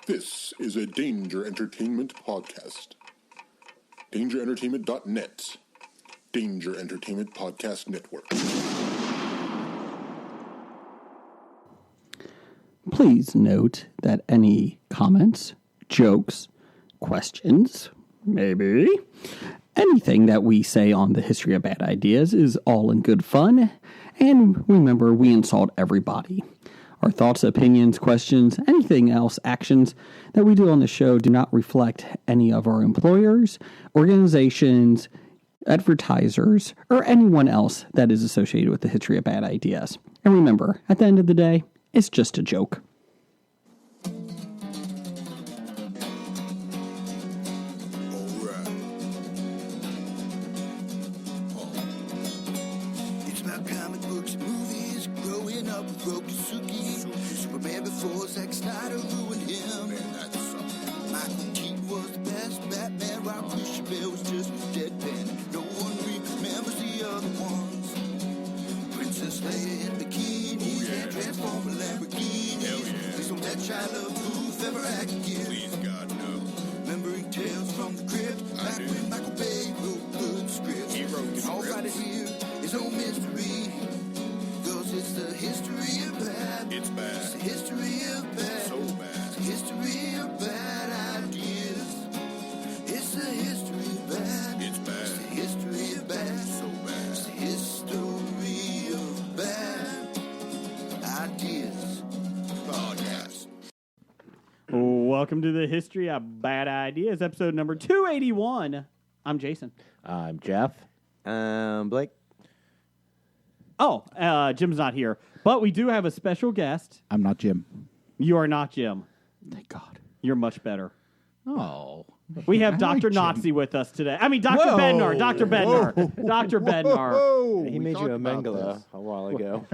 This is a Danger Entertainment podcast. DangerEntertainment.net. Danger Entertainment Podcast Network. Please note that any comments, jokes, questions, maybe, anything that we say on the History of Bad Ideas is all in good fun. And remember, we insult everybody. Our thoughts, opinions, questions, anything else, actions that we do on the show do not reflect any of our employers, organizations, advertisers, or anyone else that is associated with the History of Bad Ideas. And remember, at the end of the day, it's just a joke. It's about comic books and movies, growing up with Rokusuki. Superman before Zack Snyder ruined him. Michael Keaton was the best Batman, while Christian Bale was just deadpan. No one remembers the other ones. Princess Leia in bikinis and Transformer Lamborghinis. Please don't let Shia LaBeouf ever act again. Please, God, no. Remembering tales from the crypt, back when Michael Bay wrote good scripts. He wrote the all right here is no mystery, 'cause it's the history of bad. It's bad. It's the history of bad. So bad. It's the history of bad ideas. It's the history of bad. It's bad. It's the history of bad. So bad. It's the history of bad ideas. Podcast. Welcome to the History of Bad Ideas, episode number 281. I'm Jason. I'm Jeff. Blake. Oh, Jim's not here, but we do have a special guest. I'm not Jim. You are not Jim. Thank God. You're much better. Oh. We have I Dr. like Jim. Nazi with us today. I mean, Dr. Whoa. Bednar. Dr. Bednar. Dr. Bednar. He made you a Mengele a while ago.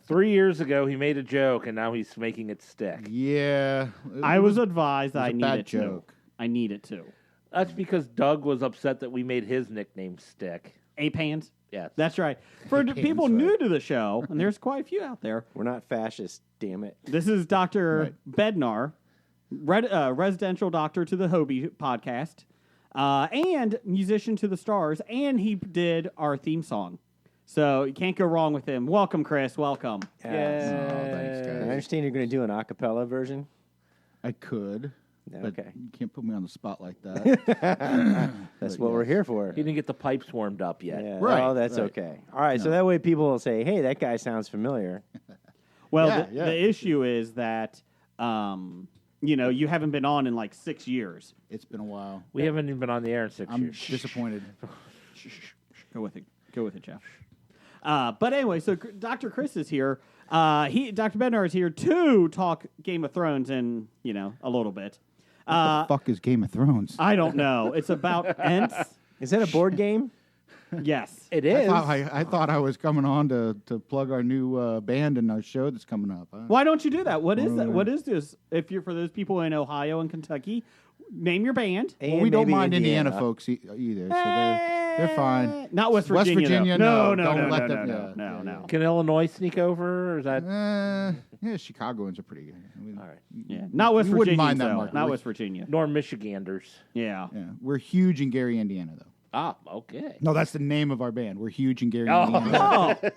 3 years ago, he made a joke, and now he's making it stick. Yeah. I was advised I a need bad it joke. to. I need it to. That's because Doug was upset that we made his nickname stick. Ape hands? Yes. That's right. For the people new to the show, and there's quite a few out there, We're not fascists, damn it. this is Dr. Bednar, residential doctor to the Hobie podcast, and musician to the stars, and he did our theme song. So you can't go wrong with him. Welcome, Chris. Welcome. Yes. Oh, thanks, I guys. understand you're going to do an a cappella version. I could. But Okay. you can't put me on the spot like that. That's what we're here for. He didn't get the pipes warmed up yet. Yeah. Right, Oh, that's right. okay. All right. So that way people will say, hey, that guy sounds familiar. Well, Yeah, the issue is that, you haven't been on in like 6 years. It's been a while. We haven't even been on the air in 6 I'm years. disappointed. Go with it. Go with it, Jeff. But anyway, so Dr. Chris is here. Dr. Bednar is here to talk Game of Thrones in, a little bit. What the fuck is Game of Thrones? I don't know. It's about Ents. Is that a board game? Yes. It I is. thought I was coming on to plug our new band and our show that's coming up. Why don't you do that? What is that? What is this? If you're for those people in Ohio and Kentucky, name your band. Well, And we don't maybe mind Indiana folks either, so they're fine. Not West West Virginia. Virginia, though. no, no, don't no, let no, them- no, yeah, no, yeah, no. Can Illinois sneak over, or is that... Yeah, Chicagoans are pretty good. I mean, All right. Yeah, not West We wouldn't Virginia. mind that much. Not West Virginia. Nor Michiganders. Yeah. yeah, we're huge in Gary, Indiana, though. Ah, okay. No, that's the name of our band. We're huge in Gary, Indiana. Oh.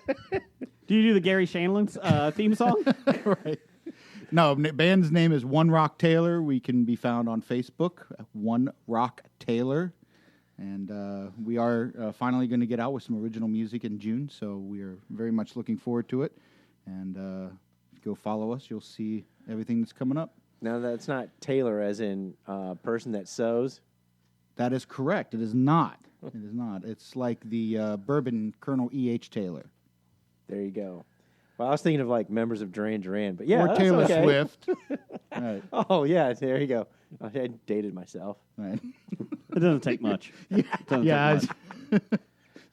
Do you do the Gary Shanlon's theme song? Right. No, band's name is One Rock Taylor. We can be found on Facebook, One Rock Taylor. And we are finally going to get out with some original music in June, so we are very much looking forward to it. And if you go follow us, you'll see everything that's coming up. Now, that's not Taylor as in person that sews. That is correct. It is not. It is not. It's like the bourbon Colonel E.H. Taylor. There you go. Well, I was thinking of like members of Duran Duran, but yeah, or that's Taylor okay. Swift. Right. Oh, yeah, there you go. I dated myself. Right. It doesn't take much. It doesn't Yeah. take much.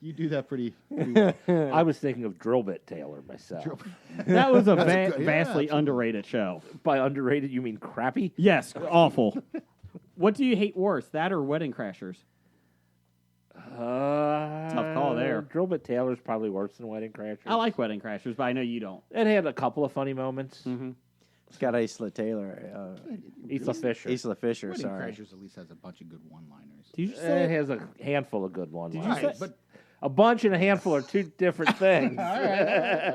You do that pretty well. I was thinking of Drillbit Taylor myself. That was a good- yeah, vastly absolutely. underrated show. By underrated, you mean crappy? Yes, awful. What do you hate worse, that or Wedding Crashers? Tough call there. Drillbit Taylor's probably worse than Wedding Crashers. I like Wedding Crashers, but I know you don't. It had a couple of funny moments. Mm-hmm. Scott Isla Taylor. Isla Fisher. Isla Fisher, Wedding sorry. Crashers at least has a bunch of good one-liners. Did you It say? has a handful of good ones. Did you say? But A bunch and a handful are two different things.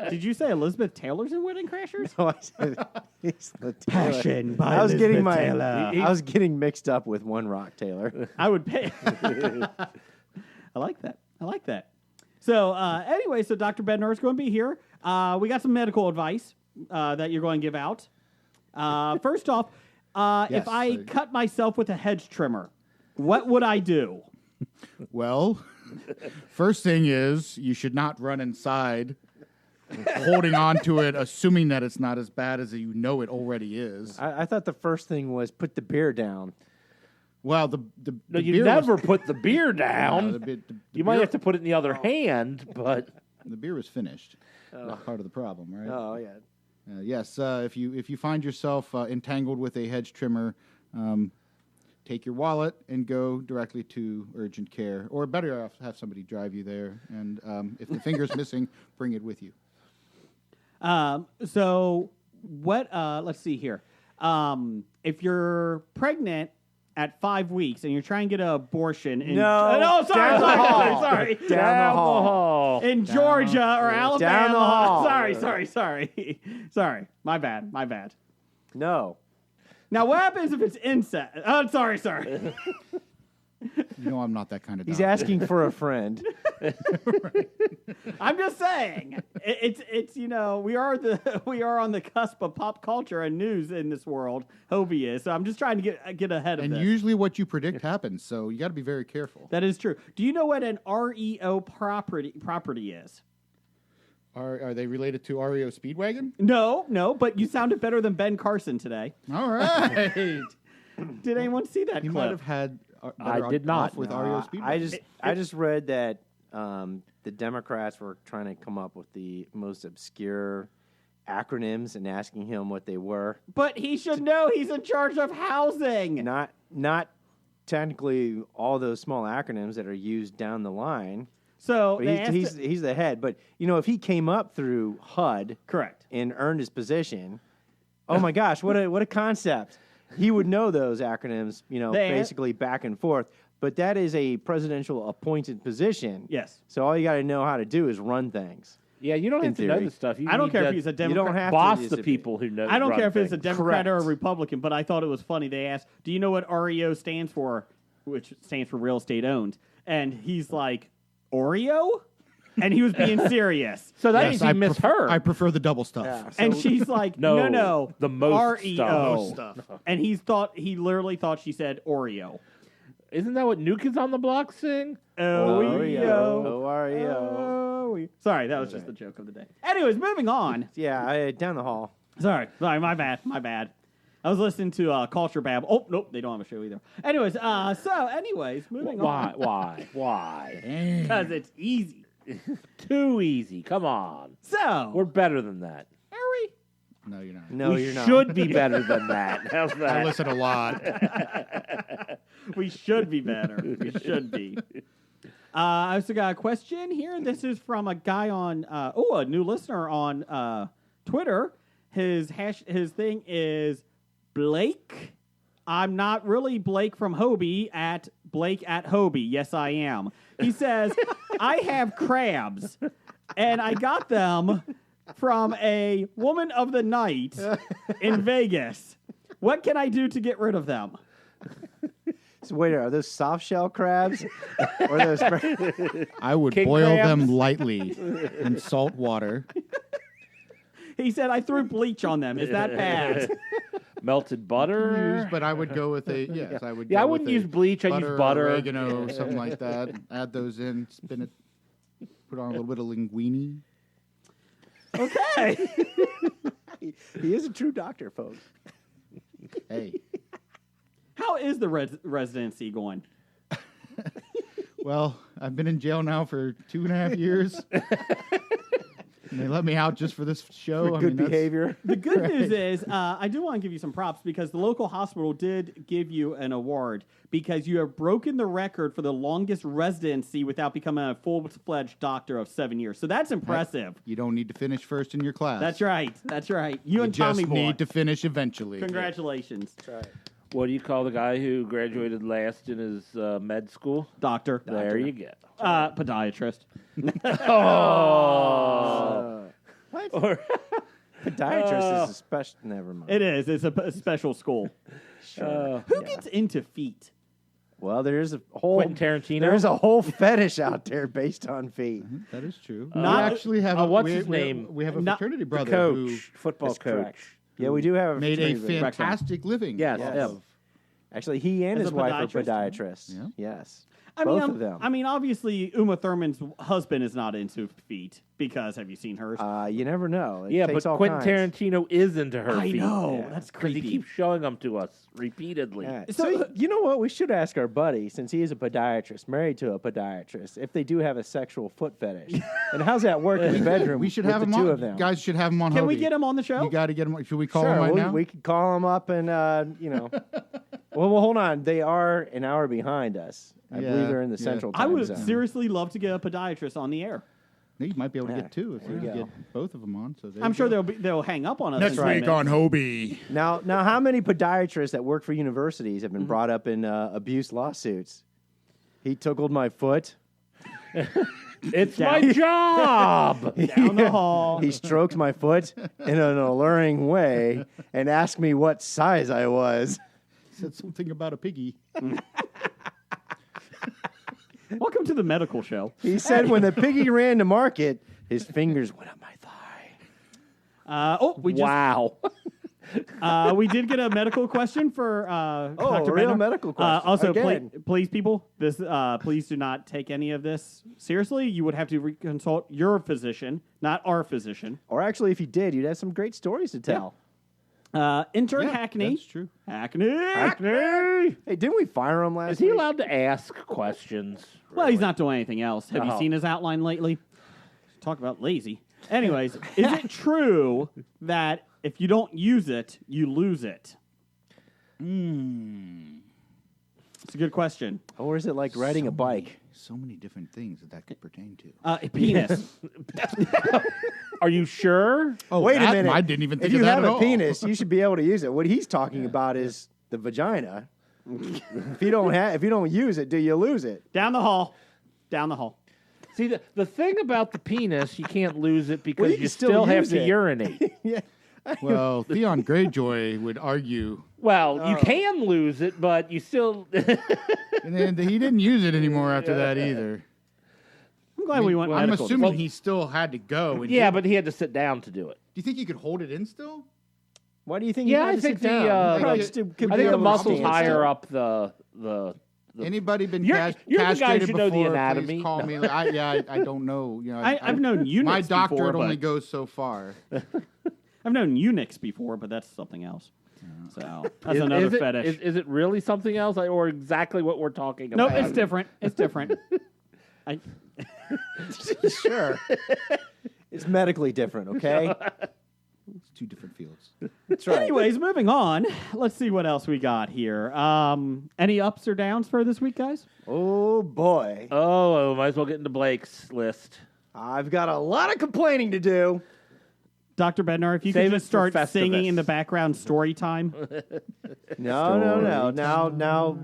Did you say Elizabeth Taylor's in Wedding Crashers? No, I said Isla Taylor. Passion by I was getting Elizabeth my. Taylor. I was getting mixed up with One Rock Taylor. I would pay. I like that. I like that. So anyway, so Dr. Bednar is going to be here. We got some medical advice that you're going to give out. First off, Yes, if I so- cut myself with a hedge trimmer, what would I do? well, first thing is you should not run inside, holding on to it, assuming that it's not as bad as you know it already is. I thought the first thing was put the beer down. Well, the No, you beer never was, put the beer down. no, the You might beer- have to put it in the other hand, but The beer was finished. That's part of the problem, right? Oh yeah. Yes, if you find yourself entangled with a hedge trimmer, take your wallet and go directly to urgent care, or better off, have somebody drive you there. And if the finger's missing, bring it with you. So what? Let's see here. If you're pregnant at 5 weeks and you're trying to get an abortion in No, sorry, down the sorry, hall. sorry, sorry. Down the hall. In Georgia or Alabama. Down the hall. Sorry. Sorry. My bad. No. Now, what happens if it's incest? Oh, sorry. You know I'm not that kind of He's doctor. asking for a friend. I'm just saying, it's we are on the cusp of pop culture and news in this world. Hobie is, so I'm just trying to get ahead of And this. usually what you predict happens, so you got to be very careful. That is true. Do you know what an REO property is? Are they related to REO Speedwagon? No, but you sounded better than Ben Carson today. All right. Did anyone see that He clip? might have had. I did not. with No, REO Speedwagon. I just read that the Democrats were trying to come up with the most obscure acronyms and asking him what they were. But he should know he's in charge of housing. Not technically all those small acronyms that are used down the line. So But they asked he's the head. But if he came up through HUD correct. and earned his position, oh my gosh, what a concept! He would know those acronyms, basically back and forth. But that is a presidential appointed position. Yes. So all you got to know how to do is run things. yeah, you don't In have to know theory. this stuff. You I don't need care to if he's a You Democrat. don't have boss to. the people who know. I don't run care if it's a things. Democrat or a Correct. Republican, but I thought it was funny. They asked, "Do you know what REO stands for?" Which stands for real estate owned. And he's like, "Oreo?" And he was being serious. So that Yes, means he I misheard. I prefer the double stuff. Yeah. And she's like, No, no, the most REO. stuff. Most stuff. And he literally thought she said Oreo. Isn't that what New Kids on the Block sing? Oreo. O-R-E-O. Sorry, that was just the joke of the day. Anyways, moving on. Yeah, down the hall. Sorry, my bad. I was listening to Culture Babble. Oh, nope, they don't have a show either. Anyways, moving on. Why? Because it's easy. Too easy. Come on. So, We're better than that. are we? No, you're not. No, we you're not. should be better than that. How's I that? listen a lot. We should be better. We should be. I also got a question here. This is from a guy on, a new listener on Twitter. His thing is Blake. I'm not really Blake from Hobie at Blake at Hobie. Yes, I am. He says, I have crabs, and I got them from a woman of the night in Vegas. What can I do to get rid of them? So wait, are those soft shell crabs? Or those? I would King boil crabs? them lightly in salt water. He said, I threw bleach on them. Is that bad? Melted butter. But I would go with I would. Yeah, go I with wouldn't a use bleach. I'd use butter. oregano, something like that. Add those in, spin it, put on a little bit of linguine. Okay. He is a true doctor, folks. Hey, How is the residency going? well, I've been in jail now for 2.5 years. And they let me out just for this show. For good behavior. The good news is, I do want to give you some props because the local hospital did give you an award because you have broken the record for the longest residency without becoming a full-fledged doctor of 7 years. So that's impressive. You don't need to finish first in your class. That's right. That's right. You and just Tommy Boy. need to finish eventually. Congratulations, What do you call the guy who graduated last in his med school? doctor. There you go. Podiatrist. What? Or Podiatrist is a special. Never mind. It is. It's a special school. Who gets into feet? Well, there's a whole Quentin Tarantino? There's a whole fetish out there based on feet. That is true. Not- we actually have what's his name? We have a Not- fraternity brother coach, football That's coach. correct. Yeah, we do have who made a fraternity brother. fantastic living. Yes, Yes. him. Actually, he and As his a wife are podiatrist? podiatrists. Yeah. Yes. I Both mean, of them. I mean, obviously, Uma Thurman's husband is not into feet because have you seen hers? You never know. It Yeah, takes but all Quentin kinds. Tarantino is into her I feet. know. Yeah. That's Because he creepy. keeps showing them to us repeatedly. Yeah. So- So, you know what? We should ask our buddy, since he is a podiatrist, married to a podiatrist, if they do have a sexual foot fetish. And how's that work in the bedroom? We should with have the him two on. of them. Guys should have him on. Can we Hobie. get him on the show? You got to get him. Should we call Sure, him right we, now? we could call him up and well, hold on. They are an hour behind us. I Yeah, believe they're in the yeah. central I time would zone. seriously love to get a podiatrist on the air. You might be able to Yeah, get two if there we you go. get both of them on. So there I'm you sure go. they'll hang up on us. Next in 10 week minutes. on Hobie. Now, how many podiatrists that work for universities have been brought up in abuse lawsuits? He tickled my foot. It's my job. down the hall. He stroked my foot in an alluring way and asked me what size I was. Said something about a piggy. Welcome to the medical show. He said when the piggy ran to market, his fingers went up my thigh. We just Wow. we did get a medical question for Dr. a real Bednar. medical question. Also, Again. please, people, this please do not take any of this seriously. You would have to consult your physician, not our physician. Or actually, if you did, you'd have some great stories to tell. Intern Yeah, Hackney. that's true. Hackney. Hey, didn't we fire him last Is he week? allowed to ask questions? Well, he's not doing anything else. Have you Oh. seen his outline lately? Talk about lazy. Anyways, is it true that if you don't use it, you lose it? It's a good question. Or is it like riding a bike? So many different things that could pertain to. A penis. Are you sure? Oh, Wait a that- minute. I didn't even think if you of that have at a all. penis, you should be able to use it. What he's talking about is the vagina. if you don't use it, do you lose it? Down the hall. Down the hall. See, the thing about the penis, you can't lose it because Well, you you can still still have use to it. urinate. Yeah. Well, Theon Greyjoy would argue, Well, you can lose it, but you still. and then he didn't use it anymore after that either. I'm glad we went I'm medical. assuming he still had to go. And Yeah, do but he had to sit down to do it. you think he could hold it in still? Why do you think? Yeah, you had I to think sit the, down? like, Probably just could I be think the able to muscles stand higher still. up the. Anybody been You're the guy who castrated should know the before? anatomy. Please call me. I don't know. You know, I've known eunuchs my doctor before, only but- goes so far. I've known eunuchs before, but that's something else. So that's Is- another is it, fetish. Is it really something else, or exactly what we're talking No, about? it's different. It's different. Sure. It's medically different, okay? It's two different fields. That's right. Anyways, moving on. Let's see what else we got here. Any ups or downs for this week, guys? Oh boy, Oh, might as well get into Blake's list. I've got a lot of complaining to do. Dr. Bednar, if you Save could it just for start singing Festivus. in the background story time. No. Now,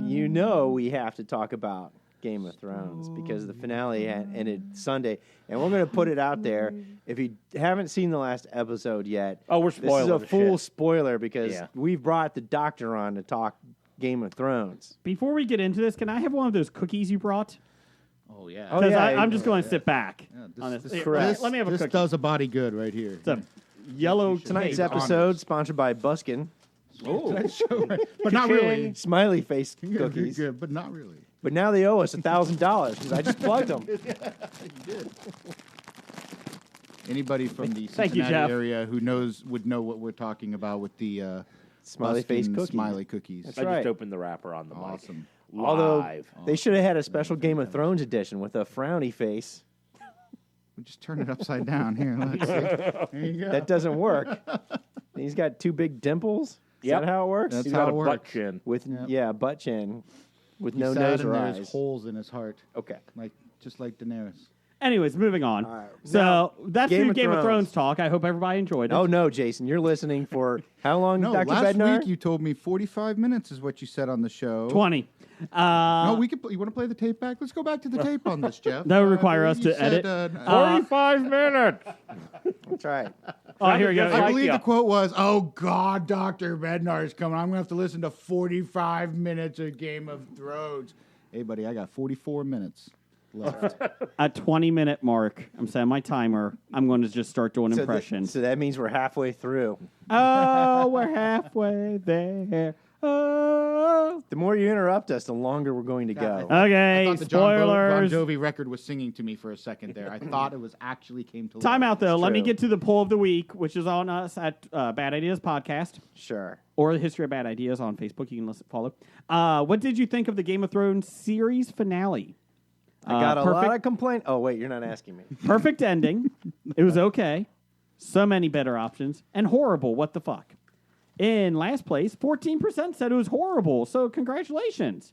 you know we have to talk about Game of Thrones because the finale ended Sunday, and we're going to put it out there. If you haven't seen the last episode yet, Oh, we're this is spoiling a the full shit. spoiler because Yeah. we've brought the doctor on to talk Game of Thrones. Before we get into this, can I have one of those cookies you brought? Oh yeah. Oh, Because yeah, I'm just going to sit back this, on this. this, Here, correct. Let me have a this cookie. does a body good right here. It's a yellow Tonight's cake. episode sponsored by Buskin. Oh, but not really. Smiley face Good, cookies. good, but not really. But now they owe us $1,000 because I just plugged them. Anybody from the Thank you, Cincinnati Jeff. area who would know what we're talking about with the Smiley face Buskin cookie. smiley cookies. That's I right. just opened the wrapper on the mic. Awesome. Although Live. they should have had a special Game of Thrones edition with a frowny face. We just turn it upside down. Here, look. See? There you go. That doesn't work. He's got two big dimples. Is Yep. that how it works? That's He's how got it a works. butt chin. With butt chin, with no He's nose sad or and there's eyes. holes in his heart, Okay. just like Daenerys. Anyways, moving on. All right. So Now, that's Game your of Game of Thrones. Thrones talk. I hope everybody enjoyed it. Oh no, Jason, you're listening for how long, No, Dr. last Bednar? week you told me 45 minutes is what you said on the show. 20. No, we could. You want to play the tape back? Let's go back to the tape on this, Jeff. That would require I us believe to you said, edit. 45 minutes. That's right. Oh, here we go. Just I like believe ya. the quote was, "Oh God, Dr. Bednar is coming. I'm going to have to listen to 45 minutes of Game of Thrones." Hey, buddy, I got 44 minutes left. At 20-minute mark, I'm setting my timer. I'm going to just start doing So, impressions. so that means we're halfway through. Oh, we're halfway there. Oh. The more you interrupt us, the longer we're going to go. I Okay, thought the Bon spoilers. Jovi record was singing to me for a second there. I thought it was actually came to life. Time out, though. Let me true. get to the poll of the week, which is on us at Bad Ideas Podcast Sure. or the History of Bad Ideas on Facebook. You can follow. What did you think of the Game of Thrones series finale? I got a lot perfect, of complaint. Oh, wait, you're not asking me. perfect ending. It was okay. So many better options. And horrible. What the fuck? In last place, 14% said it was horrible. So congratulations.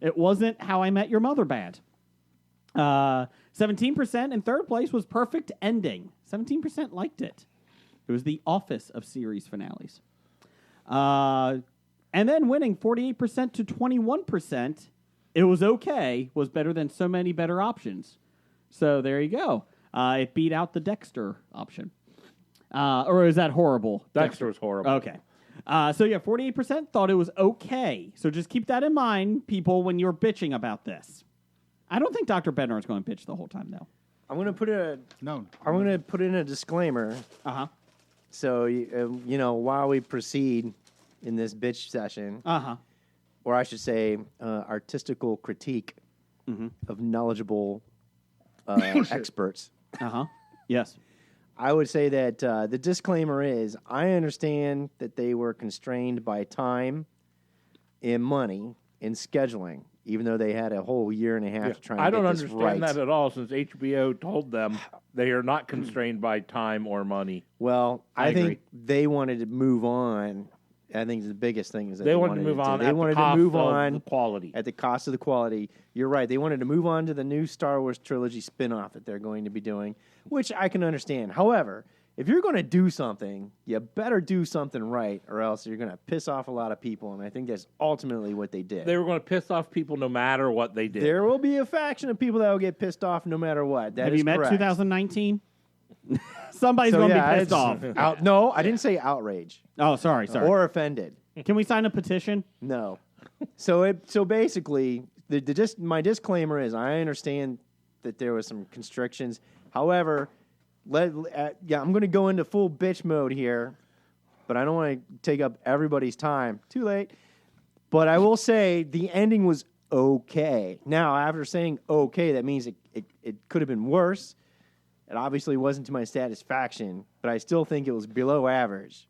It wasn't How I Met Your Mother bad. 17% in third place was perfect ending. 17% liked it. It was the Office of series finales. And then winning 48% to 21%, it was okay, was better than so many better options. So there you go. It beat out the Dexter option. Or is that horrible? Dexter was horrible. Okay. So yeah, 48% thought it was okay. So just keep that in mind, people, when you're bitching about this. I don't think Dr. Bednar is going to bitch the whole time, though. I'm going to put No. in a disclaimer. Uh-huh. So, while we proceed in this bitch session, Uh-huh. or I should say, artistical critique of knowledgeable experts, Uh-huh. Yes. I would say that the disclaimer is I understand that they were constrained by time and money and scheduling, even though they had a whole year and a half to try and I don't get this understand right. that at all, since HBO told them they are not constrained by time or money. Well, I I think agree. they wanted to move on. I think the biggest thing is that They wanted to move on They at wanted the cost to move of on the quality. at the cost of the quality. You're right. They wanted to move on to the new Star Wars trilogy spin-off that they're going to be doing, which I can understand. However, if you're going to do something, you better do something right, or else you're going to piss off a lot of people. And I think that's ultimately what they did. They were going to piss off people no matter what they did. There will be a faction of people that will get pissed off no matter what. That Have is you met correct. 2019? Somebody's So, going to yeah, be pissed off. No, I didn't say outrage Oh, sorry. or offended. Can we sign a petition? No. So basically, my disclaimer is I understand that there was some constrictions. However, I'm going to go into full bitch mode here, but I don't want to take up everybody's time. Too late. But I will say the ending was okay. Now, after saying okay, that means it could have been worse. It obviously wasn't to my satisfaction, but I still think it was below average.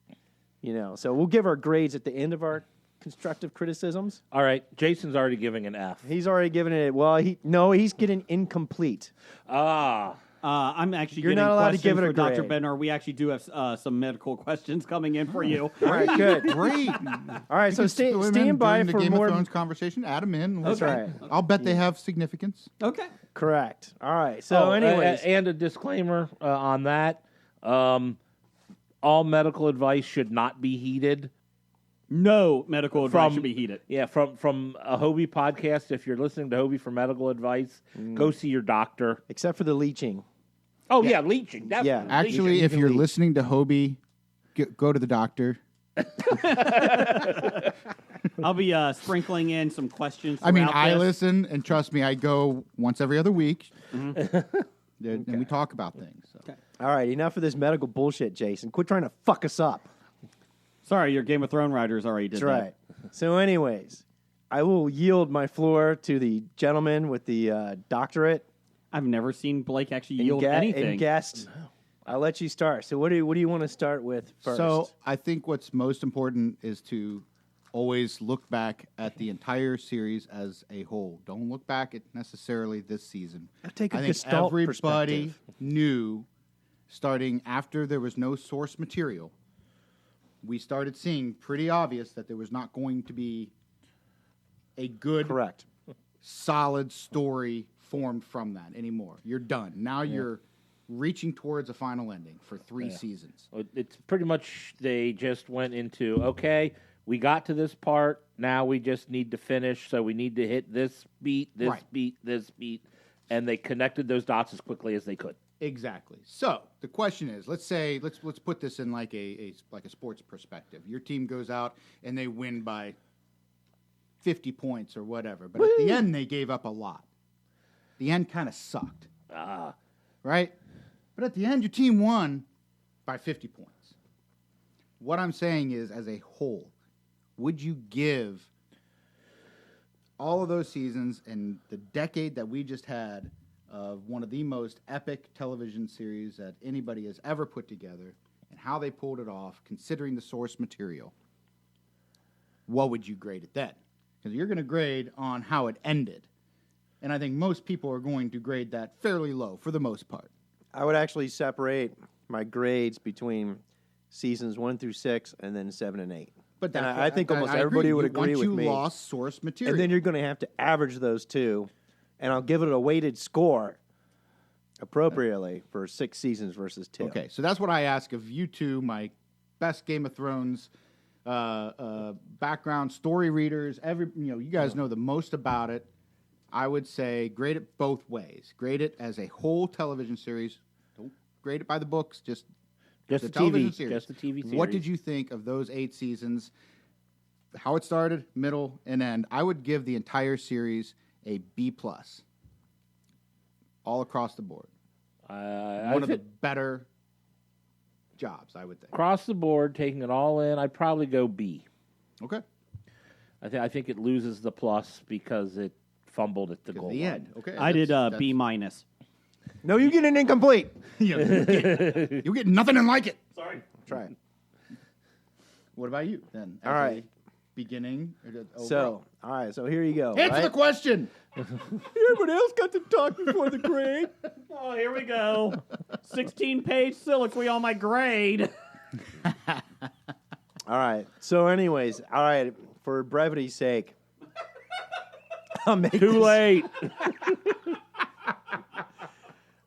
So we'll give our grades at the end of our constructive criticisms. All right, Jason's already giving an F. He's already given it. Well, he's getting incomplete. I'm actually You're getting not allowed to questions give it a for Dr. grade. Bednar. We actually do have some medical questions coming in for you. All right, good. Great. All right, so Split them in stand by during the for Game more. of Thrones conversation. Add them in. That's right. I'll bet they have significance. Okay. Correct. All right. So, anyways, and a disclaimer on that: all medical advice should not be heeded. No medical advice should be heeded. Yeah, from a Hobie podcast. If you're listening to Hobie for medical advice, go see your doctor. except for the leeching. Oh yeah, leeching. Definitely. Yeah. Actually, Leeching. if you're listening to Hobie, go to the doctor. I'll be sprinkling in some questions. I mean, throughout I this. listen, and trust me, I go once every other week, and we talk about things. So. All right, enough of this medical bullshit, Jason. Quit trying to fuck us up. Sorry, your Game of Thrones writers already did That's right. So, anyways, I will yield my floor to the gentleman with the doctorate I've never seen Blake actually and, yield anything. and guest. I'll let you start. So, what do you want to start with first? So I think what's most important is to always look back at the entire series as a whole. Don't look back at necessarily this season. Take a I think Gestalt everybody perspective. knew, starting after there was no source material, we started seeing pretty obvious that there was not going to be a good, Correct. solid story formed from that anymore. You're done. Now you're reaching towards a final ending for 3 seasons. It's pretty much they just went into, okay, we got to this part, now we just need to finish, so we need to hit this beat, this Right. beat, this beat, and they connected those dots as quickly as they could. Exactly. So the question is, let's put this in like a sports perspective. Your team goes out and they win by 50 points or whatever, but at the end they gave up a lot. The end kind of sucked. Right? But at the end your team won by 50 points. What I'm saying is, as a whole, would you give all of those seasons and the decade that we just had of one of the most epic television series that anybody has ever put together and how they pulled it off, considering the source material, what would you grade it then? Because you're going to grade on how it ended. And I think most people are going to grade that fairly low for the most part. I would actually separate my grades between seasons 1 through 6 and then 7 and 8. But And that's I think almost everybody would agree once with you me. lost source material. And then you're going to have to average those two, and I'll give it a weighted score appropriately for 6 seasons versus 2. Okay, so that's what I ask of you two, my best Game of Thrones background story readers. You guys know the most about it. I would say grade it both ways. Grade it as a whole television series. Don't grade it by the books. Just Just the the television TV, series. just the TV series. What did you think of those 8 seasons? How it started, middle, and end. I would give the entire series a B+. All across the board. One of the better jobs, I would think. Across the board, taking it all in, I'd probably go B. Okay. I think it loses the plus because it fumbled at the goal The line. end. Okay. I did that's- B minus. No, you get an incomplete. You get nothing and like it. Try it. What about you then? All right. Beginning. So, all right, so here you go. answer right? the question. Everybody else got to talk before the grade. Oh, here we go. 16-page soliloquy on my grade. All right. So, anyways, all right, for brevity's sake, I'll make Too this- late.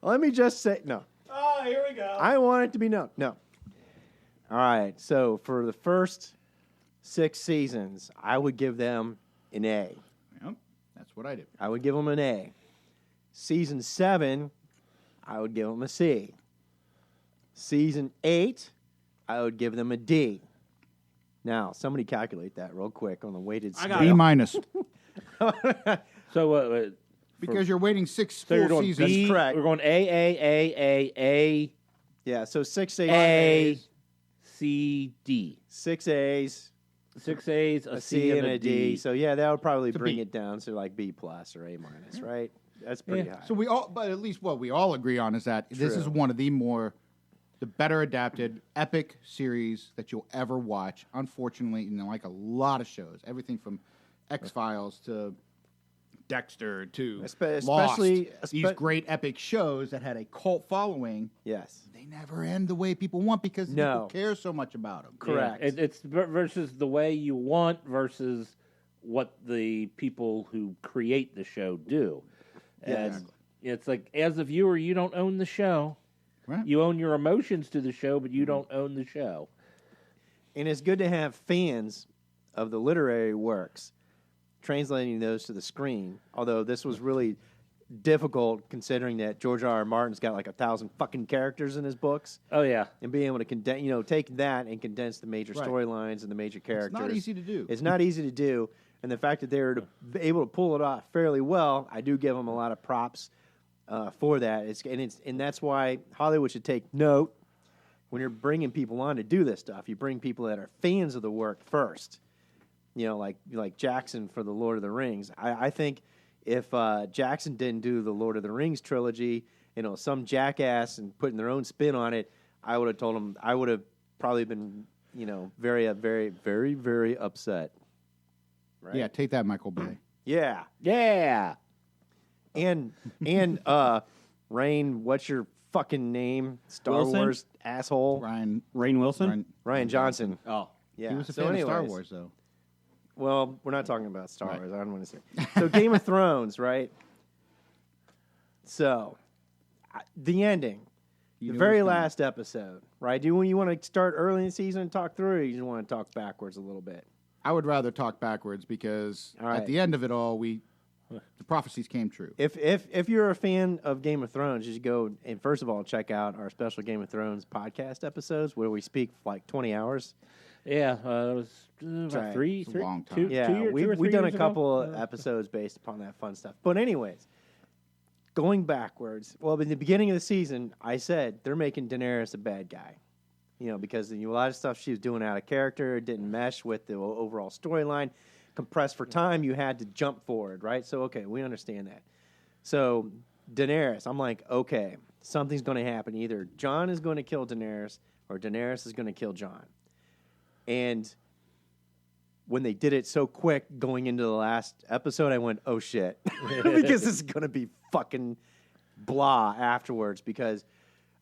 Let me just say no. Oh, here we go. I want it to be no. No. All right. So for the first 6 seasons, I would give them an A. Yep, that's what I do. I would give them an A. Season 7, I would give them a C. Season 8, I would give them a D. Now, somebody calculate that real quick on the weighted I scale. got B it. minus. So Because you're waiting 6 so you're full going seasons. B. correct. We're going A, Yeah, so 6 A's, A, C, D. 6 A's, 6 A's, a C, and a D. So yeah, that would probably a bring B. it down to like B plus or A minus, right? That's pretty high. So but at least what we all agree on is that this is True. one of the better adapted epic series that you'll ever watch. Unfortunately, like a lot of shows, everything from X-Files to Dexter to especially- Lost, these great epic shows that had a cult following, Yes. they never end the way people want because No. people care so much about them. Correct. Yeah, it's versus the way you want versus what the people who create the show do. And exactly. it's like, as a viewer, you don't own the show. Right. You own your emotions to the show, but you don't own the show. And it's good to have fans of the literary works translating those to the screen. Although this was really difficult considering that George R. R. Martin's got like 1,000 fucking characters in his books, Oh, yeah. and being able to take that and condense the major Right. storylines and the major characters. It's not easy to do. It's not easy to do, and the fact that they were able to pull it off fairly well, I do give them a lot of props for that. And that's why Hollywood should take note when you're bringing people on to do this stuff. You bring people that are fans of the work first. Like Jackson for the Lord of the Rings. I think if Jackson didn't do the Lord of the Rings trilogy, some jackass and putting their own spin on it, I would have told him. I would have probably been, very, very, very, very upset. right? Yeah, take that, Michael Bay. Yeah. Yeah. And Rain, what's your fucking name? Star Wilson? Wars asshole. Ryan, Rainn Wilson. Ryan Johnson. Oh, Yeah. he was a So fan of Star anyways, Wars, though. Well, we're not talking about Star Right. Wars. I don't want to say. So Game of Thrones, right? So the ending, You the know very what's coming. last episode, right? Do you want to start early in the season and talk through, it, or you just want to talk backwards a little bit? I would rather talk backwards because All right. at the end of it all, the prophecies came true. If you're a fan of Game of Thrones, you should go and first of all check out our special Game of Thrones podcast episodes where we speak for like 20 hours. Yeah, it was Right. about three, It's a long time. two, Yeah, 2 years, 2 or 3 we've done a years ago? couple of episodes based upon that fun stuff. But anyways, going backwards, well, in the beginning of the season, I said they're making Daenerys a bad guy. You know, because a lot of stuff she was doing out of character, it didn't mesh with the overall storyline. Compressed for time, you had to jump forward, right? So, okay, we understand that. So, Daenerys, I'm like, okay, something's going to happen. Either Jon is going to kill Daenerys or Daenerys is going to kill Jon. And when they did it so quick going into the last episode, I went, oh shit. Because this is going to be fucking blah afterwards. Because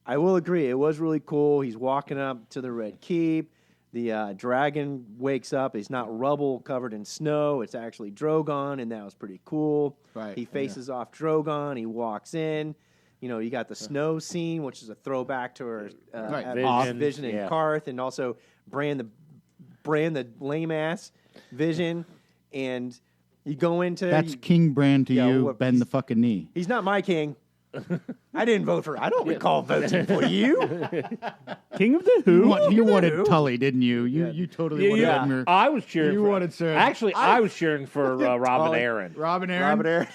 I will agree, it was really cool. He's walking up to the Red Keep. The dragon wakes up. It's not rubble covered in snow. It's actually Drogon, and that was pretty cool. Right, He faces off Drogon. He walks in. You know, you got the snow scene, which is a throwback to her Right. Vision and Yeah. Karth, and also Bran the lame ass Vision. And you go into That's King Brand to Yeah, you, what- bend the fucking knee. he's not my king. I didn't vote for. I don't recall voting for you. King of the Who? You wanted Tully, didn't you? You totally wanted Yeah, Edmure. I was cheering. You for, wanted Sir- Actually, I was cheering for Robin Aaron. Robin Aaron. Robert Aaron.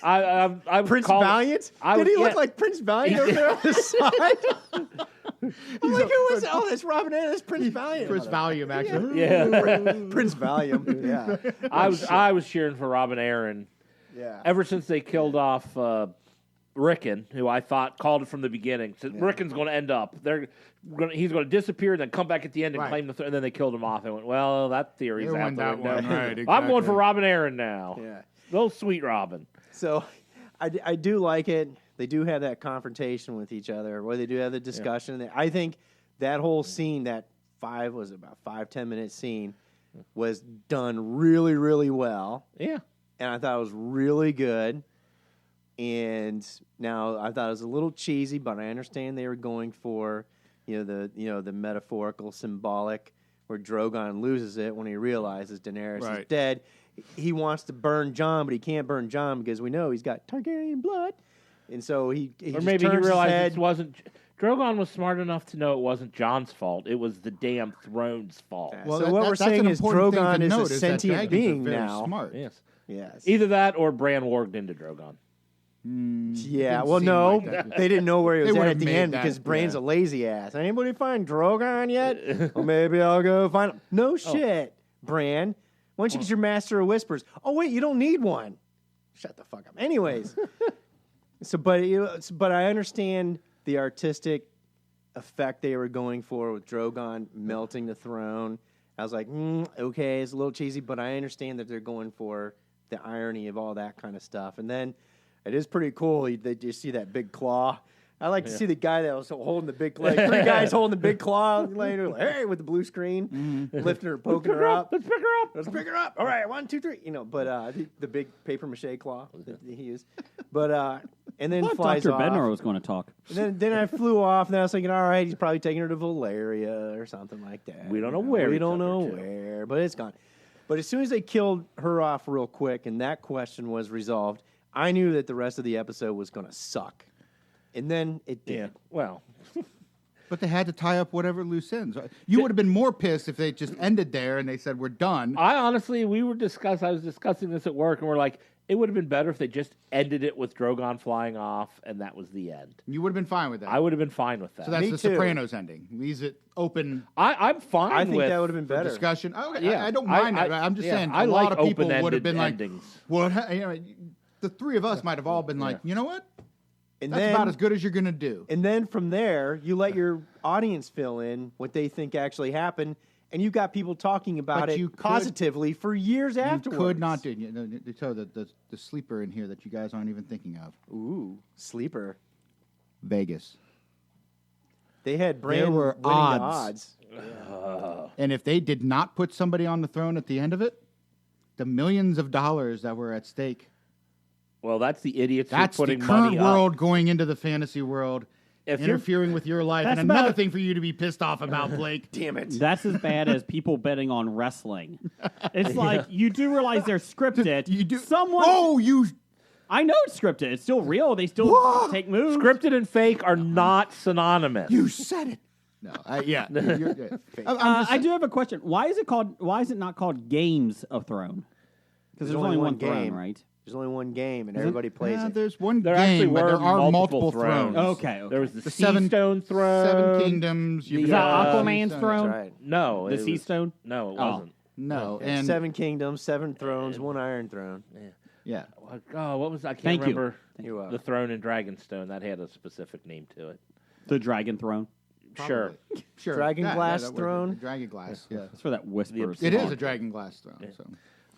I would Prince call- Valiant? I Did would- he look yeah. like Prince Valiant over there on the side? I'm like, who is it? Oh, that's Robin Aaron. That's Prince Valiant. Prince Valium, actually. Yeah, Prince Valium. Yeah. I was cheering for Robin Aaron Yeah. ever since they killed off Rickon, who I thought called it from the beginning. So Rickon's going to end up. He's going to disappear, then come back at the end and Right. claim and then they killed him off. I went, well, that theory's They out went the that window. one, right, I'm going for exactly. Robin Aaron now. Yeah. Little sweet Robin. So I do like it. They do have that confrontation with each other, where they do have the discussion. I think that whole scene, that 5-10 minute scene, was done really, really well. Yeah. And I thought it was really good. And now I thought it was a little cheesy, but I understand they were going for, the metaphorical, symbolic, where Drogon loses it when he realizes Daenerys is Right. dead. He wants to burn Jon, but he can't burn Jon because we know he's got Targaryen blood, and so he Or just maybe he turns his realized head. it wasn't. Drogon was smart enough to know it wasn't Jon's fault. It was the damn throne's fault. So what we're that's saying an is important thing Drogon to is a note, that sentient dragons are being very now. Smart. Yes. Yes. Either that or Bran warged into Drogon. Yeah, Didn't well, seem no, like that. they didn't know where he They was at would've the made end that, because Bran's yeah. a lazy ass. Anybody find Drogon yet? Well, maybe I'll go find him. No shit, Bran. Why don't you get your Master of Whispers? Oh wait, you don't need one. Shut the fuck up. Anyways, but I understand the artistic effect they were going for with Drogon melting the throne. I was like, okay, it's a little cheesy, but I understand that they're going for the irony of all that kind of stuff. And then it is pretty cool. They just see that big claw. I like to see the guy that was holding the big, like 3 guys holding the big claw later, like, hey, with the blue screen, lifting her, poking her up. Let's pick her up. Let's pick her up. All right, 1, 2, 3. But the big paper mache claw that he used. But and then I thought flies Dr. off. Bednar was going to talk. And then I flew off, and I was thinking, all right, he's probably taking her to Valeria or something like that. We don't know where We he don't took her know to. where, but it's gone. But as soon as they killed her off real quick, and that question was resolved, I knew that the rest of the episode was going to suck. And then it did. Yeah. Well, But they had to tie up whatever loose ends. You would have been more pissed if they just ended there and they said, we're done. I honestly, I was discussing this at work, and we're like, it would have been better if they just ended it with Drogon flying off, and that was the end. You would have been fine with that. I would have been fine with that. So that's Me the too. Sopranos ending. Leaves it open I'm fine I think with that would have been better. discussion. Okay, Yeah. I don't mind I- it. I'm just yeah, saying I a lot like of people would have open-ended been endings. like, well, the 3 of us might have all been like, you know what? And That's then, about as good as you're going to do. And then from there, you let your audience fill in what they think actually happened, and you got people talking about But it you could- positively for years afterwards. You could not do. So the sleeper in here that you guys aren't even thinking of. Ooh, sleeper. Vegas. They had Bran were winning odds. the odds. And if they did not put somebody on the throne at the end of it, the millions of dollars that were at stake. Well, that's the idiots That's who are the putting current money up. world going into the fantasy world, If you're- interfering with your life, and That's another about- thing for you to be pissed off about, Blake. Damn it. That's as bad as people betting on wrestling. It's like you do realize they're scripted. You do. Someone. Oh, you. I know it's scripted. It's still real. They still take moves. Scripted and fake are not synonymous. You said it. No, yeah. I do have a question. Why is it not called Games of Thrones? Because there's only one throne, game. right? There's only one game, and everybody plays it. There's one There actually game, but were there are multiple multiple thrones. Okay. There was the, The Sea seven- Stone throne. 7 kingdoms. Is Is that that Yeah. Aquaman's That's throne? That's right. No, The it Sea was- Stone? No, it Oh. wasn't. No, Yeah, and 7 kingdoms, 7 thrones, 1 iron throne. yeah, Oh, what was I can't Thank you. remember. You're welcome. The throne in Dragonstone that had a specific name to it. The Dragon Throne. Sure. sure. Dragon glass that works. throne? Dragon glass. Yeah, That's for that whisper. it is a dragon glass throne. So.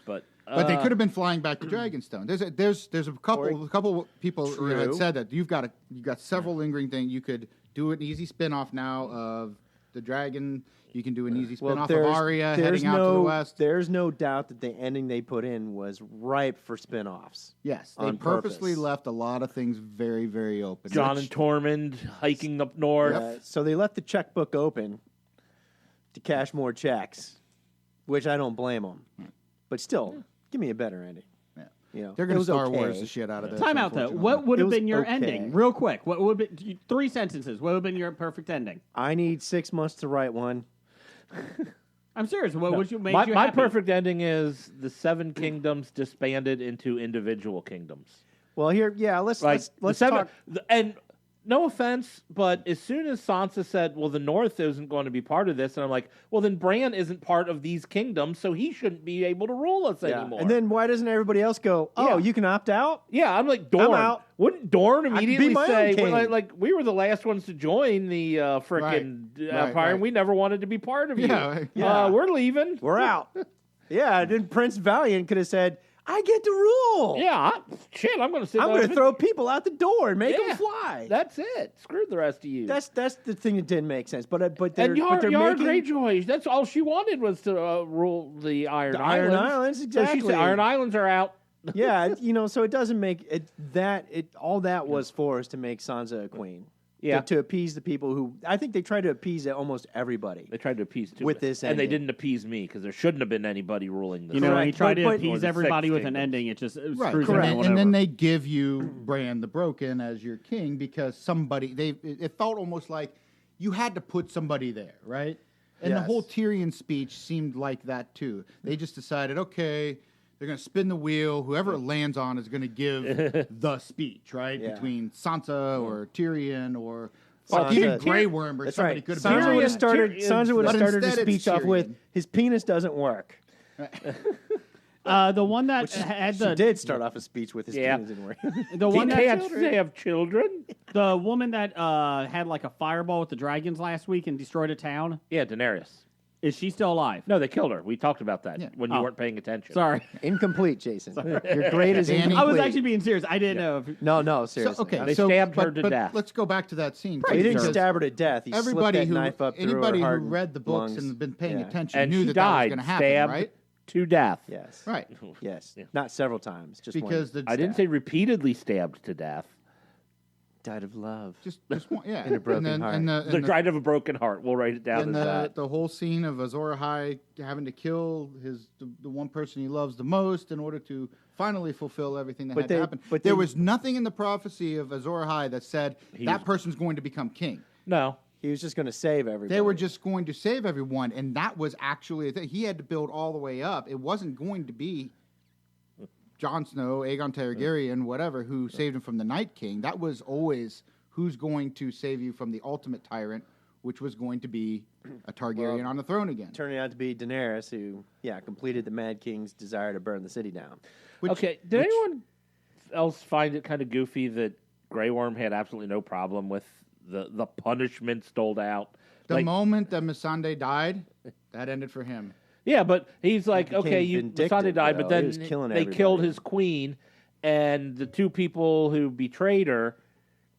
But But they could have been flying back to Dragonstone. There's a couple people who had True. said that you've got several lingering things. You could do an easy spin-off now of the dragon. You can do an easy spin-off of Arya heading out to the west. There's no doubt that the ending they put in was ripe for spin-offs. Yes, they on purposely purpose. left a lot of things very, very open. John Which- and Tormund hiking up north. So they left the checkbook open to cash more checks, which I don't blame them. But still, give me a better ending. Yeah. You know, They're it going to was Star okay. Wars the shit out of this. Time out though. unfortunately. What would It have was been your okay. ending? Real quick. What would be 3 sentences? What would have been your perfect ending? I need 6 months to write one. I'm serious. What would you make My, you my happy? perfect ending is the 7 kingdoms disbanded into individual kingdoms. Well, here, yeah, let's Like the let's 7 talk. and no offense, but as soon as Sansa said, "Well, the North isn't going to be part of this," and I'm like, "Well, then Bran isn't part of these kingdoms, so he shouldn't be able to rule us Yeah. anymore." And then why doesn't everybody else go? Oh, Yeah. you can opt out. yeah, I'm like Dorne. out. Wouldn't Dorne I can be immediately my own say, king. like we were the last ones to join the frickin' Right. empire, Right. and we never wanted to be part of you. Yeah. Yeah. We're leaving. We're out. Yeah, then Prince Valiant could have said, "I get to rule. Yeah, shit, I'm going to sit. I'm down going and- to throw people out the door and make Yeah. them fly." That's it. Screw the rest of you. That's the thing that didn't make sense. But they're, and but they're Yara making Greyjoy. That's all she wanted was to rule the Iron The Islands. Iron Islands, So she exactly. said, Iron Islands are out. yeah, so it doesn't make it all that was for is to make Sansa a queen. Yeah. to appease the people who I think they tried to appease almost everybody. They tried to appease too. With this and they ending. didn't appease me because there shouldn't have been anybody ruling this. You know, when you Correct. try to But- or appease the everybody Six with an Kingdoms. ending, it just Right, screws correct. everyone And over. then they give you Bran the Broken as your king because it felt almost like you had to put somebody there, right? And the Yes. whole Tyrion speech seemed like that too. They just decided, okay, they're going to spin the wheel. Whoever it lands on is going to give the speech, right? Yeah. Between Sansa or Tyrion or Sansa. even Grey Worm or That's somebody right. could have Sansa been. would have started. Tyrion- Sansa would have But started the instead it's speech off with, Tyrion. "His penis doesn't work." The one that had She the did start off a speech with his Yeah. penis didn't work. the one They that can't have children. the woman that had like a fireball with the dragons last week and destroyed a town. Yeah, Daenerys. Is she still alive? No, they killed her. We talked about that Yeah. when you Oh. weren't paying attention. Sorry, Incomplete, Jason. Your grade is Danny? incomplete. I was actually being serious. I didn't know. If, No, So, seriously. okay, They so, stabbed her but, to but death. Let's go back to that scene. He didn't because stab her to death. He everybody slipped that who knife up through anybody her who heart read the books lungs. and been paying Yeah. attention And knew she that died, was going to happen, stabbed right? to death. Yes. Right. Yes. Yeah. Not several times. Just Because one. the I didn't say repeatedly stabbed to death. Died of love. just one, yeah, In a broken and then, heart. And The dried of a broken heart. We'll write it down and as the, that. the whole scene of Azor Ahai having to kill the one person he loves the most in order to finally fulfill everything that But had they- to happen. but There they- was nothing in the prophecy of Azor Ahai that said that person's going to become king. No. He was just going to save everybody. They were just going to save everyone, and that was actually a thing. He had to build all the way up. It wasn't going to be Jon Snow, Aegon Targaryen, whatever, who saved him from the Night King. That was always who's going to save you from the ultimate tyrant, which was going to be a Targaryen on the throne again. turning out to be Daenerys, who, completed the Mad King's desire to burn the city down. Okay. Did anyone else find it kind of goofy that Grey Worm had absolutely no problem with the punishments doled out? The Like, moment that Missandei died, That ended for him. Yeah, but he's like, became okay, vindictive, Missandei died, though. but then He was killing they killed everybody. his queen and the two people who betrayed her,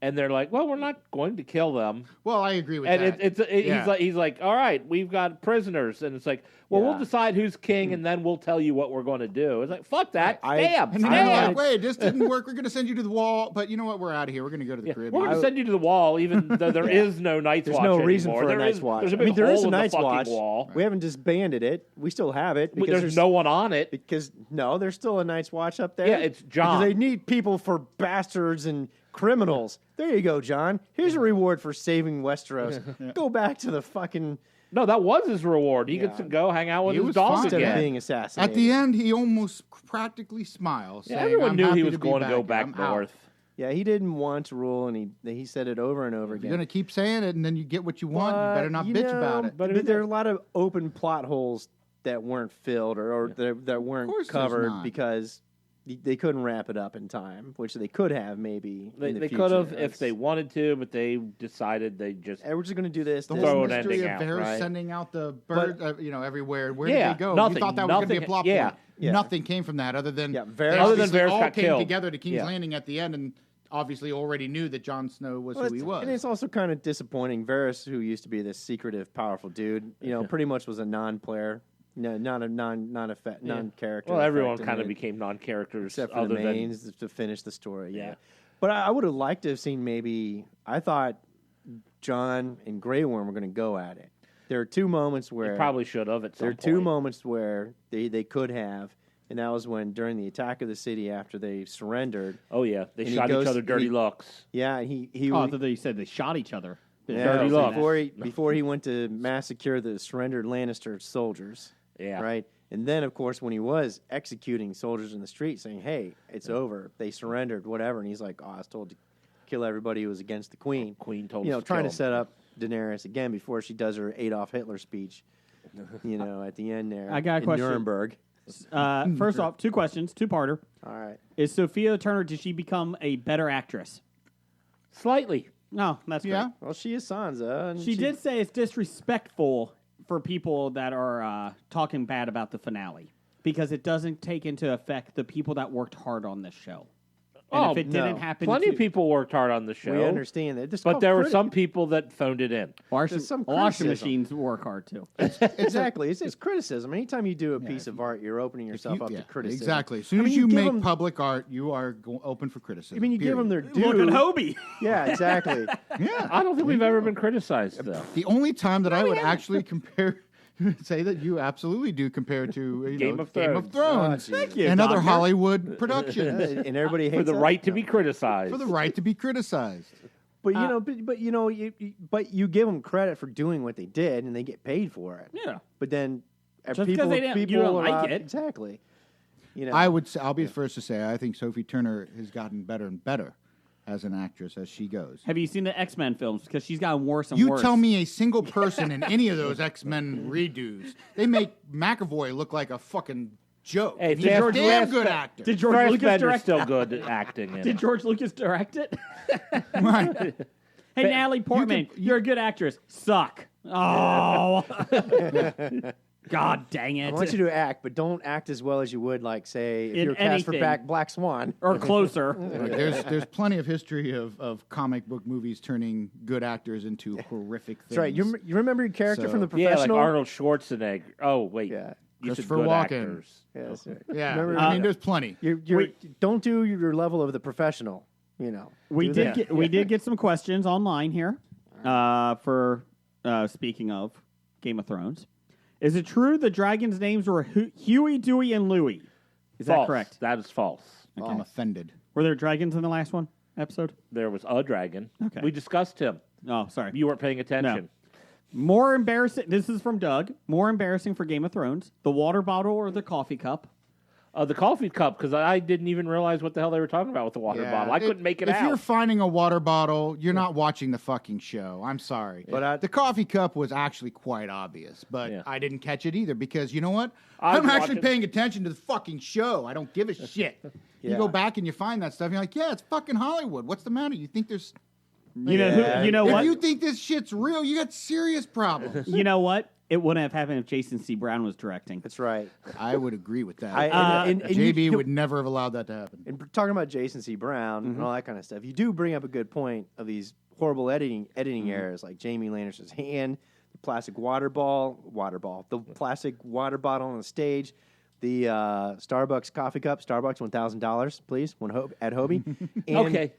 and they're like, well, we're not going to kill them. Well, I agree with And that. Yeah. he's like, all right, we've got prisoners, and it's like, well, we'll Yeah. decide who's king, and then we'll tell you what we're going to do. It's like, fuck that, I- stab, And then they're stab. like, wait, this didn't work. We're going to send you to the wall. But you know what? We're out of here. We're going to go to the Yeah, Caribbean. we're going to send you to the wall, even though there is no Night's There's Watch no reason anymore. for a There Night's is- Watch. There's a I big mean, there is hole a in the Night's fucking Watch. wall. We haven't disbanded it. We still have it. But Because there's no one on it. Because no, there's still a Night's Watch up there. Yeah, it's John. Because they need people for bastards and criminals. There you go, John. Here's a reward for saving Westeros. Go back to the fucking No, that was his reward. He gets to go hang out with He his was dog fine. instead of again. being assassinated. At the end, he almost practically smiles. Yeah, saying, everyone "I'm knew happy he was to be going to go back. back I'm out." north. Yeah, he didn't want to rule, and he said it over and over If again. you're going to keep saying it and then you get what you want, But, you better not you bitch know, about it. But there are a lot of open plot holes that weren't filled or that weren't course there's covered not. because they couldn't wrap it up in time, which they could have maybe. They in the could have future. if they wanted to, but they decided they just Hey, we're just going to do this. The this, throw whole an mystery ending of out, Varys right? sending out the bird, everywhere. Where Yeah, did they go? nothing- We thought that was going to be a nothing- plot yeah. point. Yeah. Nothing came from that other than Yeah, they Varys- Other than obviously Varys all got came killed. together to King's Yeah. Landing at the end and obviously already knew that Jon Snow was Well, who he was. And it's also kind of disappointing. Varys, who used to be this secretive, powerful dude, pretty much was a non-player. No, not a non-character. well, everyone effect in kind of it, became non-characters except for other the than mains to finish the story. Yeah, Yeah. but I would have liked to have seen maybe. I thought Jon and Grey Worm were going to go at it. There are two moments where they probably should have at some there are point. two moments where they could have, and that was when during the attack of the city after they surrendered. Oh yeah, they And he shot goes- each other dirty he- looks. Yeah, he Oh, I thought they said they shot each other. yeah, dirty so looks. before he went to massacre the surrendered Lannister soldiers. Yeah. Right. And then, of course, when he was executing soldiers in the street, saying, "Hey, it's over. They surrendered. Whatever," and he's like, "Oh, I was told to kill everybody who was against the queen." Queen told you know, us to trying kill to set up Daenerys again before she does her Adolf Hitler speech. At the end there. I got a in question. Nuremberg. First off, two questions, two-parter. All right. Is Sophia Turner, did she become a better actress? Slightly. No, that's great. Yeah. Well, she is Sansa. And She did say it's disrespectful for people that are talking bad about the finale because it doesn't take into effect the people that worked hard on this show. And Oh, if it didn't no. happen, Plenty of to- people worked hard on the show. We understand that. This is But called there were criti- some people that phoned it in. washing, There's some washing criticism. machines work hard too. Exactly. It's criticism. Anytime you do a piece of art, you're opening yourself up Yeah, to criticism. exactly. As soon I mean, as you give make them- public art, you are open for criticism. I mean, you give them their due. Look at Hobie. Yeah, exactly. Yeah. I don't think we've ever been criticized though. The only time that I would actually compare, say that you absolutely do compare to Game of Game of Thrones. Thrones Thank you, and other Doctor. Hollywood productions And everybody hates For the that? right to No. be criticized. for the right to be criticized. But you give them credit for doing what they did, and they get paid for it. Yeah. But then Just 'cause people, they didn't- you people don't are like out- it. exactly. I would say, I'll be the first to say, I think Sophie Turner has gotten better and better as an actress as she goes. Have you seen the X-Men films? Because she's gotten worse and You worse. tell me a single person in any of those X-Men redos, they make McAvoy look like a fucking joke. Hey, And he's a George damn Lucas- good actor. Did George Lucas Fassbender's direct? still good at acting. In Did it. George Lucas direct it? Right. Hey, Natalie Portman, you're a good actress. Suck. Oh. God dang it. I want you to act, but don't act as well as you would, like, say, if In you're cast for anything. Black Swan. or closer. Look, there's plenty of history of comic book movies turning good actors into horrific things. That's right. You remember your character So- from The Yeah, like Professional? Arnold Schwarzenegger. Oh wait, Yeah. you said Christopher good Walken. actors. Yeah, that's right. Yeah, Remember- I mean, there's plenty. Don't do your level of The Professional. We Do did that. get some questions online here. For speaking of Game of Thrones, is it true the dragons' names were Huey, Dewey, and Louie? Is that False. correct? That is false. I'm offended. Were there dragons in the last one episode? There was a dragon. Okay. We discussed him. Oh, sorry. You weren't paying attention. More embarrassing. This is from Doug. More embarrassing for Game of Thrones: the water bottle or the coffee cup? The coffee cup, because I didn't even realize what the hell they were talking about with the water Yeah, bottle. I couldn't make it if out. you're finding a water bottle, you're not watching the fucking show. I'm sorry. But the coffee cup was actually quite obvious, but Yeah. I didn't catch it either because you know what? I was I'm actually watching- paying attention to the fucking show. I don't give a shit. You Yeah. go back and you find that stuff, you're like, yeah, it's fucking Hollywood. What's the matter? You think there's... You know Yeah. who? You know if what? you think this shit's real, you got serious problems. You know what? it wouldn't have happened if Jason C. Brown was directing. That's right. I would agree with that. And JB you- would never have allowed that to happen. And talking about Jason C. Brown and all that kind of stuff, you do bring up a good point of these horrible editing errors, like Jamie Lannister's hand, the plastic the plastic water bottle on the stage, the Starbucks coffee cup, Starbucks $1,000, please, at Hobie. And, Okay.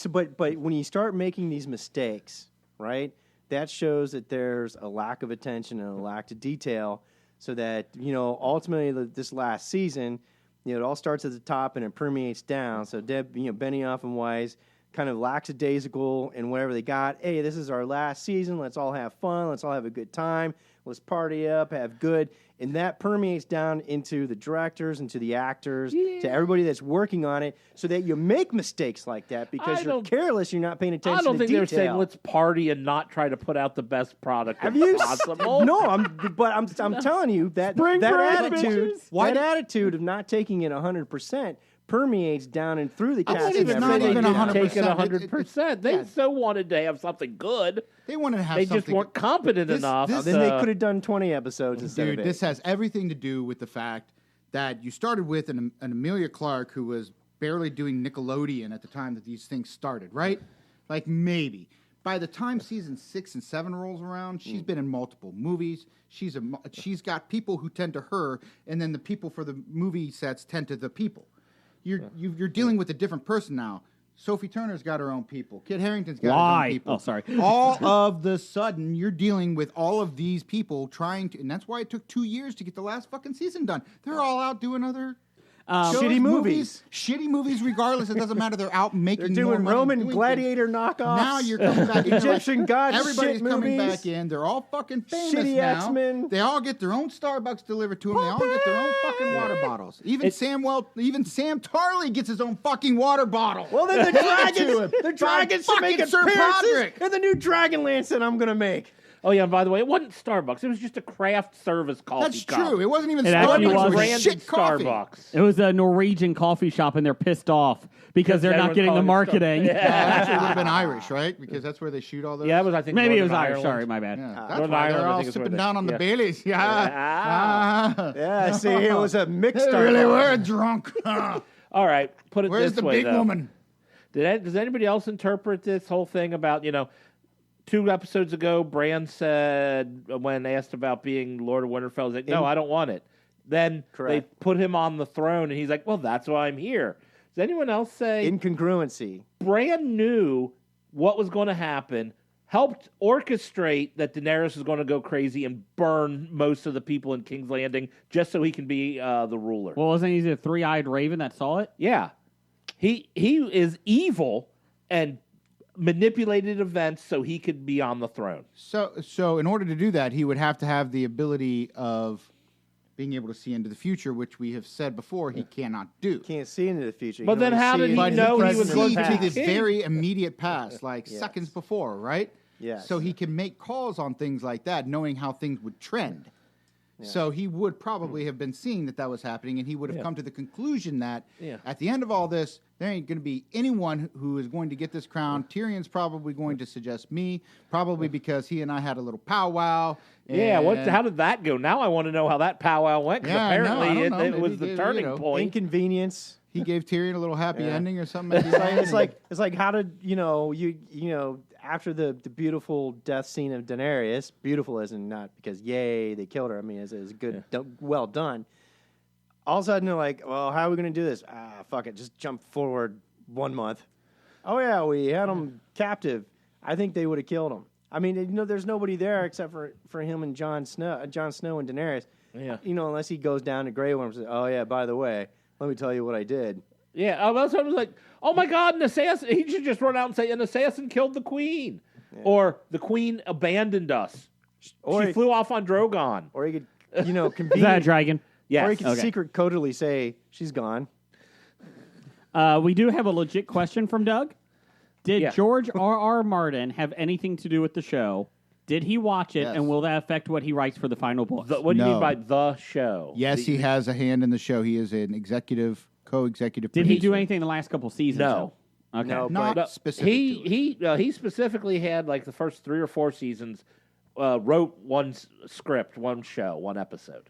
But when you start making these mistakes, right, that shows that there's a lack of attention and a lack of detail, so that ultimately this last season, it all starts at the top and it permeates down. So Benioff and Weiss kind of lackadaisical in whatever they got. Hey, this is our last season. Let's all have fun. Let's all have a good time. Let's party up, have good. And that permeates down into the directors, into the actors, to everybody that's working on it, so that you make mistakes like that because you're careless, you're not paying attention to I don't think detail. they're saying let's party and not try to put out the best product Have you? possible. No, I'm telling you that Spring that break, attitude, bitches. that attitude of not taking it 100% permeates down and through the I cast. wouldn't and even not say everything. they even didn't take 100%. it 100%. They so wanted to have something good. They wanted to have They something. just weren't competent enough. Then they could have done 20 episodes instead Dude, of 8. this has everything to do with the fact that you started with an Amelia Clark who was barely doing Nickelodeon at the time that these things started, right? Like maybe. By the time season 6 and 7 rolls around, she's been in multiple movies. She's got people who tend to her, and then the people for the movie sets tend to the people. You're dealing with a different person now. Sophie Turner's got her own people. Kit Harington's got his Why? own people. Oh, sorry. All of the sudden, you're dealing with all of these people trying to, and that's why it took 2 years to get the last fucking season done. They're all out doing other shows, Shitty movies. Shitty movies, regardless. It doesn't matter. They're out making. They're more doing money Roman doing gladiator things. knockoffs. Now you're coming back. in, Egyptian like, gods, Everybody's shit coming movies. back in. They're all fucking famous Shitty now. X-Men. They all get their own Starbucks delivered to them. They all get their own fucking water bottles. Even Sam Tarley gets his own fucking water bottle. Well, then the dragons should make fucking Sir appearances Podrick. in the new Dragonlance that I'm going to make. Oh, yeah, and by the way, it wasn't Starbucks. It was just a craft service coffee That's cup. true. It wasn't even It actually Starbucks. It was. was Branded shit coffee. Starbucks. It was a Norwegian coffee shop, and they're pissed off because they're not everyone's getting the calling it marketing. Starbucks. Actually, it would have been Irish, right? Because that's where they shoot all those. Yeah, it was, I think, Maybe it was Northern Irish. Ireland. Sorry, my bad. Yeah, that's Northern why Ireland, they're I all think is where sipping they- down on the yeah. Baileys. Yeah, see, it was a mixed They really Starbucks. were drunk. All right, put it Where's this the way, big though. woman? Does anybody else interpret this whole thing about, 2 episodes ago, Bran said, when asked about being Lord of Winterfell, he's like, no, I don't want it. Then they Correct. put him on the throne, and he's like, well, that's why I'm here. Does anyone else say Incongruency. Bran knew what was going to happen, helped orchestrate that Daenerys was going to go crazy and burn most of the people in King's Landing just so he can be the ruler? Well, wasn't he the three-eyed raven that saw it? Yeah. He is evil and manipulated events so he could be on the throne. So in order to do that, he would have to have the ability of being able to see into the future, which we have said before he cannot do. Can't see into the future. You But can then only how see did he into But the know he present was can going see to to be the king? very immediate past, like Yes. seconds before, right? Yes. So he can make calls on things like that, knowing how things would trend. So he would probably have been seeing that was happening, and he would have come to the conclusion that at the end of all this, there ain't going to be anyone who is going to get this crown. Tyrion's probably going to suggest me, probably because he and I had a little powwow. Yeah, and- how did that go? Now I want to know how that powwow went, because Yeah, I know, I apparently don't know. it Maybe was the they- turning point. inconvenience. He gave Tyrion a little happy ending or something. at the It's like, end, it's and- like it's like how did after the beautiful death scene of Daenerys, beautiful as in not because yay they killed her. I mean, it's good, well done. All of a sudden they're like, well, how are we going to do this? Fuck it, just jump forward 1 month. Oh yeah, we had him captive. I think they would have killed him. I mean, there's nobody there except for him and Jon Snow and Daenerys. Yeah. Unless he goes down to Grey Worm and says, oh yeah, by the way, let me tell you what I did. Yeah, I was like, oh my God, an assassin. He should just run out and say, an assassin killed the queen. Or the queen abandoned us. Or she he- flew off on Drogon. Or he could, Is that a convenient. dragon? Yes. Or he could Okay. secret codily say she's gone. We do have a legit question from Doug. Did Yeah. George R.R. Martin have anything to do with the show? Did he watch it, Yes. and will that affect what he writes for the final book? What do you No. mean by the show? yes, he has a hand in the show. He is an co-executive Did he producer. do anything in the last couple seasons? No. though? Okay. No, Not No, specific to it. he specifically had like the first 3 or 4 seasons wrote one script, one show, one episode.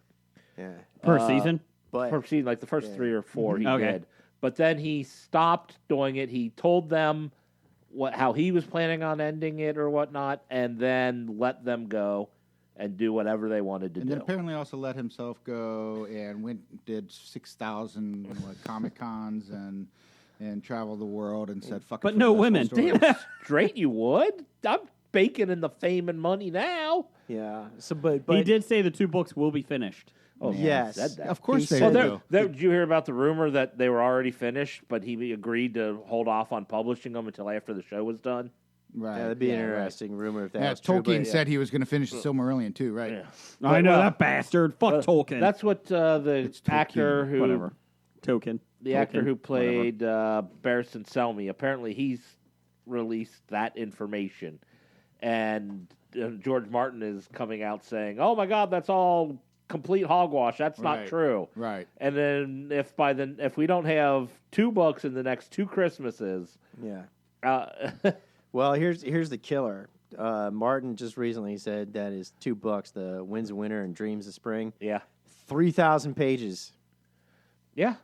Yeah. Per season? But For season, like the first 3 or 4 he Okay. did. But then he stopped doing it. He told them how he was planning on ending it or whatnot, and then let them go and do whatever they wanted to And do. then apparently also let himself go and did 6,000 Comic Cons and traveled the world and said fuck. it But for no the rest of the women. story. Straight you would. I'm baking in the fame and money now. yeah. So but He did say the 2 books will be finished. Oh, Yes. he said that. Of course He they said will. Did you hear about the rumor that they were already finished, but he agreed to hold off on publishing them until after the show was done? Right. that'd be an right. interesting rumor if that Yeah, was true. Tolkien but, said he was going to finish the Silmarillion too, right? Yeah. I know well, that bastard. Fuck Tolkien. That's what the Tolkien, actor who whatever. Token. the actor Tolkien, who played Barristan Selmy, apparently he's released that information, and George Martin is coming out saying, "Oh my God, that's all complete hogwash. That's not Right. true." Right. And then if we don't have 2 books in the next 2 Christmases, Yeah. uh, Well, here's the killer. Martin just recently said that his 2 books, The Winds of Winter and Dreams of Spring, yeah, 3,000 pages. yeah,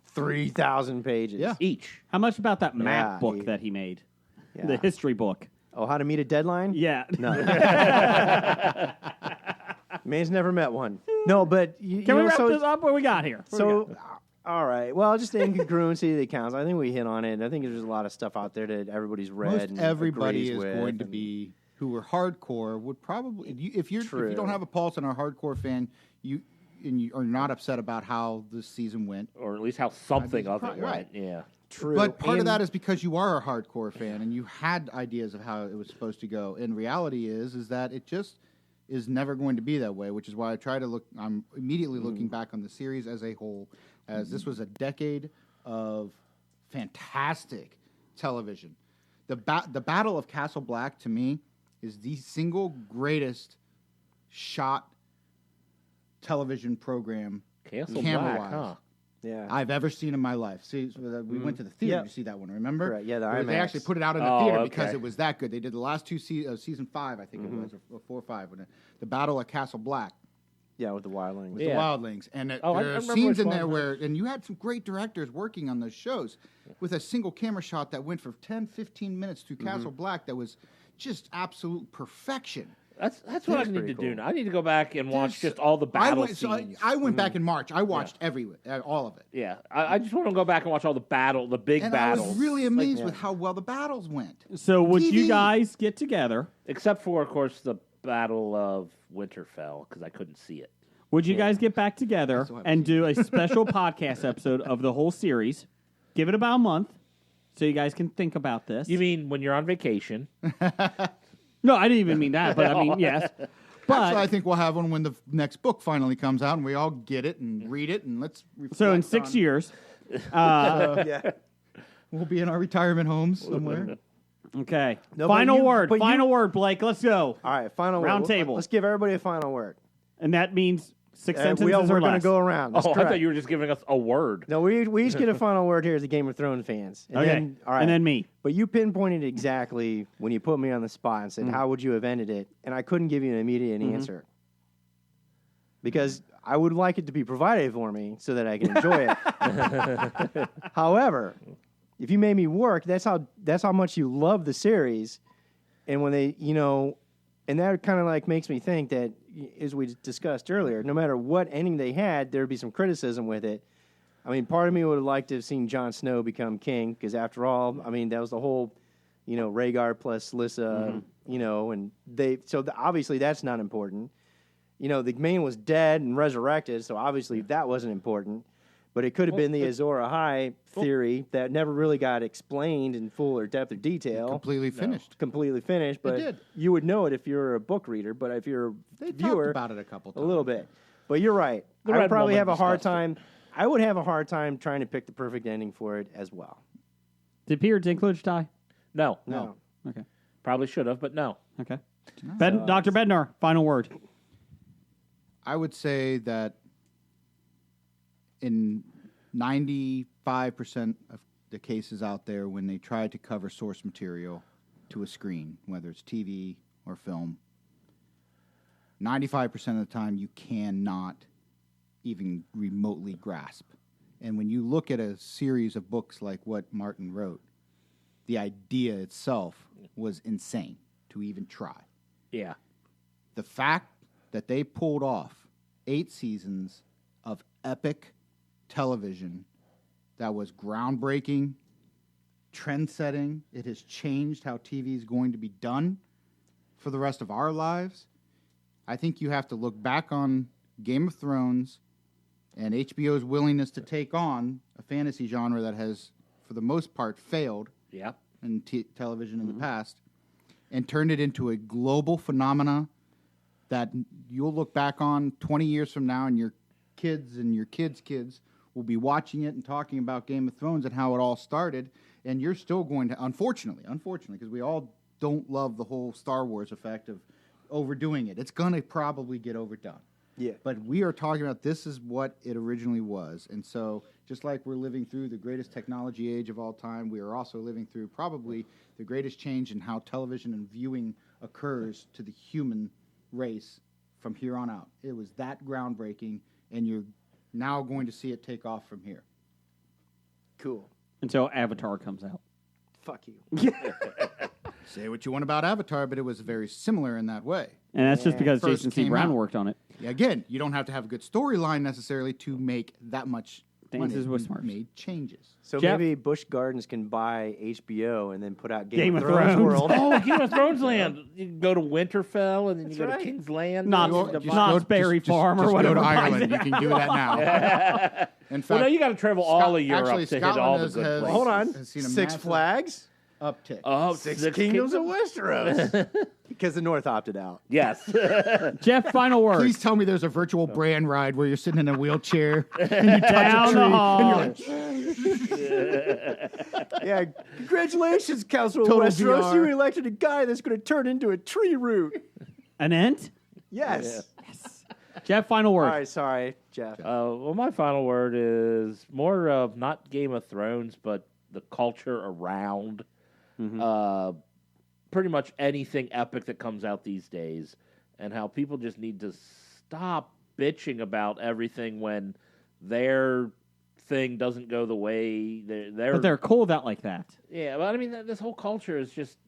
3,000 pages. Yeah. each. How much about that map Yeah, book he- that he made? Yeah. The history book. Oh, How to Meet a Deadline? Yeah. No. Man's never met one. No, but Can we wrap this up? What we got here? What we got? So, all right. Well, just the incongruency that counts. I think we hit on it. I think there's a lot of stuff out there that everybody's read. Most and everybody agrees is with, going to and- be who are hardcore would probably if you True. don't have a pulse and are a hardcore fan, you are not upset about how this season went. Or at least how something of it Right. went. Yeah. True. But part of And- that is because you are a hardcore fan and you had ideas of how it was supposed to go. And reality is that it just is never going to be that way, which is why I try to look. I'm immediately looking back on the series as a whole, as this was a decade of fantastic television. The Battle of Castle Black to me is the single greatest shot television program Castle camera-wise Black, huh? Yeah. I've ever seen in my life. See, so we went to the theater Yeah. to see that one. Remember? Correct. Yeah, the Where They IMAX. actually put it out in the Oh, theater okay. because it was that good. They did the last 2 season 5, I think it was, or 4 or 5, when the Battle of Castle Black Yeah, with the wildlings. with Yeah. the Wildlings, and Oh, I there are remember scenes which in there one. where, and you had some great directors working on those shows with a single camera shot that went for 10, 15 minutes through Castle Black that was just absolute perfection. That's what I need pretty to do cool. now. I need to go back and watch There's- just all the battle I scenes. went back in March. I watched all of it. Yeah, I just want to go back and watch all the big And battles. I was really amazed with how well the battles went. So would you TV. guys get together? Except for, of course, the Battle of Winterfell, because I couldn't see it. Would you guys get back together still haven't and do a special podcast episode of the whole series? Give it about a month so you guys can think about this. You mean when you're on vacation? No, I didn't even mean that, but I mean, yes. But Actually, I think we'll have one when the next book finally comes out, and we all get it and read it, and let's. so in reflect 6 on- years, Yeah. we'll be in our retirement homes somewhere. okay. No, but Final you- word. but you- Final word, Blake. Let's go. All right, final Round word. table. Let's give everybody a final word. And that means 6 sentences We're or going to less. go around. That's Oh, I correct. thought you were just giving us a word. No, we each get a final word here as the Game of Thrones fans. And Okay. Then, all right. And then me. But you pinpointed exactly when you put me on the spot and said, how would you have ended it? And I couldn't give you an immediate answer. Because I would like it to be provided for me so that I can enjoy it. However, if you made me work, that's how much you love the series. And when they, and that kind of like makes me think that, as we discussed earlier, no matter what ending they had, there'd be some criticism with it. I mean, part of me would have liked to have seen Jon Snow become king, because after all, I mean, that was the whole, Rhaegar plus Lyssa, and obviously that's not important. The man was dead and resurrected, so obviously that wasn't important. But it could have been the Azor Ahai theory that never really got explained in full or depth or detail. Completely finished. Completely finished, but did. you would know it if you're a book reader. But if you're a They viewer, talked about it a couple a times. little bit. But you're right. The I Red would probably Woman have a hard discussed time. I would have a hard time trying to pick the perfect ending for it as well. Did Peter Dinklage die? No. No. Okay. Probably should have, but no. Okay. Dr. Bednar, final word. I would say that in 95% of the cases out there, when they try to cover source material to a screen, whether it's TV or film, 95% of the time you cannot even remotely grasp. And when you look at a series of books like what Martin wrote, the idea itself was insane to even try. Yeah. The fact that they pulled off 8 seasons of epic television that was groundbreaking, trend-setting, it has changed how TV is going to be done for the rest of our lives. I think you have to look back on Game of Thrones and HBO's willingness to take on a fantasy genre that has, for the most part, failed Yeah. in television in the past, and turned it into a global phenomena that you'll look back on 20 years from now, and your kids and your kids' kids will be watching it and talking about Game of Thrones and how it all started, and you're still going to, unfortunately, because we all don't love the whole Star Wars effect of overdoing it. It's going to probably get overdone. Yeah. But we are talking about this is what it originally was. And so just like we're living through the greatest technology age of all time, we are also living through probably the greatest change in how television and viewing occurs to the human race from here on out. It was that groundbreaking, and you're now going to see it take off from here. Cool. Until Avatar comes out. Fuck you. Say what you want about Avatar, but it was very similar in that way. And that's just because First Jason C. came Brown out. worked on it. Again, you don't have to have a good storyline necessarily to make that much Dances money. with You Smurfs. made changes. So Jeff? maybe Busch Gardens can buy HBO and then put out Game Game, of of Thrones, Thrones. World. Oh, Game of Thrones Land. You can go to Winterfell, and then you That's go right. to King's Land. Not- and just the- Knott's Berry Farm or just whatever. Go to Ireland. You can do that now. In fact, Well, no, you got to travel all of Europe actually, to hit all Scotland the has- good has- places. Hold on. Has seen a Six massive Flags? uptick. Oh, Six Six Kingdoms of Westeros. Because the North opted out. Yes. Jeff, final word. Please tell me there's a virtual brand ride where you're sitting in a wheelchair and you touch Down a tree the hall. and you're like, Yeah, congratulations, Council of Total Westeros. VR. You elected a guy that's going to turn into a tree root. An ent? Yes. Jeff, final All word. right, sorry, Jeff. Well, my final word is more of not Game of Thrones, but the culture around pretty much anything epic that comes out these days, and how people just need to stop bitching about everything when their thing doesn't go the way But they're cool that like that. Yeah, but I mean, this whole culture is just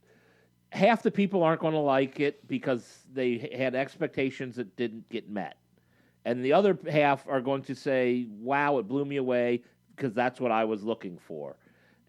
half the people aren't going to like it because they had expectations that didn't get met. And the other half are going to say, wow, it blew me away because that's what I was looking for.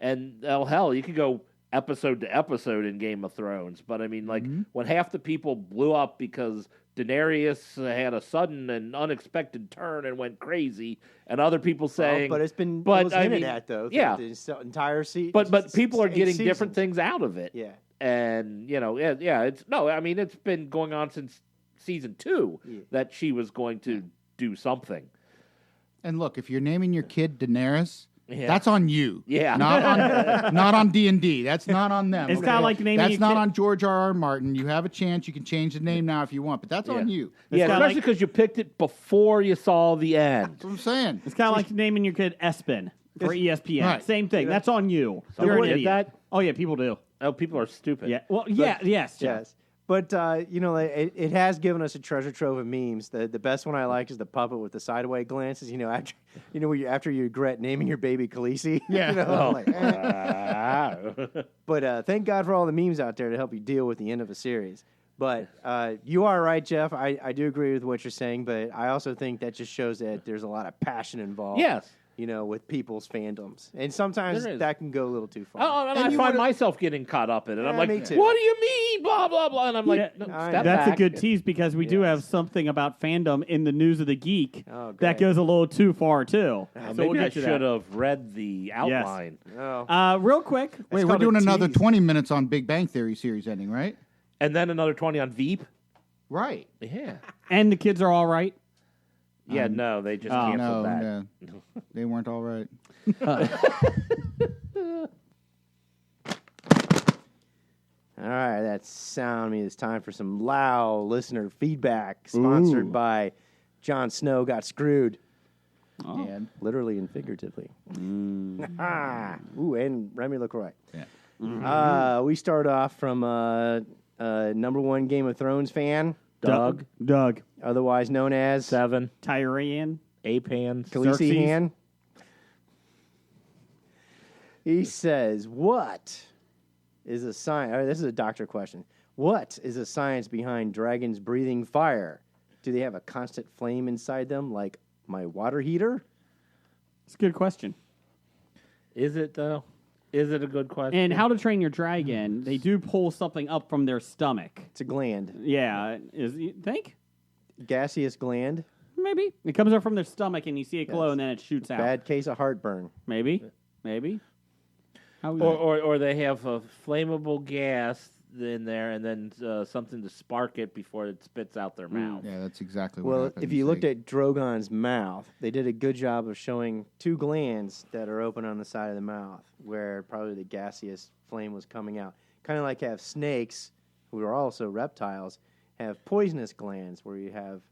And hell, you could go episode to episode in Game of Thrones. But I mean, like, when half the people blew up because Daenerys had a sudden and unexpected turn and went crazy, and other people saying, But it's been but it was I hinted mean, at, though. yeah. The entire season. but people are getting different things out of it. Yeah. And, you know, it's been going on since season 2 that she was going to do something. And look, if you're naming your kid Daenerys, Yeah. that's on you. Yeah. Not on D&D. That's not on them. It's kinda like naming That's your not kid- on George R.R. Martin. You have a chance. You can change the name now if you want, but that's on you. Yeah, kinda especially like- because you picked it before you saw the end. That's what I'm saying. It's kind of like naming your kid Espen for ESPN. Right. Same thing. That's on you. Someone You're an did idiot. that? Oh, yeah, people do. Oh, people are stupid. Yeah. Well, yes, Jeff. Yes. But, it has given us a treasure trove of memes. The best one I like is the puppet with the sideways glances. After you regret naming your baby Khaleesi. Yeah. But thank God for all the memes out there to help you deal with the end of a series. But you are right, Jeff. I do agree with what you're saying, but I also think that just shows that there's a lot of passion involved. Yes. With people's fandoms. And sometimes There is. that can go a little too far. Oh, and I find myself getting caught up in it. I'm Yeah, like, me too. what do you mean? Blah, blah, blah. And I'm like, Yeah, no, I step know. That's back. a good tease because we do have something about fandom in the News of the Geek Oh, that great. goes a little too far, too. So Maybe we'll I get to should that. have read the outline. Oh. Real quick, Wait, we're called a doing another tease. 20 minutes on Big Bang Theory series ending, right? And then another 20 on Veep. Right. Yeah. and the kids are all right. Yeah, no, they just Oh. canceled No, that. yeah. They weren't all right. All right, that's sound me. It's time for some loud listener feedback, sponsored by Jon Snow Got Screwed, And literally and figuratively. Ooh, and Remy LaCroix. yeah. We start off from number one Game of Thrones fan, Doug, Doug. otherwise known as 7, Tyrion. Apans, Khaleesi Xerxes. Han. He says, "What is a science?" This is a doctor question. What is the science behind dragons breathing fire? Do they have a constant flame inside them, like my water heater? It's a good question. Is it though? Is it a good question? And How to Train Your Dragon, they do pull something up from their stomach. It's a gland, Yeah, you think? gaseous gland. Maybe. It comes up from their stomach and you see it glow Yes. and then it shoots out. Bad case of heartburn. Maybe. How or they have a flammable gas in there and then something to spark it before it spits out their mouth. Yeah, that's exactly what Well, happened. if you looked at Drogon's mouth, they did a good job of showing 2 glands that are open on the side of the mouth, where probably the gaseous flame was coming out. Kind of like have snakes, who are also reptiles, have poisonous glands, where you have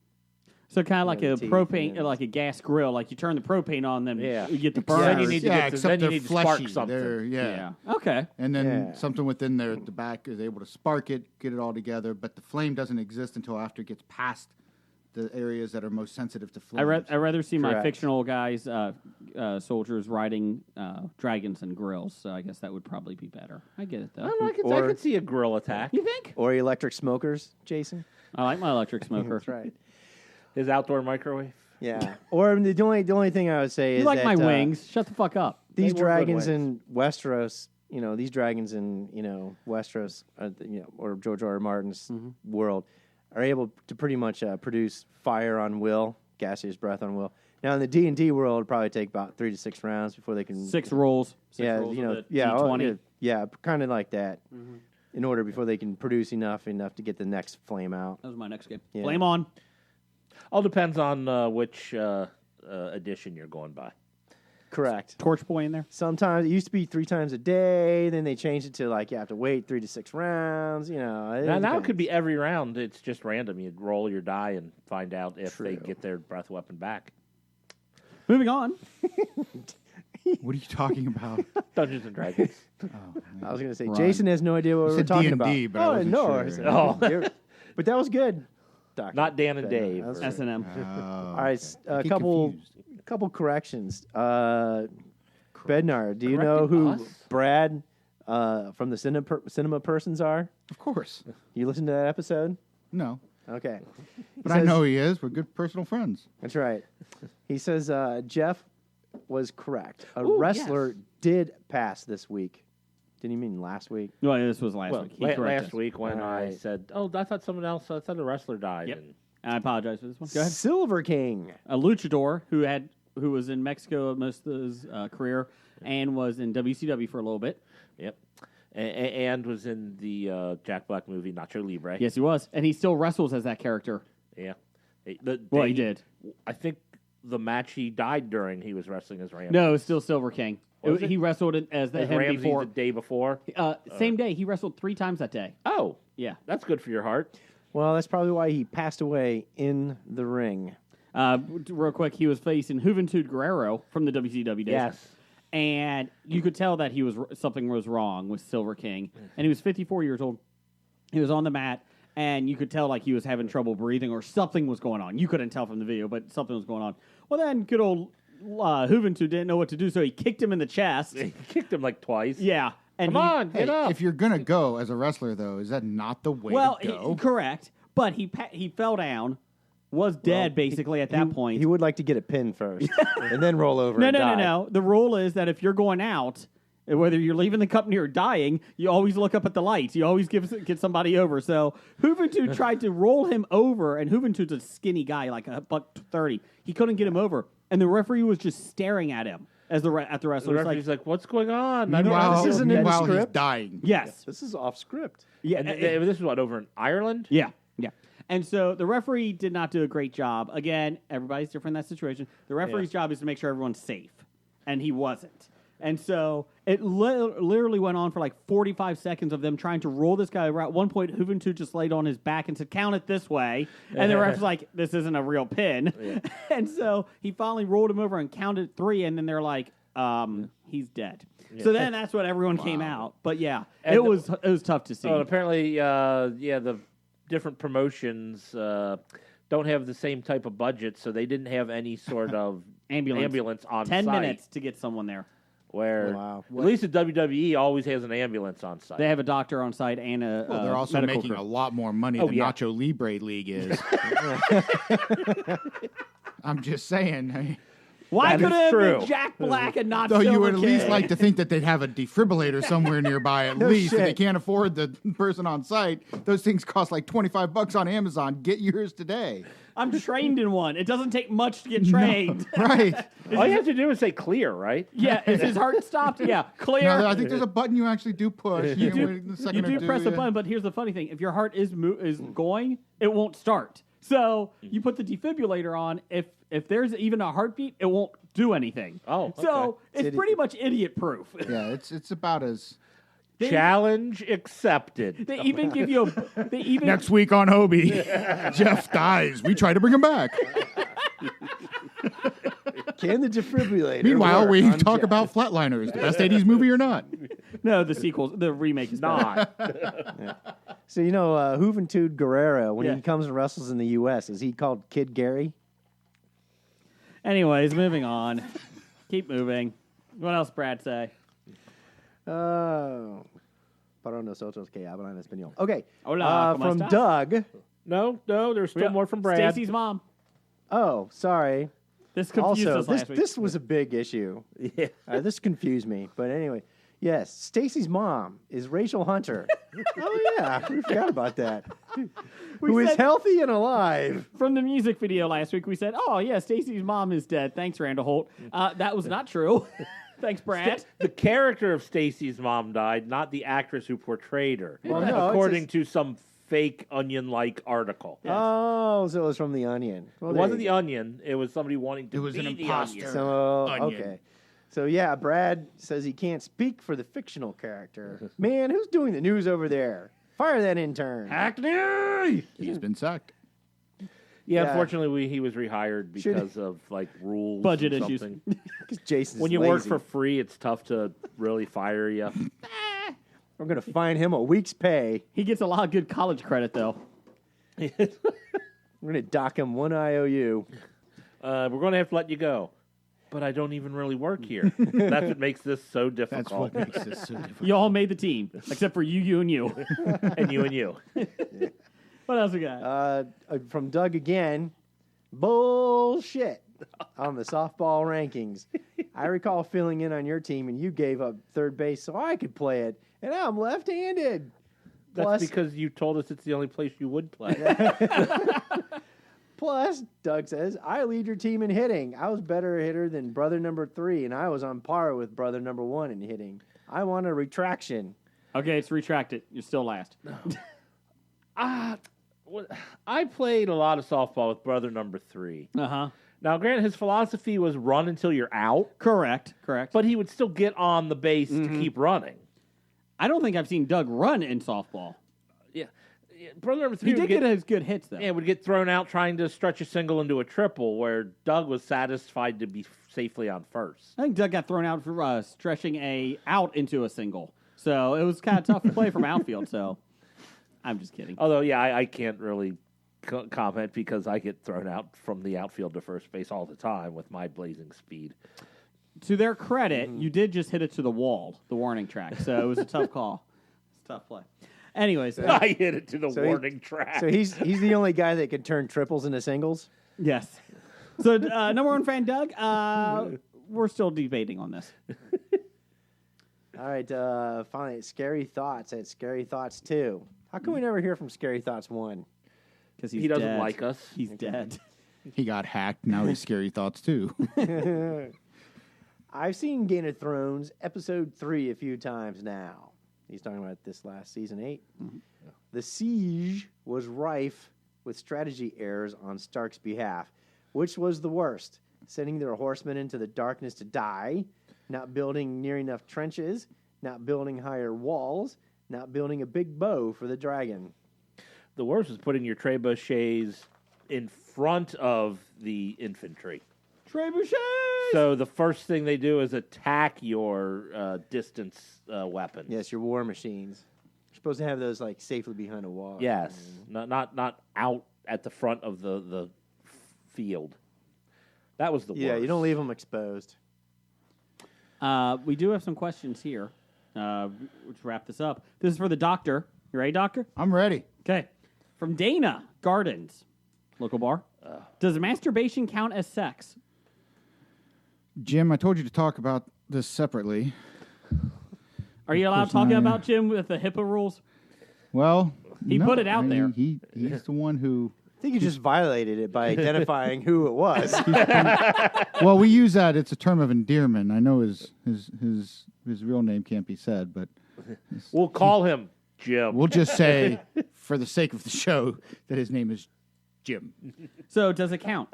So kind of like Yeah, a the teeth propane, and- like a gas grill. Like you turn the propane on them, Yeah. you get the Then burn. you need to yeah, get to- except then you they're need to spark fleshy. something. They're, Yeah. Okay. And then Yeah. something within there at the back is able to spark it, get it all together, but the flame doesn't exist until after it gets past the areas that are most sensitive to flames. I'd rather see my Correct. fictional guys, soldiers, riding dragons and grills. So I guess that would probably be better. I get it though. I don't know, I Or- could see a grill attack. You think? or electric smokers, Jason. I like my electric smoker. That's right. His outdoor microwave. Yeah. Or the only thing I would say You is like that, my wings? Shut the fuck up. These They were good dragons wings. in Westeros, these dragons in Westeros, or George R. R. Martin's world, are able to pretty much produce fire on will, gaseous breath on will. Now in the D&D world, it'd probably take about 3 to 6 rounds before they can 6 rolls. yeah, rolls of the yeah, D20. yeah, kind of like that. In order before they can produce enough to get the next flame out. That was my next game. Yeah. Flame on. All depends on which edition you're going by. Correct. Torch boy in there. Sometimes it used to be 3 times a day. Then they changed it to you have to wait 3 to 6 rounds. Now it depends. could be every round. It's just random. You roll your die and find out if they True. get their breath weapon back. Moving on. What are you talking about? Dungeons and Dragons. I was going to say, Right. Jason has no idea what You we were said talking D&D, about. but I wasn't no, sure. I said- Oh. you're- but that was good. Doctor. Not Dan and But no, Dave. that was or- good. S&M. All right, I a get couple confused. corrections. Bednar, do you know Correcting who us? Brad from the cinema persons are? Of course. You listened to that episode? No. Okay. But I know he is. We're good personal friends. That's right. He says Jeff was correct. A Ooh, wrestler yes. did pass this week. Didn't you mean last week? No, this was last Well, week. He corrected last us. week when I Right. said, "Oh, I thought someone else. I thought a wrestler died." Yep. And I apologize for this one. Go ahead. Silver King. A luchador who was in Mexico most of his career and was in WCW for a little bit. Yep. And was in the Jack Black movie Nacho Libre. Yes, he was, and he still wrestles as that character. Yeah. He did. I think the match he died during, he was wrestling as Ramsey. No, it's still Silver King. Was it? He wrestled it as as him Ramsey before. the day before. Same day. He wrestled 3 times that day. Oh, Yeah. that's good for your heart. Well, that's probably why he passed away in the ring. Real quick, he was facing Juventud Guerrero from the WCW days. Yes. And you could tell that something was wrong with Silver King. And he was 54 years old. He was on the mat, and you could tell he was having trouble breathing or something was going on. You couldn't tell from the video, but something was going on. Well, then good old Juventud didn't know what to do, so he kicked him in the chest. He kicked him like twice. Yeah. And Come on, Hey, get up. if you're going to go as a wrestler, though, is that not the way to go? correct. But he fell down, was dead basically at that point. He would like to get a pin first and then roll over No, and no, die. no. The rule is that if you're going out, whether you're leaving the company or dying, you always look up at the lights. You always get somebody over. So Juventud tried to roll him over, and Juventud's a skinny guy, like a $130. He couldn't get him over, and the referee was just staring at him at the the wrestler. It's referee's like, "What's going on?" I don't Meanwhile, this isn't in the meanwhile he's script. dying. yes, This is off script. yeah, And this is what, over in Ireland? yeah, yeah. And so the referee did not do a great job. Again, everybody's different in that situation. The referee's job is to make sure everyone's safe, and he wasn't. And so it literally went on for like 45 seconds of them trying to roll this guy around. At one point, Juventud just laid on his back and said, "Count it this way." And the ref's like, "This isn't a real pin." And so he finally rolled him over and counted 3, and then they're like, he's dead. So then that's when everyone came out. But yeah, And it was tough to see. Oh, and apparently, the different promotions don't have the same type of budget, so they didn't have any sort of ambulance on 10 site. minutes to get someone there. Where Wow. at least at WWE always has an ambulance on site. They have a doctor on site and a Well, they're also medical making crew. a lot more money Oh, than yeah. Nacho Libre League is. I'm just saying. Why That could is it have true. been Jack Black and not Though you Silver would at least King? like to think that they'd have a defibrillator somewhere nearby at least. If they shit. can't afford the person on site, those things cost like $25 on Amazon. Get yours today. I'm trained in one. It doesn't take much to get trained. Right. All you have to do is say clear, right? Yeah, is his heart stopped? Yeah, clear. No, I think there's a button you actually do push. You know, wait a you second or do two, press a yeah. button, but here's the funny thing: if your heart is going, it won't start. So you put the defibrillator on. If there's even a heartbeat, it won't do anything. Oh, so okay. it's pretty much idiot proof. Yeah, it's about as Challenge accepted. They even give you a. They even next week on Hobie. Jeff dies. We try to bring him back. Can the defibrillator? Meanwhile, work we on talk Jeff? about Flatliners, the best 80s movie or not. no the sequels. The remake is better. Not. So Juventud Guerrero, when Yeah. he comes and wrestles in the U.S., is he called Kid Gary? Anyways, moving on. Keep moving. What else, Brad say? Oh. Para nosotros que hablan español. Okay. Hola, ¿cómo from estás? Doug. No, there's still more from Brad. Stacy's mom. Oh, sorry. This confused Also, us last week. this was a big issue. Yeah. This confused me. But anyway, yes, Stacy's mom is Rachel Hunter. Oh, yeah. We forgot about that. Who is said- healthy and alive. From the music video last week, we said, "Oh yeah, Stacy's mom is dead." Thanks, Randall Holt. That was not true. Thanks, Brad. The character of Stacy's mom died, not the actress who portrayed her, Well, no, according to some fake Onion-like article. Oh, so it was from The Onion. Well, It there wasn't you the Onion. It was somebody wanting to It was be an the imposter. Onion. So, Onion. okay. So, yeah, Brad says he can't speak for the fictional character. Man, who's doing the news over there? Fire that intern. Hackney. He's been sacked. Yeah, Yeah. unfortunately, he was rehired because of like rules, Budget and issues. something. Because Jason's When you work lazy. for free, it's tough to really fire you. We're going to fine him a week's pay. He gets a lot of good college credit, though. We're going to dock him 1 IOU. We're going to have to let you go. But I don't even really work here. That's what makes this so That's difficult. what makes this so difficult. You all made the team, except for you, and you. and you. What else we got? From Doug again. Bullshit on the softball rankings. I recall filling in on your team, and you gave up third base so I could play it, and I'm left-handed. That's Plus- because you told us it's the only place you would play. Plus, Doug says, I lead your team in hitting. I was better hitter than brother number 3, and I was on par with brother number 1 in hitting. I want a retraction. Okay, it's retracted. You're still last. I played a lot of softball with brother number 3. Uh-huh. Now, granted, his philosophy was run until you're out, Correct. but he would still get on the base to keep running. I don't think I've seen Doug run in softball. Yeah. Brother number 3 He would did get his good hits, though. would get thrown out trying to stretch a single into a triple, where Doug was satisfied to be safely on first. I think Doug got thrown out for stretching a out into a single. So it was kind of tough to play from outfield, so I'm just kidding. Although, yeah, I can't really comment because I get thrown out from the outfield to first base all the time with my blazing speed. To their credit, you did just hit it to the wall, the warning track. So it was a tough call. It's a tough play. Anyways, I hit it to the So he- warning track. So he's the only guy that can turn triples into singles? yes. So number one fan Doug, we're still debating on this. All right, finally, Scary Thoughts at Scary Thoughts 2. How come we never hear from Scary Thoughts 1? Because he doesn't like us. He's dead. He got hacked. Now he's Scary Thoughts too. I've seen Game of Thrones episode 3 a few times now. He's talking about this last season 8. The siege was rife with strategy errors on Stark's behalf. Which was the worst? Sending their horsemen into the darkness to die, not building near enough trenches, not building higher walls, not building a big bow for the dragon. The worst is putting your trebuchets in front of the infantry. Trebuchet! So the first thing they do is attack your distance weapons. Yes, your war machines. supposed to have those like safely behind a wall. Yes, not out at the front of the field. That was the worst. Yeah, you don't leave them exposed. We do have some questions here. Let's wrap this up. This is for the doctor. You ready, doctor? I'm ready. Okay. From Dana Gardens, local bar. Does masturbation count as sex? Jim, I told you to talk about this separately. Are you allowed talking about Jim with the HIPAA rules? Well, He put it out there. He's the one who. I think you just violated it by identifying who it was. Well, we use that. It's a term of endearment. I know his real name can't be said, but We'll call him Jim. we'll just say, for the sake of the show, that his name is Jim. So does it count?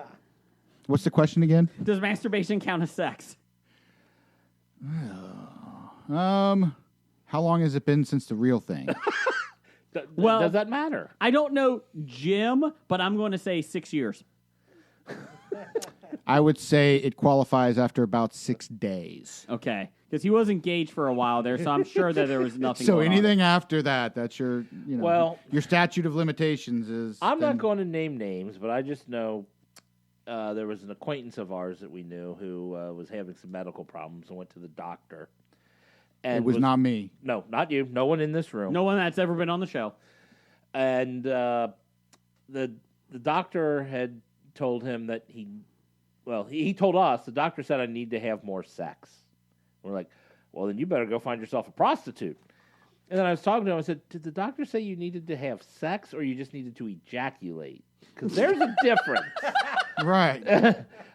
What's the question again? Does masturbation count as sex? How long has it been since the real thing? Well- Does that matter? I don't know Jim, but I'm going to say 6 years. I would say it qualifies after about 6 days. Okay. Because he was engaged for a while there, so I'm sure that there was nothing So going on. anything after that, that's your, Well- your statute of limitations is. I'm then- not going to name names, but I just know there was an acquaintance of ours that we knew who was having some medical problems and went to the doctor. And It was not me. No, not you. No one in this room. No one that's ever been on the show. And the doctor had told him that he told us, the doctor said, I need to have more sex. We're like, well, then you better go find yourself a prostitute. And then I was talking to him. I said, did the doctor say you needed to have sex or you just needed to ejaculate? Because there's a difference. Right.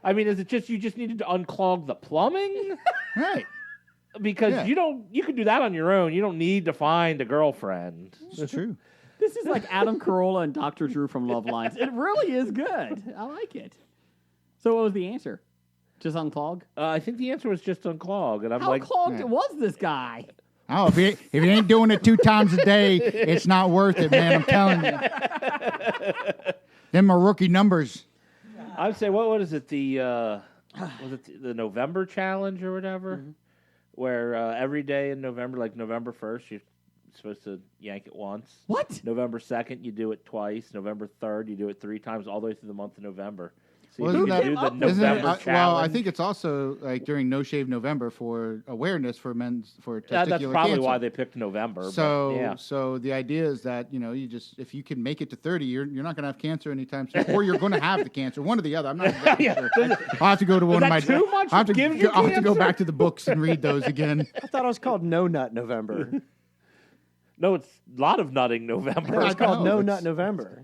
I mean, is it just you just needed to unclog the plumbing? Right. Because Yeah. you can do that on your own. You don't need to find a girlfriend. It's true. This is like Adam Carolla and Dr. Drew from Love Lines. It really is good. I like it. So what was the answer? Just unclog? I think the answer was just unclog. And I'm How like, clogged was this guy? Oh, if he ain't doing it 2 times a day, it's not worth it, man. I'm telling you. Them are rookie numbers. I would say, what is it? The the November challenge or whatever, where every day in November, like November 1st, you're supposed to yank it once. What? November 2nd, you do it twice. November 3rd, you do it 3 times, all the way through the month of November. So Well, you isn't can that- do the Isn't it- November well, challenge. I think it's also like during No Shave November for awareness for men's for testicular that's probably cancer. why they picked November. So, but yeah. so the idea is that you just if you can make it to 30, you're not going to have cancer anytime soon, or you're going to have the cancer, one or the other. I'm not exactly sure. I'll have to go to one of my. that too much? I'll have to, Gives you I'll have to go cancer? back to the books and read those again. I thought it was called No Nut November. No, it's a lot of nutting November. It's called know, No it's- Nut November.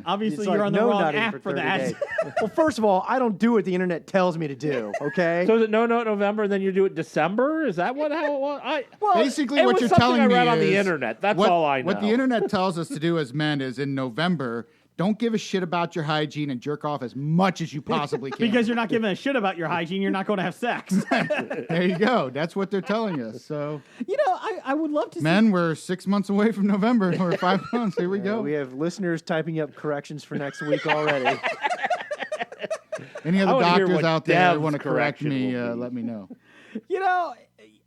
Obviously, It's you're like on the no wrong nutting app for 30 that. days. Well, first of all, I don't do what the internet tells me to do. Okay. So is it no November, and then you do it December? Is that how it was? Basically, it what was you're something telling I me read on is the internet. That's what, all I know. What the internet tells us to do as men is in November, don't give a shit about your hygiene and jerk off as much as you possibly can. Because you're not giving a shit about your hygiene, you're not going to have sex. There you go. That's what they're telling us. So, I would love to see. men, we're 6 months away from November. We're 5 months. Here we go. We have listeners typing up corrections for next week already. Any I other wanna hear doctors what out there that Dev's want to correct correction me, will be. let me know.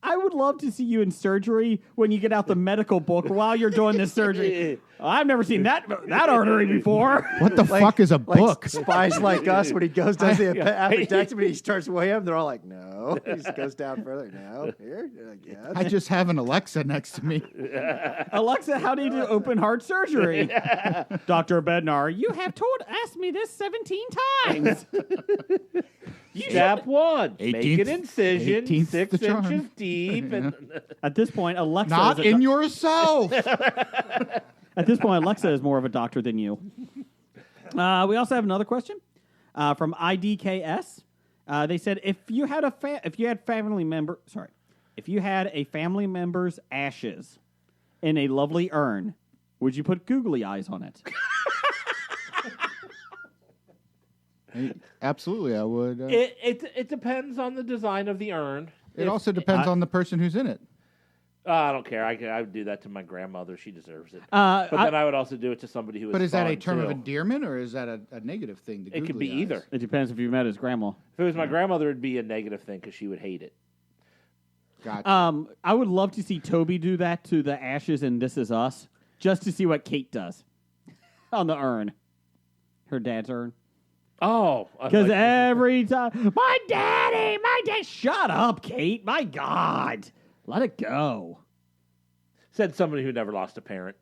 I would love to see you in surgery when you get out the medical book while you're doing this surgery. I've never seen that artery before. What the fuck is a book? Spies like us when he goes does the appendectomy, he starts way up. They're all like, no. He just goes down further. No, here. They're like, yes. I just have an Alexa next to me. Alexa, how do you do open heart surgery? Dr. Bednar, you have asked me this 17 times. Step 1, make 18th an incision 18th 6 the charm. inches deep. And At this point, Alexa Not is a in yourself. At this point, Alexa is more of a doctor than you. We also have another question from IDKS. They said if you had a family member's ashes in a lovely urn, would you put googly eyes on it? Absolutely, I would. it depends on the design of the urn. It also depends on the person who's in it. I don't care. I would do that to my grandmother. She deserves it. But But then I would also do it to somebody who. But is that a fun, term of too. endearment or is that a negative thing? It could be googly eyes? either. It depends if you met his grandma. If it was my grandmother, it'd be a negative thing because she would hate it. Gotcha. I would love to see Toby do that to the ashes in This Is Us, just to see what Kate does on the urn, her dad's urn. Oh, Because every time, my dad, shut up, Kate. My God, let it go. said somebody who never lost a parent.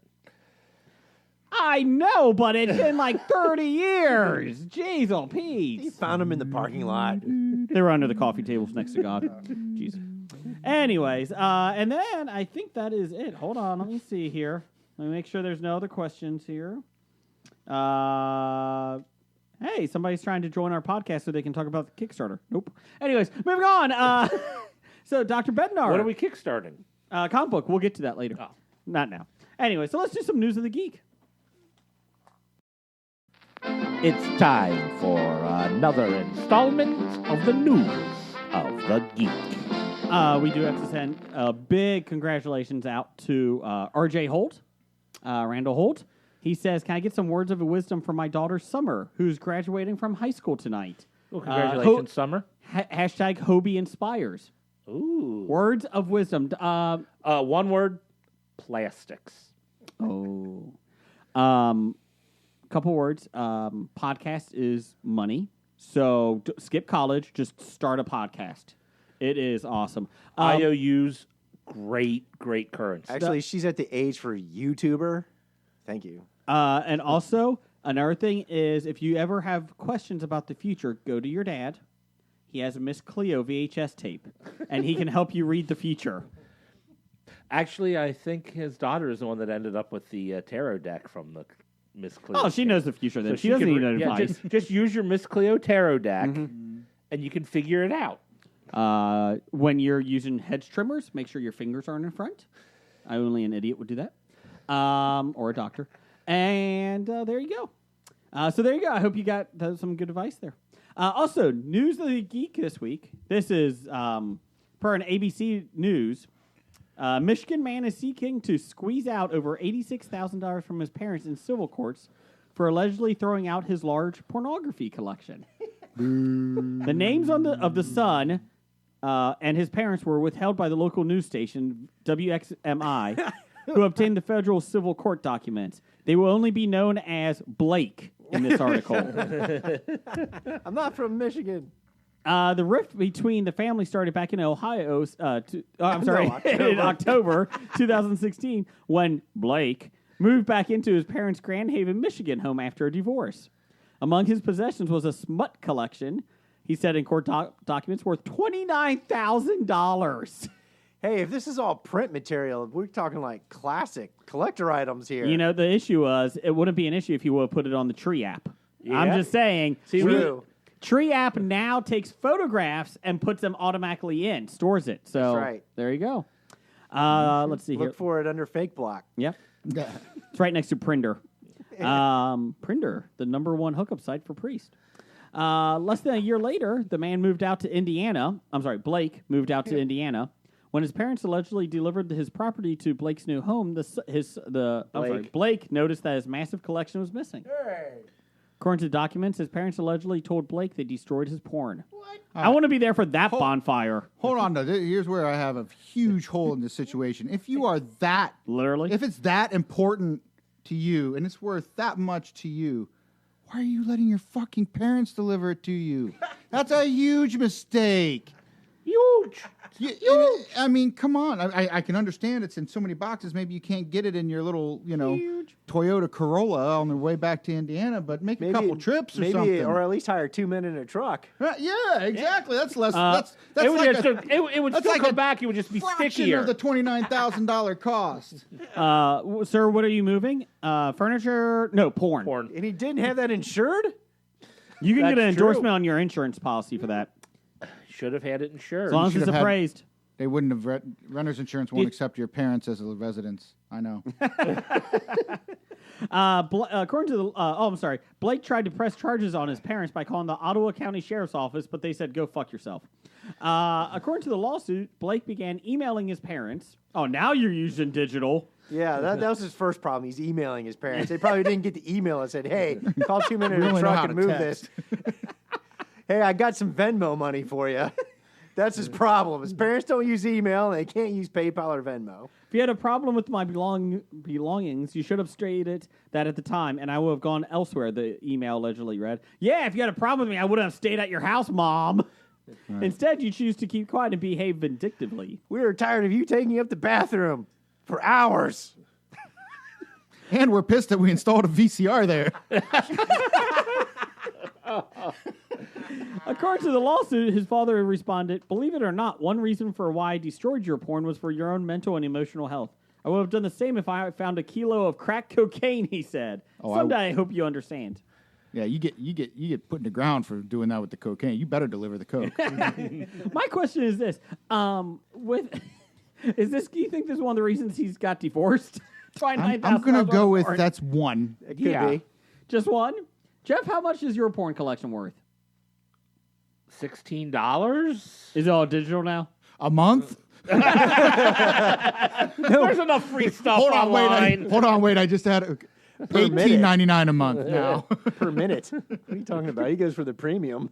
I know, but it's been like 30 years. Jeez, oh, He Pete. found him in the parking lot. They were under the coffee tables next to God. Jeez. Anyways, and then I think that is it. Hold on, let me see here. Let me make sure there's no other questions here. Hey, somebody's trying to join our podcast so they can talk about the Kickstarter. Nope. Anyways, moving on. So, Dr. Bednar. What are we kickstarting? Comic book. We'll get to that later. Oh. Not now. Anyway, so let's do some News of the Geek. It's time for another installment of the News of the Geek. We do have to send a big congratulations out to R.J. Holt, Randall Holt. He says, can I get some words of wisdom from my daughter, Summer, who's graduating from high school tonight? Well, congratulations, Summer. Hashtag Hobie Inspires. Ooh. Words of wisdom. One word, plastics. Couple words. Podcast is money. So skip college. Just start a podcast. It is awesome. IOU's great currency. Actually, she's at the age for YouTuber. Thank you. And also, another thing is, if you ever have questions about the future, go to your dad. He has a Miss Cleo VHS tape, and he can help you read the future. Actually, I think his daughter is the one that ended up with the tarot deck from the Miss Cleo. Oh, she knows the future then. So she doesn't can need advice. just use your Miss Cleo tarot deck, and you can figure it out. When you're using hedge trimmers, make sure your fingers aren't in front. Only an idiot would do that. Or a doctor. And there you go. So there you go. I hope you got some good advice there. Also, News of the Geek this week. This is per an ABC News. Michigan man is seeking to squeeze out over $86,000 from his parents in civil courts for allegedly throwing out his large pornography collection. The names of the son and his parents were withheld by the local news station, WXMI, who obtained the federal civil court documents. They will only be known as Blake in this article. I'm not from Michigan. The rift between the family started back in Ohio. October. In October 2016, when Blake moved back into his parents' Grand Haven, Michigan home after a divorce. Among his possessions was a smut collection. He said in court documents worth $29,000. Hey, if this is all print material, we're talking like classic collector items here. You know, the issue was it wouldn't be an issue if you would have put it on the Tree app. Yeah. I'm just saying. True. Tree app now takes photographs and puts them automatically in, stores it. So That's right. There you go. Let's see here. Look for it under Fake Block. Yeah. It's right next to Prinder. Prinder, the #1 hookup site for Priest. Less than a year later, the man moved out to Indiana. Blake moved out to Indiana. When his parents allegedly delivered his property to Blake's new home, Blake noticed that his massive collection was missing. Hey. According to documents, his parents allegedly told Blake they destroyed his porn. What? I want to be there for that bonfire. Hold on, though. Here's where I have a huge hole in this situation. If you are that... Literally? If it's that important to you and it's worth that much to you, why are you letting your fucking parents deliver it to you? That's a huge mistake. Huge. I mean, come on. I can understand it's in so many boxes. Maybe you can't get it in your little, Toyota Corolla on the way back to Indiana, but make a couple trips or something. Or at least hire 2 men in a truck. Yeah, exactly. That's less. That's It like would still like come a back. It would just be fraction stickier. of the $29,000 cost. Sir, what are you moving? Furniture? No, porn. Porn. And he didn't have that insured? You can get an That's true. endorsement on your insurance policy for that. Should have had it insured. As long as should it's have had- appraised. They wouldn't have. Renter's insurance won't accept your parents as a residence. I know. According to the, Blake tried to press charges on his parents by calling the Ottawa County Sheriff's Office, but they said, go fuck yourself. According to the lawsuit, Blake began emailing his parents. Oh, now you're using digital. Yeah, that was his first problem. He's emailing his parents. They probably didn't get the email that said, hey, call 2 men in We a only know truck how and to move text. this. Hey, I got some Venmo money for you. That's his problem. His parents don't use email, and they can't use PayPal or Venmo. If you had a problem with my belongings, you should have stated that at the time, and I would have gone elsewhere, the email allegedly read. Yeah, if you had a problem with me, I wouldn't have stayed at your house, Mom. Right. Instead, you choose to keep quiet and behave vindictively. We were tired of you taking up the bathroom for hours. And we're pissed that we installed a VCR there. According to the lawsuit, his father responded, "Believe it or not, one reason for why I destroyed your porn was for your own mental and emotional health. I would have done the same if I found a kilo of crack cocaine," he said. Someday I hope you understand. Yeah, you get put in the ground for doing that with the cocaine. You better deliver the coke. My question is this: do you think this is one of the reasons he's got divorced? I'm gonna go with that's one. It could be. Just one? Jeff, how much is your porn collection worth? $16? Is it all digital now? A month? There's enough free stuff online. Hold on, wait. I just had $18.99 a month now. Per minute. What are you talking about? He goes for the premium.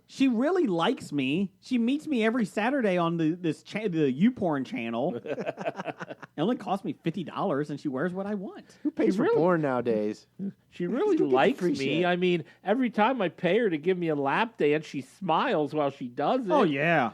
She really likes me. She meets me every Saturday on the YouPorn channel. It only costs me $50, and she wears what I want. Who pays for porn nowadays? She really likes me. Shit. I mean, every time I pay her to give me a lap dance, she smiles while she does it. Oh yeah.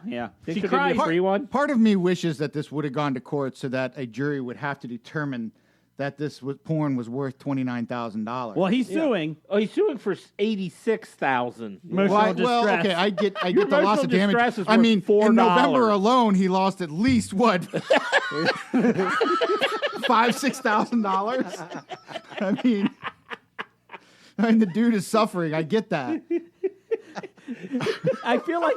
She cries. Give me a free one. Part of me wishes that this would have gone to court so that a jury would have to determine that porn was worth $29,000. Well, he's suing. Oh, he's suing for $86,000. Emotional distress. Okay, I get Your the loss of damage. I mean, $4. in November alone, he lost at least what, $5,000-$6,000. I mean, the dude is suffering. I get that. I feel like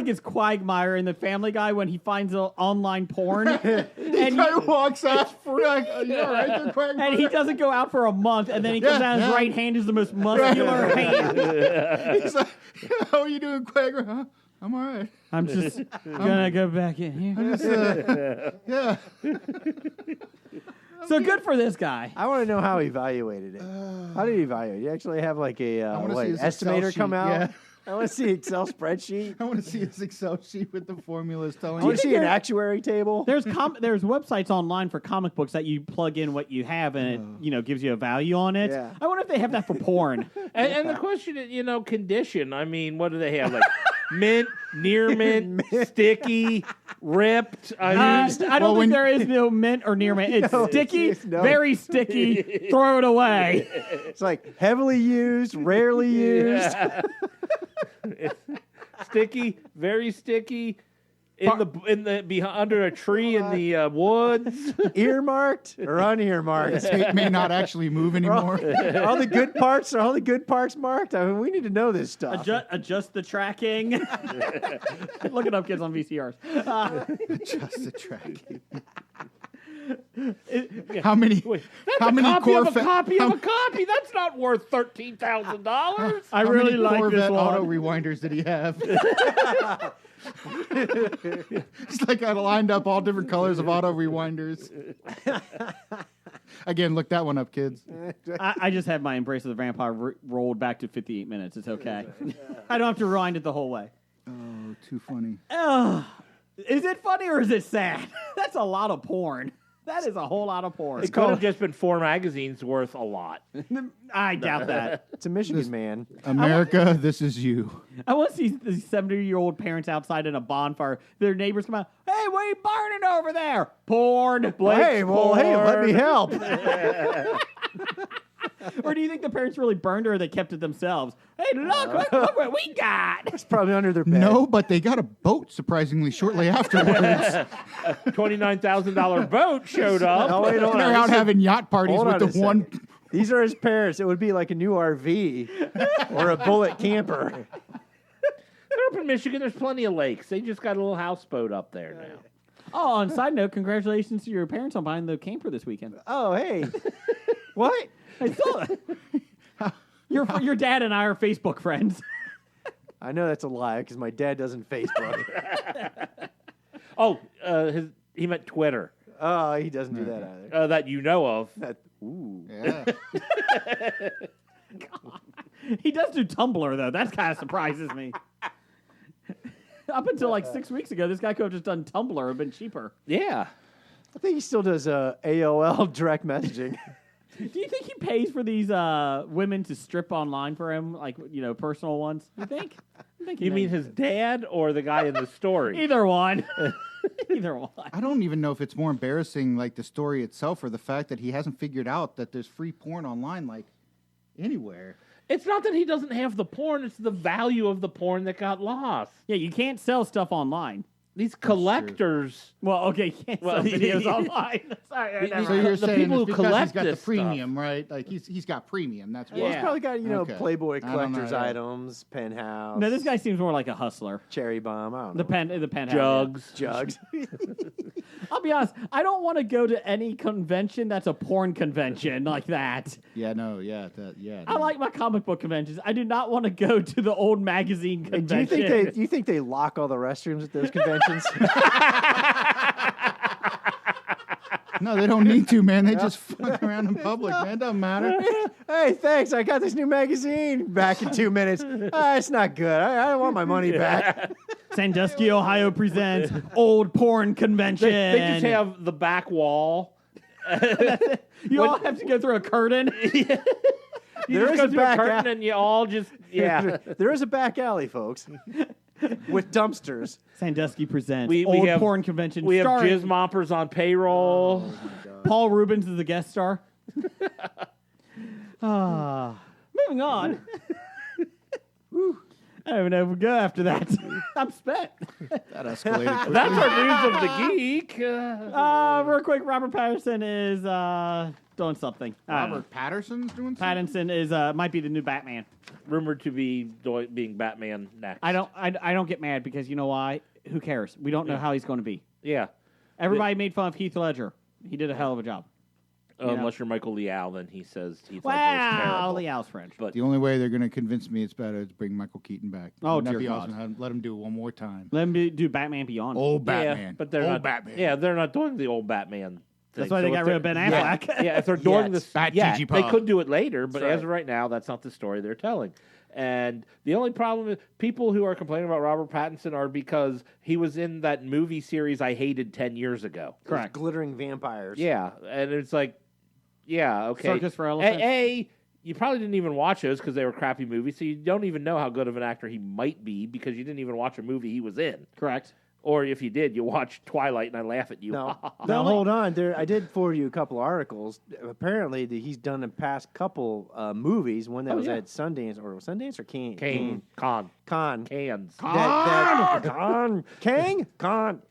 it's Quagmire in the Family Guy when he finds online porn and he walks out for and he doesn't go out for a month, and then he comes out, his right hand is the most muscular hand. He's like, "How are you doing, Quagmire?" Huh? I'm all right. I'm just gonna go back in here. Yeah. So good for this guy. I want to know how he evaluated it. How did he evaluate it? You actually have like a estimator come out? Yeah. I want to see an Excel spreadsheet. I want to see his Excel sheet with the formulas telling I want you. to see an actuary table. There's websites online for comic books that you plug in what you have and it gives you a value on it. Yeah. I wonder if they have that for porn. And the question is, condition. I mean, what do they have? Like mint, near mint, sticky, ripped. I don't think there is no mint or near mint. It's sticky, very sticky. Throw it away. It's like heavily used, rarely used. It's sticky, very sticky. Under a tree in the woods, earmarked or unearmarked. It may not actually move anymore. All the good parts are all the good parts marked. I mean, we need to know this stuff. Adjust the tracking. Look it up, kids, on VCRs. Adjust the tracking. How many? How many copy of a copy how, of a copy? That's not worth $13,000. I really many like Corvette this one. auto rewinders did he have? It's like I lined up all different colors of auto rewinders. Again, look that one up, kids. I just had my Embrace of the Vampire rolled back to 58 minutes. It's okay. I don't have to rewind it the whole way. Oh, too funny. Is it funny or is it sad? That's a lot of porn. That is a whole lot of porn. It could have just been 4 magazines worth a lot. I doubt that. It's a Michigan man. America, this is you. I want to see these 70-year-old parents outside in a bonfire. Their neighbors come out. Hey, what are you burning over there? Porn. Hey, let me help. Or do you think the parents really burned her or they kept it themselves? Hey, look what we got. It's probably under their bed. No, but they got a boat surprisingly shortly afterwards. $29,000 boat showed up. Oh, wait, They're out having yacht parties with the one. These are his parents. It would be like a new RV or a bullet camper. They're up in Michigan. There's plenty of lakes. They just got a little houseboat up there now. Oh, on side note, congratulations to your parents on buying the camper this weekend. Oh, hey. What? I saw it. Your dad and I are Facebook friends. I know that's a lie because my dad doesn't Facebook. He meant Twitter. Oh, he doesn't do that either. That you know of. Ooh. Yeah. He does do Tumblr, though. That kind of surprises me. Up until like 6 weeks ago, this guy could have just done Tumblr. It would have been cheaper. Yeah. I think he still does AOL direct messaging. Do you think he pays for these women to strip online for him, like, personal ones? You think? You mean his dad or the guy in the story? Either one. Either one. I don't even know if it's more embarrassing, like the story itself, or the fact that he hasn't figured out that there's free porn online, like anywhere. It's not that he doesn't have the porn; it's the value of the porn that got lost. Yeah, you can't sell stuff online. These collectors. Well, okay, you can't sell videos online. Sorry, These- So you're The saying people it's who because collect he's got the this premium, stuff. right? Like he's got premium. That's why. Well, he's Yeah. probably got, Okay. Playboy I don't know, collector's yeah. items, penthouse. No, this guy seems more like a hustler. Cherry bomb. I don't know. The penthouse. Jugs. Jugs. I'll be honest. I don't want to go to any convention that's a porn convention like that. Yeah, no, yeah, I like my comic book conventions. I do not want to go to the old magazine Hey, convention. do you think they lock all the restrooms at those conventions? No, they don't need to, man. They just fuck around in public, man. It doesn't matter. Hey, thanks. I got this new magazine back in 2 minutes. It's not good. I want my money back. Sandusky, Ohio presents Old Porn Convention. They just have the back wall. You all have to go through a curtain. You There just is go a through a back curtain alley. and you all just There is a back alley, folks, with dumpsters. Sandusky presents We Old have- Porn Convention. We have starring jizz moppers on payroll. Paul Rubens is the guest star. Moving on. Whew. I don't even know if we go after that. I'm spent. That escalated quickly. That's our news of the geek. Real quick, Robert Pattinson is doing something. I don't know. Robert Patterson's doing something? Pattinson is might be the new Batman. Rumored to be being Batman next. I don't get mad because you know why? Who cares? We don't know how he's going to be. Yeah. Everybody made fun of Heath Ledger. He did a hell of a job. Unless you're Michael Liao, then he says Heath Ledger is Wow, terrible. Leal's French. But The only way they're going to convince me it's better is bring Michael Keaton back. Oh, Wouldn't that dear be God. awesome? Let him do it one more time. Let him do Batman Beyond. Old Yeah, Batman. but they're Old not. Batman. Yeah, they're not doing the old Batman thing. That's why they So got if rid of they're- Ben Affleck. Yeah, if they're doing Yes. this, Bat yeah, Gigi they Pop. could do it later, but That's as of right now, that's not the story they're telling. And the only problem is people who are complaining about Robert Pattinson are because he was in that movie series I hated 10 years ago. Correct. Glittering vampires. Yeah, and it's like, yeah, okay. Circus for Elephants. You probably didn't even watch those because they were crappy movies, so you don't even know how good of an actor he might be because you didn't even watch a movie he was in. Correct. Or if you did, you watched Twilight and I laugh at you. Now hold on. I did forward you a couple articles. Apparently, he's done the past couple movies. One that was yeah. at Sundance or Cannes. Kane, Con. Cans. Con.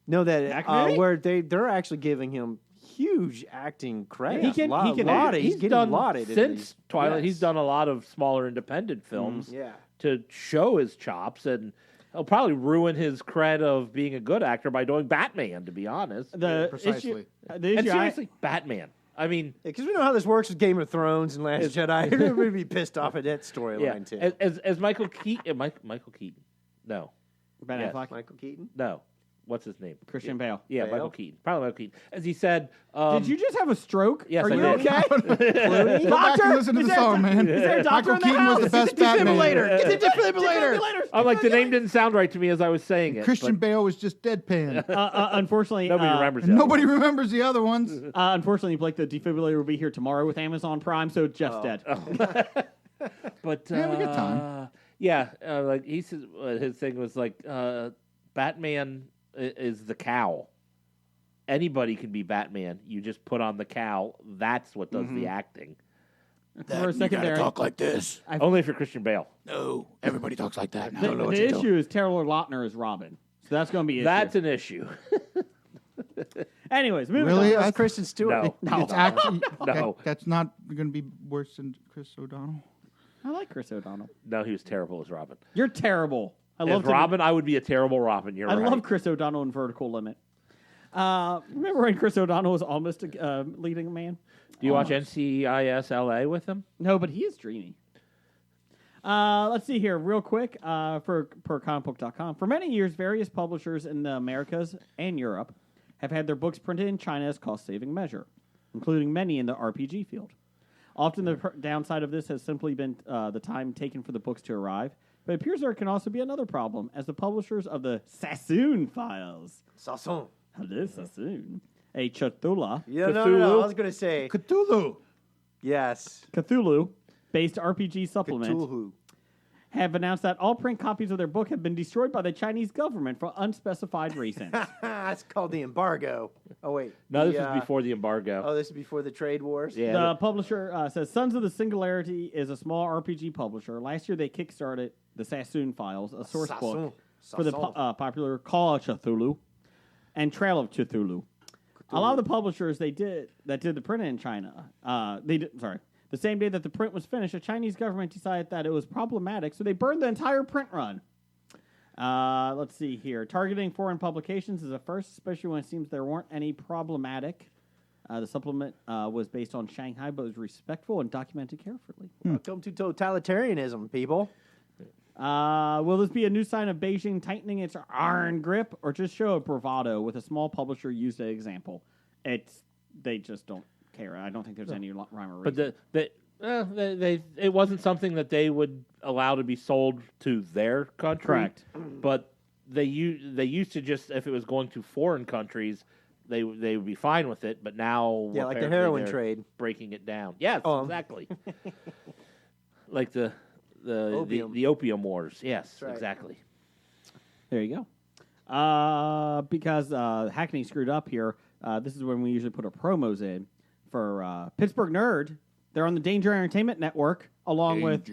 No, that Acme? where they're actually giving him huge acting credit. He can- he's getting done lauded in since these. Twilight. Yes. He's done a lot of smaller independent films Yeah. to show his chops, and he'll probably ruin his cred of being a good actor by doing Batman. To be honest, The precisely. issue. The and issue. seriously, Batman. I mean, Because we know how this works with Game of Thrones and Last Jedi. Everybody would be pissed off at that storyline yeah. too. As Michael Keaton, Michael Keaton. No, Ben Yes. Affleck. Michael Keaton. no. What's his name? Christian Bale. Yeah, Bale? Michael Keaton. Probably Michael Keaton. As he said, Did you just have a stroke? Yes, Are I you did. okay? Go back Doctor? and listen to Is the there- song, man. Is there a doctor Michael in the Keaton was house? the best Batman. Get the defibrillator. I'm like the name didn't sound right to me as I was saying it. Christian but Bale was just deadpan. Unfortunately, nobody remembers And that. nobody remembers the other ones. Unfortunately, Blake, the defibrillator will be here tomorrow with Amazon Prime, so Jeff's dead. But Yeah, we got time. Yeah, like he says, his thing was like, Batman is the cowl. Anybody can be Batman. You just put on the cowl. That's what does the acting. For a secondary, like this. Only if you're Christian Bale. No, everybody talks like that. the issue is Taylor Lautner is Robin, so that's going to be an That's issue. an issue. Anyways, moving Really? on. That's Kristen Stewart. No. It's actually No. That's not going to be worse than Chris O'Donnell. I like Chris O'Donnell. No, he was terrible as Robin. You're terrible. I As love Robin, I would be a terrible Robin. You're I right. love Chris O'Donnell in Vertical Limit. Remember when Chris O'Donnell was almost leading a man? Do you watch NCIS LA with him? No, but he is dreamy. Let's see here, real quick, per comicbook.com. For many years, various publishers in the Americas and Europe have had their books printed in China as cost-saving measure, including many in the RPG field. Often the downside of this has simply been the time taken for the books to arrive. But it appears there can also be another problem, as the publishers of the Sassoon Files. Sassoon. Hello, Sassoon. A Cthulhu. Yeah, no. I was going to say. Cthulhu. Yes. Cthulhu-based RPG supplement Cthulhu. have announced that all print copies of their book have been destroyed by the Chinese government for unspecified reasons. It's called the embargo. Oh, wait. No, The, this is before the embargo. Oh, this is before the trade wars? Yeah. The publisher says Sons of the Singularity is a small RPG publisher. Last year, they kickstarted the Sassoon Files, a source book for the popular Call of Cthulhu and Trail of Cthulhu. A lot of the publishers that did the print in China, the same day that the print was finished, the Chinese government decided that it was problematic, so they burned the entire print run. Let's see here. Targeting foreign publications is a first, especially when it seems there weren't any problematic. The supplement was based on Shanghai, but was respectful and documented carefully. Welcome to totalitarianism, people. Will this be a new sign of Beijing tightening its iron grip, or just show a bravado with a small publisher used as an example? They just don't care. I don't think there's any rhyme or reason. But it wasn't something that they would allow to be sold to their country. Correct. But they used to just, if it was going to foreign countries, they would be fine with it. But now, Yeah, like the apparently heroin they're trade. breaking it down. Yes, exactly. Like the opium wars. Yes, right. exactly. There you go. Because Hackney screwed up here, this is when we usually put our promos in for Pittsburgh Nerd. They're on the Danger Entertainment Network, along with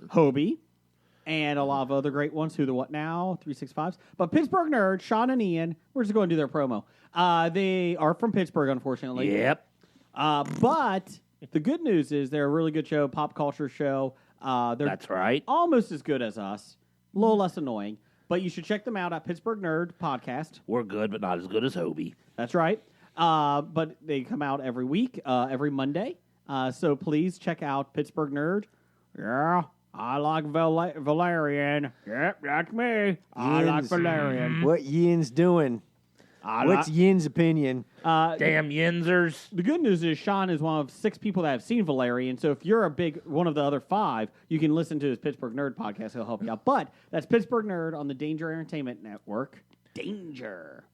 Hobie and a lot of other great ones. Who the What Now, 365s. But Pittsburgh Nerd, Sean and Ian, we're just going to do their promo. They are from Pittsburgh, unfortunately. Yep. But the good news is they're a really good show, pop culture show. They're That's right. almost as good as us, a little less annoying. But you should check them out at Pittsburgh Nerd Podcast. We're good, but not as good as Hobie. That's right. But they come out every week, every Monday. So please check out Pittsburgh Nerd. Yeah, I like Valerian. Yep, that's me. I like Yin's. Valerian. What Yin's doing? What's Yin's opinion? Damn Yinzers. The good news is Sean is one of 6 people that have seen Valerian. So if you're one of the other 5, you can listen to his Pittsburgh Nerd podcast. He'll help you out. But that's Pittsburgh Nerd on the Danger Entertainment Network. Danger.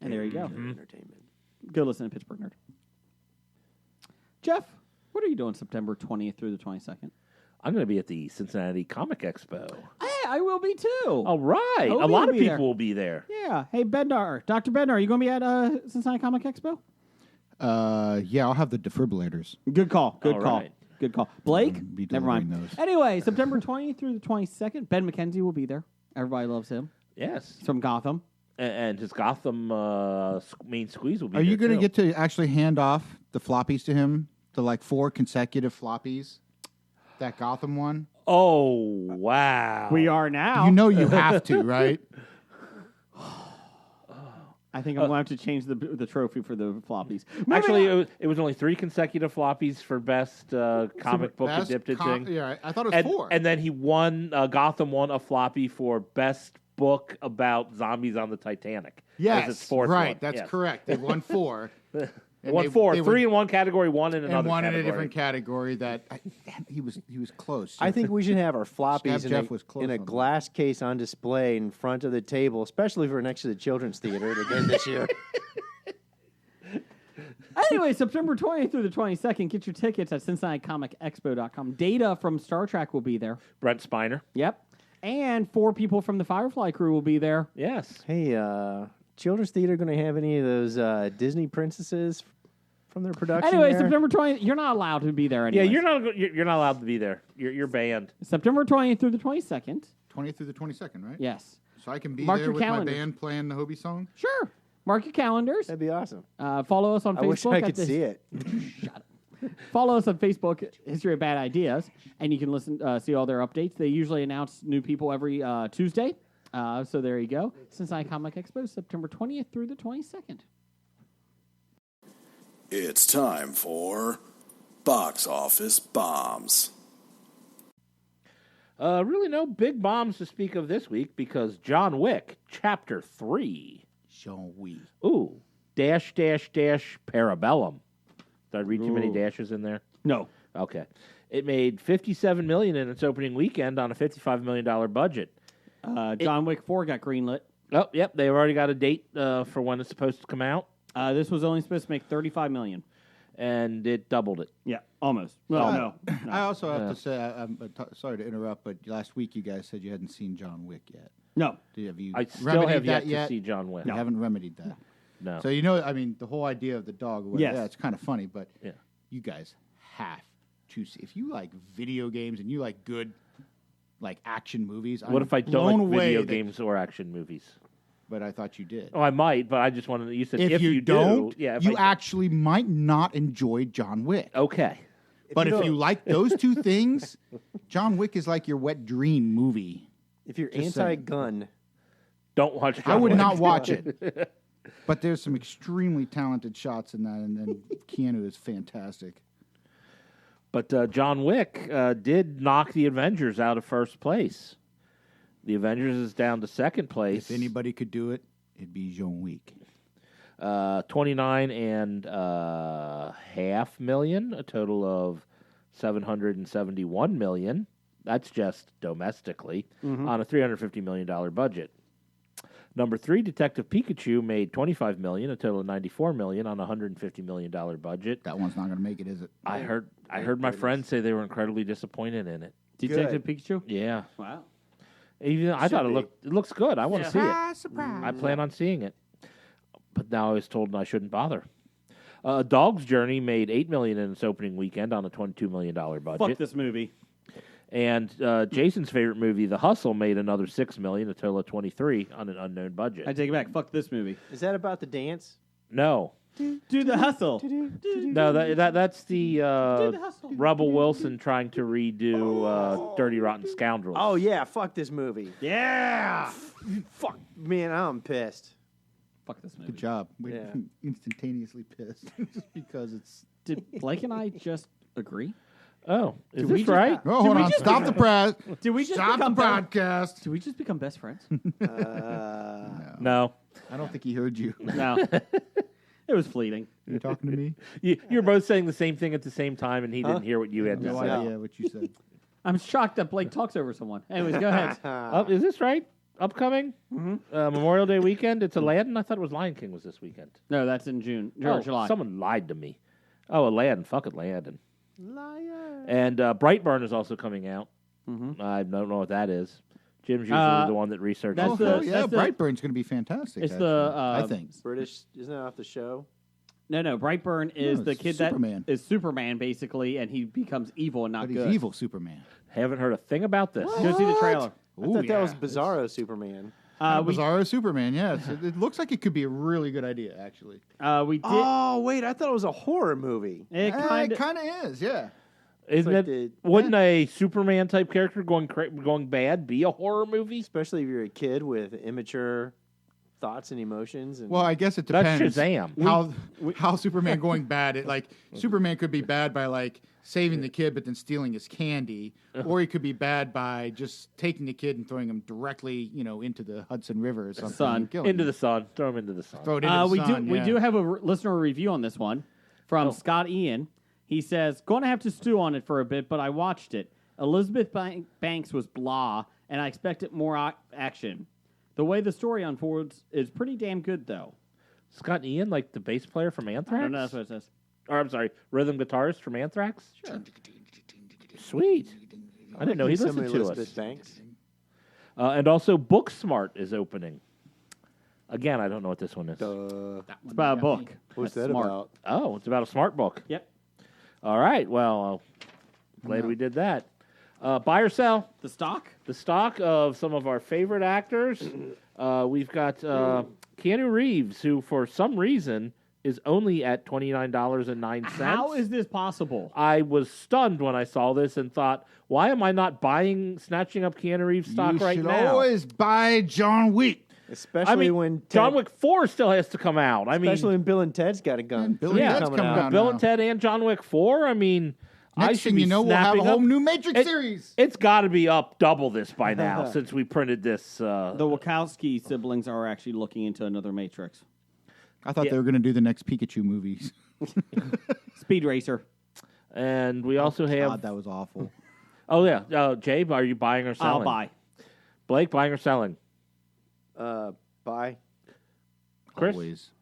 And there you go. Entertainment. Go listen to Pittsburgh Nerd. Jeff, what are you doing September 20th through the 22nd? I'm going to be at the Cincinnati Comic Expo. Hey, I will be too. All right. Hobie A lot will of be people there. will be there. Yeah. Hey, Bednar. Dr. Bednar, are you going to be at Cincinnati Comic Expo? Yeah, I'll have the defibrillators. Good call. Good All call. right. Good call. Blake? Be Never mind. delivering those. Anyway, September 20th through the 22nd, Ben McKenzie will be there. Everybody loves him. Yes. He's from Gotham. And his Gotham main squeeze will be Are you going to get to actually hand off the floppies to him? The 4 consecutive floppies? That Gotham one? Oh, wow. We are now. You know you have to, right? I think I'm going to have to change the trophy for the floppies. Actually, it was only 3 consecutive floppies for best comic book Best adapted thing. Yeah, I thought it was 4. And then he won, Gotham won a floppy for best book about zombies on the Titanic. yes, as its 4th right. one. That's Yes. correct. They won 4. And Won they- 4. they 3 were- in one category, 1 in another and one category. in a different category. He was close. I think we should have our floppies Scab Jeff was close in a on that. glass case on display in front of the table, especially for next to the Children's Theater again this year. Anyway, September 20th through the 22nd, get your tickets at CincinnatiComicExpo.com. Data from Star Trek will be there. Brent Spiner. Yep. And 4 people from the Firefly crew will be there. Yes. Hey, Children's Theater going to have any of those Disney princesses from their production? Anyway, there? September 20th, you're not allowed to be there Yeah, anyway. you're not allowed to be there. You're banned. September 20th through the 22nd. 20th through the 22nd, right? Yes. So I can be Mark there your with calendars. my band playing the Hobie song? Sure. Mark your calendars. That'd be awesome. Follow us on I Facebook. wish I at could the- see it. Follow us on Facebook, History of Bad Ideas, and you can see all their updates. They usually announce new people every Tuesday. So there you go. Cincinnati Comic Expo, September 20th through the 22nd. It's time for Box Office Bombs. Really no big bombs to speak of this week because John Wick, Chapter 3. Jean Wee. Ooh. Dash, Parabellum. Did I read too many dashes in there? No. Okay. It made $57 million in its opening weekend on a $55 million budget. John Wick 4 got greenlit. Oh, yep. They've already got a date for when it's supposed to come out, This was only supposed to make $35 million. and it doubled it. Yeah, almost. Well, no. I also have to say, I'm sorry to interrupt, but last week you guys said you hadn't seen John Wick yet. No. Have you I still remedied have that yet to see John Wick. You haven't remedied that. No. So I mean, the whole idea of the dog. Yes. Yeah, it's kind of funny, but Yeah. you guys have to see. If you like video games and you like good, like action movies. What I'm if I don't blown like video away games or action movies? But I thought you did. Oh, I might, but I just wanted to. You said if you do, don't, yeah, if you I, actually might not enjoy John Wick. okay. But you if don't- you like those two things, John Wick is like your wet dream movie. If you're Just saying. anti-gun, Don't watch John I would Wick. not watch it. But there's some extremely talented shots in that, and then Keanu is fantastic. But John Wick did knock the Avengers out of first place. The Avengers is down to second place. If anybody could do it, it'd be John Wick. 29.5 million, a total of 771 million. That's just domestically on a $350 million budget. Number 3, Detective Pikachu made 25 million, a total of 94 million on a $150 million budget. That one's not going to make it, is it? I heard my friends say they were incredibly disappointed in it. Detective Pikachu? Yeah, Wow. even I thought be. it looks good. I want to see it. Surprise! I plan on seeing it, but now I was told I shouldn't bother. Dog's Journey made $8 million in its opening weekend on a $22 million budget. Fuck this movie. And Jason's favorite movie, The Hustle, made another $6 million, a total of 23 on an unknown budget. I take it back. Fuck this movie. is that about the dance? No, Do the hustle. no, that's the hustle. Rebel Wilson trying to redo Dirty Rotten Scoundrels. Oh yeah, fuck this movie. Yeah. Fuck, man, I'm pissed. Fuck this movie. Good job. We're Yeah. instantaneously pissed just because it's. Did Blake and I just agree? Oh, is we this just- right? Oh, hold we on! just Stop the press. Did we just Stop the become broadcast. Did we just become best friends? No, I don't think he heard you. No. It was fleeting. You talking to me? you're both saying the same thing at the same time, and he didn't hear what you had to No say. idea what you said. I'm shocked that Blake talks over someone. Anyways, go ahead. Is this right? Upcoming Memorial Day weekend. It's Aladdin. I thought it was Lion King was this weekend. No, that's in June or July. Someone lied to me. Oh, Aladdin. Fuck Aladdin. Liar. And Brightburn is also coming out. I don't know what that is. Jim's usually the one that researches. that's this. the- Yeah, that's the- Brightburn's going to be fantastic. It's actually, the, I think. British, isn't that off the show? No, Brightburn is No, the it's kid Superman. that is Superman basically, and he becomes evil and not But good. he's evil Superman. Haven't heard a thing about this. Go see the trailer. I thought that was Bizarro Superman. We Bizarro Superman. Yeah, it looks like it could be a really good idea. Actually, we did. Oh wait, I thought it was a horror movie. It kind it of. kind of is. Yeah. Isn't like it? Wouldn't a Superman type character going bad be a horror movie? Especially if you're a kid with immature thoughts and emotions. And Well, I guess it That's depends. Shazam. How Superman going bad? Superman could be bad by like saving the kid, but then stealing his candy, or he could be bad by just taking the kid and throwing him directly, into the Hudson River or something. Sun. and killing Into him. the sun. Throw him into the sun. Throw it into the we sun, we yeah. do have a listener review on this one from Scott Ian. He says, "Going to have to stew on it for a bit, but I watched it. Elizabeth Banks was blah, and I expected more action. The way the story unfolds is pretty damn good, though." Scott Ian, like the bass player from Anthrax? I don't know, that's what it says. Or I'm sorry, rhythm guitarist from Anthrax? Sweet. I didn't know he Some listened to Elizabeth us. Banks. And also Booksmart is opening. Again, I don't know what this one is. It's about a book. What's That's that smart. about? Oh, it's about a smart book. Yep. All right. Well, glad we did that. Buy or sell? The stock? The stock of some of our favorite actors. We've got Keanu Reeves, who for some reason is only at $29.09. How is this possible? I was stunned when I saw this and thought, why am I not snatching up Keanu Reeves stock You right should now? always buy John Wick. Especially I mean, when Ted, John Wick 4 still has to come out. I mean, especially when Bill and Ted's got a gun. Bill and yeah, Ted's coming out Bill now. and Ted and John Wick 4. I mean, I Next should thing be you know, we'll have a snapping whole up. new Matrix series. It's got to be up double this by now since we printed this. The Wachowski siblings are actually looking into another Matrix. I thought they were going to do the next Pikachu movies. Speed Racer. And we also have. God, that was awful. Oh yeah, Jay, are you buying or selling? I'll buy. Blake, buying or selling? Buy. Chris?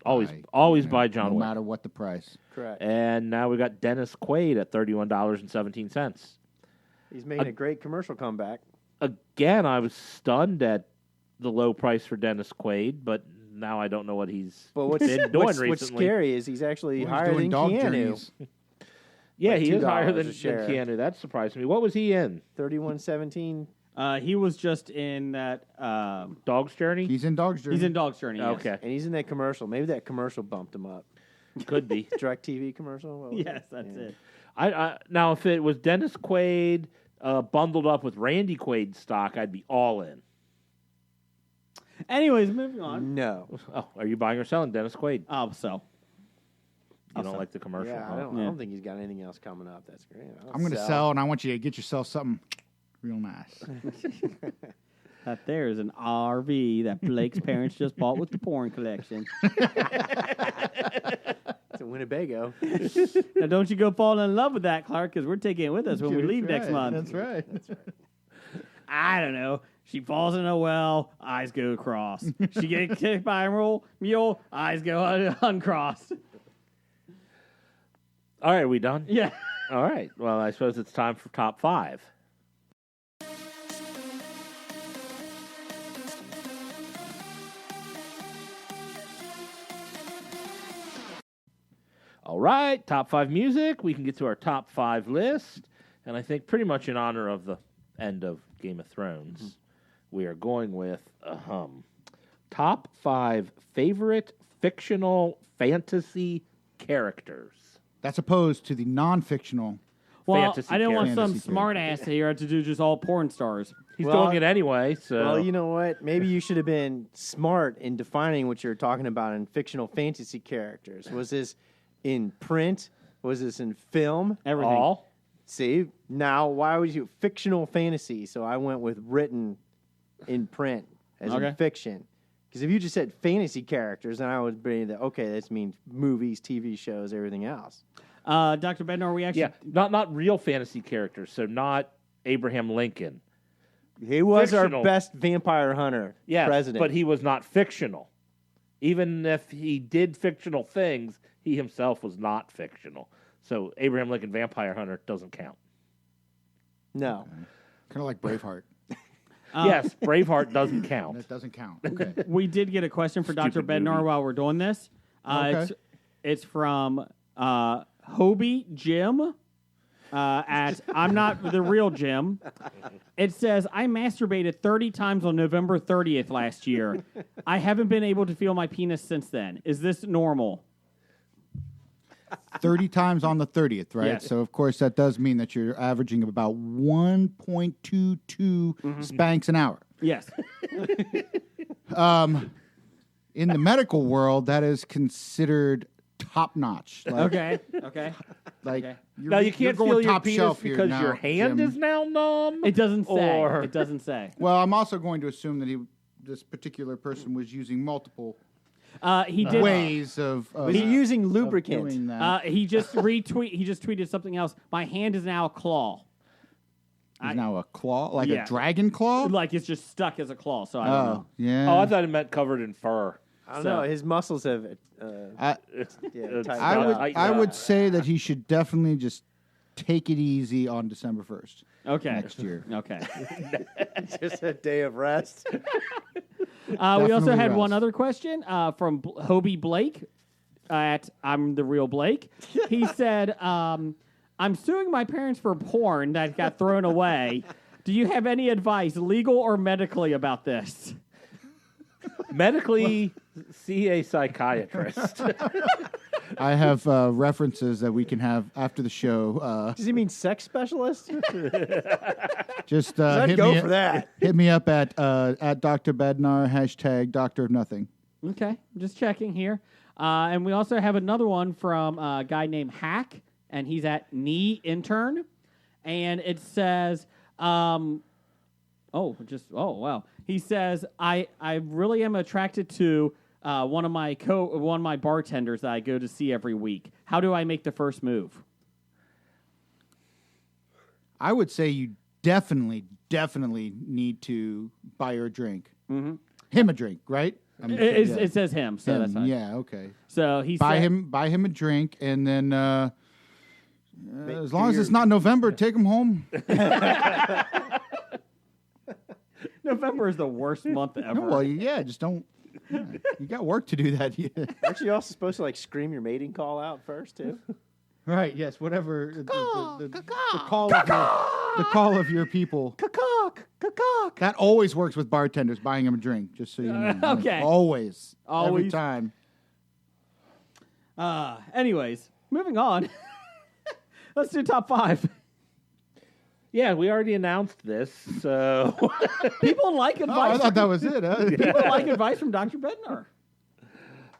Always Always Yeah, buy John no Wick. matter what the price. Correct. And now we got Dennis Quaid at $31.17. He's making a great commercial comeback. Again, I was stunned at the low price for Dennis Quaid, but now I don't know what he's But what's been doing what's recently. scary is he's actually Well, he's higher doing than dog Keanu. journeys. Yeah, like he is higher $2 than a share. Keanu. That surprised me. What was he in? 31.17. He was just in that. Dog's Journey? He's in Dog's Journey. He's in Dog's Journey. Yes. Okay, And he's in that commercial. Maybe that commercial bumped him up. could be. DirecTV commercial? What was Yes, it? that's Yeah. it. I now, if it was Dennis Quaid bundled up with Randy Quaid stock, I'd be all in. Anyways, moving on. No. Oh, are you buying or selling Dennis Quaid? I'll sell. You don't like the commercial? Yeah, huh? I Yeah. don't think he's got anything else coming up. That's great. I'm going to sell, and I want you to get yourself something real nice. That there is an RV that Blake's parents just bought with the porn collection. It's a Winnebago. Now, don't you go fall in love with that, Clark, because we're taking it with us when we leave next month. That's right. I don't know. She falls in a well, eyes go across. She gets kicked by a mule, eyes go uncrossed. All right, are we done? Yeah. All right. Well, I suppose it's time for top five. All right, top five music. We can get to our top five list. And I think pretty much in honor of the end of Game of Thrones, we are going with top five favorite fictional fantasy characters. That's opposed to the non-fictional. Well, Fantasy I didn't want character. some Fantasy smart ass here to do just all porn stars. He's Well, doing it anyway, so Well, you know what? Maybe you should have been smart in defining what you're talking about in fictional fantasy characters. Was this in print? Was this in film? Everything. all. See, now why would you fictional fantasy? So I went with written in print as Okay. in fiction. Because if you just said fantasy characters, then I would be that okay. This means movies, TV shows, everything else. Dr. Bednar, we actually... Yeah, not real fantasy characters, so not Abraham Lincoln. He was Fictional. our best vampire hunter Yes, president. but he was not fictional. Even if he did fictional things, he himself was not fictional. So Abraham Lincoln Vampire Hunter doesn't count. no. Kind of like Braveheart. Yes, Braveheart doesn't count. That doesn't count. Okay. We did get a question for Dr. Stupid Bednar movie. while we're doing this. Okay. It's from Hobie Jim at I'm Not the Real Jim. It says, I masturbated 30 times on November 30th last year. I haven't been able to feel my penis since then. Is this normal? 30 times on the 30th, right? Yes. So, of course, that does mean that you're averaging about 1.22 spanks an hour. Yes. In the medical world, that is considered top notch. Like, Okay. Okay. Like, Okay. you're, Now, you you're can't going feel your top penis shelf here because now, your hand Jim. is now numb? It doesn't say. Or- It doesn't say. Well, I'm also going to assume that this particular person was using multiple He did. ways of Was he using lubricant? doing that. He just tweeted something else. My hand is now a claw. Is now a claw, like Yeah. a dragon claw. Like it's just stuck as a claw. So I don't know. Oh, yeah. Oh, I thought it meant covered in fur. I don't know. His muscles have. I, Yeah, tightened I would up. I would say that he should definitely just take it easy on December 1st Okay. next year. Okay. just a day of rest. We also Definitely had one rest. other question from Hobie Blake at I'm the Real Blake. He said, I'm suing my parents for porn that got thrown away. Do you have any advice, legal or medically, about this? Medically, see a psychiatrist. I have references that we can have after the show. Does he mean sex specialist? Just I'd hit go me for that. Hit me up at Dr. Bednar # Doctor of Nothing. Okay, just checking here. And we also have another one from a guy named Hack, and he's at Knee Intern. And it says, oh, wow. He says, I really am attracted to one of my bartenders that I go to see every week. How do I make the first move? I would say you definitely need to buy her a drink. Mm-hmm. Him a drink, right? I mean, It says him, so him, that's fine. yeah, okay. So he Buy said, him a drink, and then as long as it's not November, take him home. November is the worst month ever. No, well, yeah, just don't. Yeah, you got work to do that. Yeah. Aren't you also supposed to like scream your mating call out first too? Right. Yes. Whatever. The call of your people. That always works with bartenders buying them a drink. Just so you know. Okay. Always. Every Always. time. Anyways, moving on. Let's do top 5. Yeah, we already announced this, so People like Oh, advice. I thought that was it. Huh? People like advice from Dr. Bednar.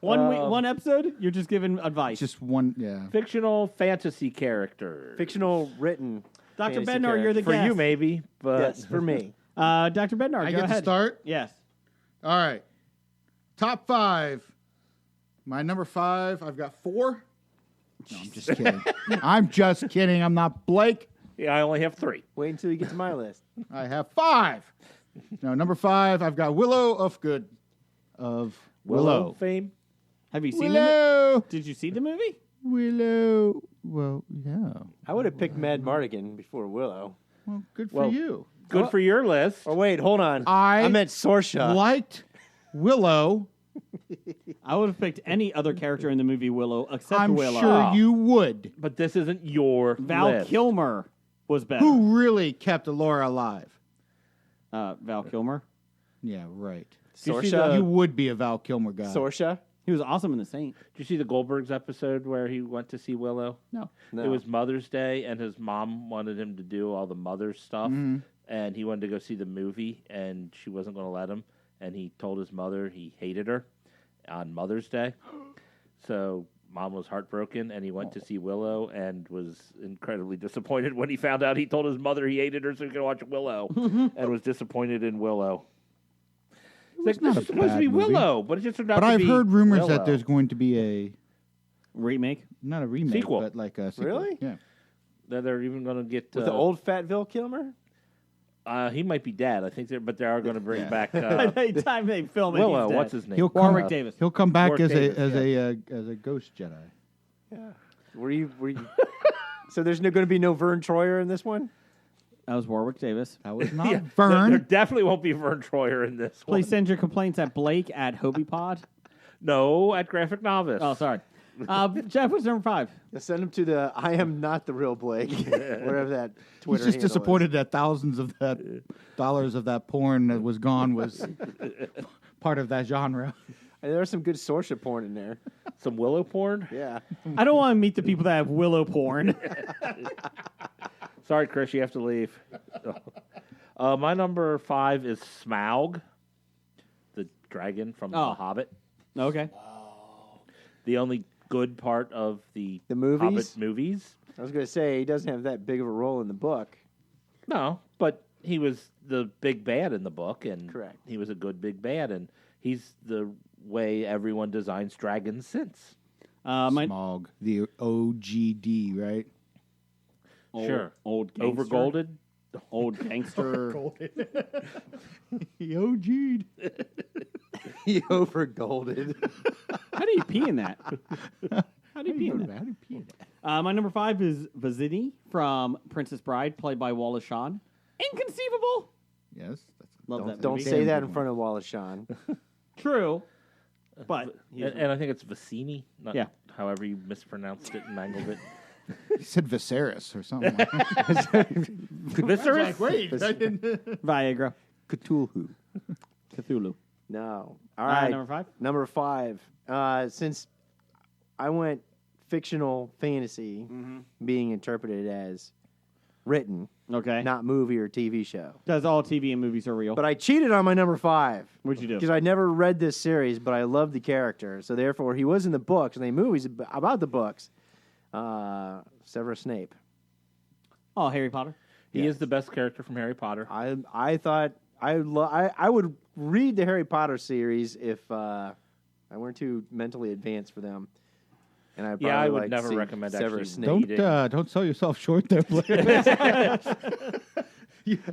One episode, you're just giving advice. Just one. Yeah. fictional fantasy character. Fictional written. Dr. fantasy Bednar, you're the for guest. you, maybe, but Yes, for me. Dr. Bednar, I go get ahead. to start. Yes. All right. Top 5. My number 5. I've got 4. No, I'm just kidding. I'm just kidding. I'm not Blake. yeah, I only have 3. Wait until you get to my list. I have 5. No, number 5. I've got Willow of Good. Of Willow. fame. Have you seen the Willow. Did you see the movie? Willow. Well, yeah. I would have picked Mad Mardigan before Willow. Well, good for Well, you. Good for your list. Oh wait, hold on. I meant Sorsha. Liked Willow. I would have picked any other character in the movie Willow except I'm Willow. sure you would. But this isn't your Val list. Kilmer was better. Who really kept Alora alive? Val Kilmer. Yeah, right. Did you see Sorsha. You would be a Val Kilmer guy. Sorsha. He was awesome in The Saint. Did you see the Goldbergs episode where he went to see Willow? No. No. It was Mother's Day, and his mom wanted him to do all the mother stuff, and he wanted to go see the movie, and she wasn't going to let him, and he told his mother he hated her on Mother's Day. So Mom was heartbroken, and he went to see Willow and was incredibly disappointed when he found out he told his mother he hated her so he could watch Willow, and was disappointed in Willow. It's like, not this a is supposed to bad be movie. Willow, but it just turned out But to I've be heard rumors Willow. that there's going to be a Remake. not a remake, Sequel. but like a sequel. Really? Yeah. that they're even going to get With the old fat Val Kilmer? He might be dead. I think, but they are going to bring Yeah. back By the time they film it, Willow. he's dead. What's his name? He'll Warwick come, Davis. He'll come back Warwick Davis, as a ghost Jedi. Yeah. Were you? So there's going to be no Vern Troyer in this one? That was Warwick Davis. That was not Yeah, Vern. There definitely won't be Vern Troyer in this one. Please send your complaints at Blake at HobiePod. No, at Graphic Novice. Oh, sorry. Jeff, what's number 5? Send him to the I am not the real Blake, whatever that Twitter He's just handle is. disappointed that thousands of that dollars of that porn that was gone was part of that genre. And there was some good Sorsha porn in there. Some Willow porn. Yeah. I don't want to meet the people that have Willow porn. Sorry, Chris, you have to leave. My number 5 is Smaug, the dragon from Oh. The Hobbit. Okay. The only good part of the movies? Hobbit movies. I was going to say, he doesn't have that big of a role in the book. No, but he was the big bad in the book, and Correct. he was a good big bad, and he's the way everyone designs dragons since. Smaug, the OGD, right? Sure. Old gangster. Overgolded. Old gangster. He OG'd. He overgolded. How do you pee in that? How do you pee in that? How do you pee in that? My number 5 is Vizini from Princess Bride, played by Wallace Shawn. Inconceivable. Yes. That's Love that Don't movie. say that good in front of Wallace Shawn. True. But And I think it's Vicini. Not Yeah. However you mispronounced it and mangled it. He said Viserys or something. Viserys? Wait, I didn't. Viagra. Cthulhu. Cthulhu. No. All right. Number 5? Number 5. Since I went fictional fantasy being interpreted as written, Okay. not movie or TV show. Does all TV and movies are real? But I cheated on my number 5. What'd you do? Because I never read this series, but I love the character. So therefore, he was in the books, and they movies about the books. Severus Snape. Oh, Harry Potter. He is the best character from Harry Potter. I thought I would read the Harry Potter series if I weren't too mentally advanced for them. And I Yeah, I would like to never see recommend Severus actually Snape. Don't sell yourself short there, Blair.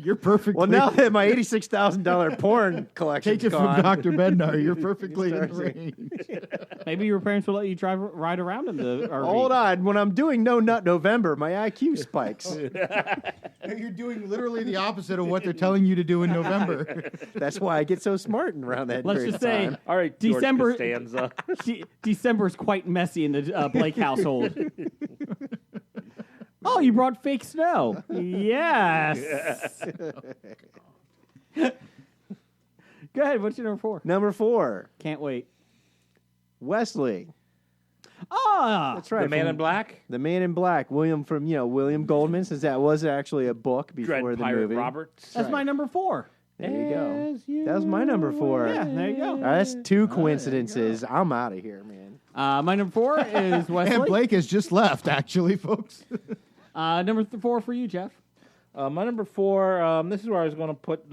You're perfectly. Well, now that my $86,000 porn collection take it gone, from Dr. Bednar. You're perfectly in Start the range. Maybe your parents will let you ride around in the RV. hold on. When I'm doing No Nut November, my IQ spikes. You're doing literally the opposite of what they're telling you to do in November. That's why I get so smart around that Let's period just of say time. All right, George December- Costanza. December's quite messy in the Blake household. Oh, you brought fake snow. Yes. Go ahead. What's your number 4? Number 4, Can't wait. Wesley. Ah, That's right. The Man from in Black. The Man in Black, William Goldman, since that was actually a book Dread before the Pirate movie. Roberts. that's my number 4. There you go. That was my number 4. Yeah, there you go. That's 2 coincidences. I'm out of here, man. My number 4 is Wesley. And Blake has just left, actually, folks. Number 4 for you, Jeff. My number 4. This is where I was going to put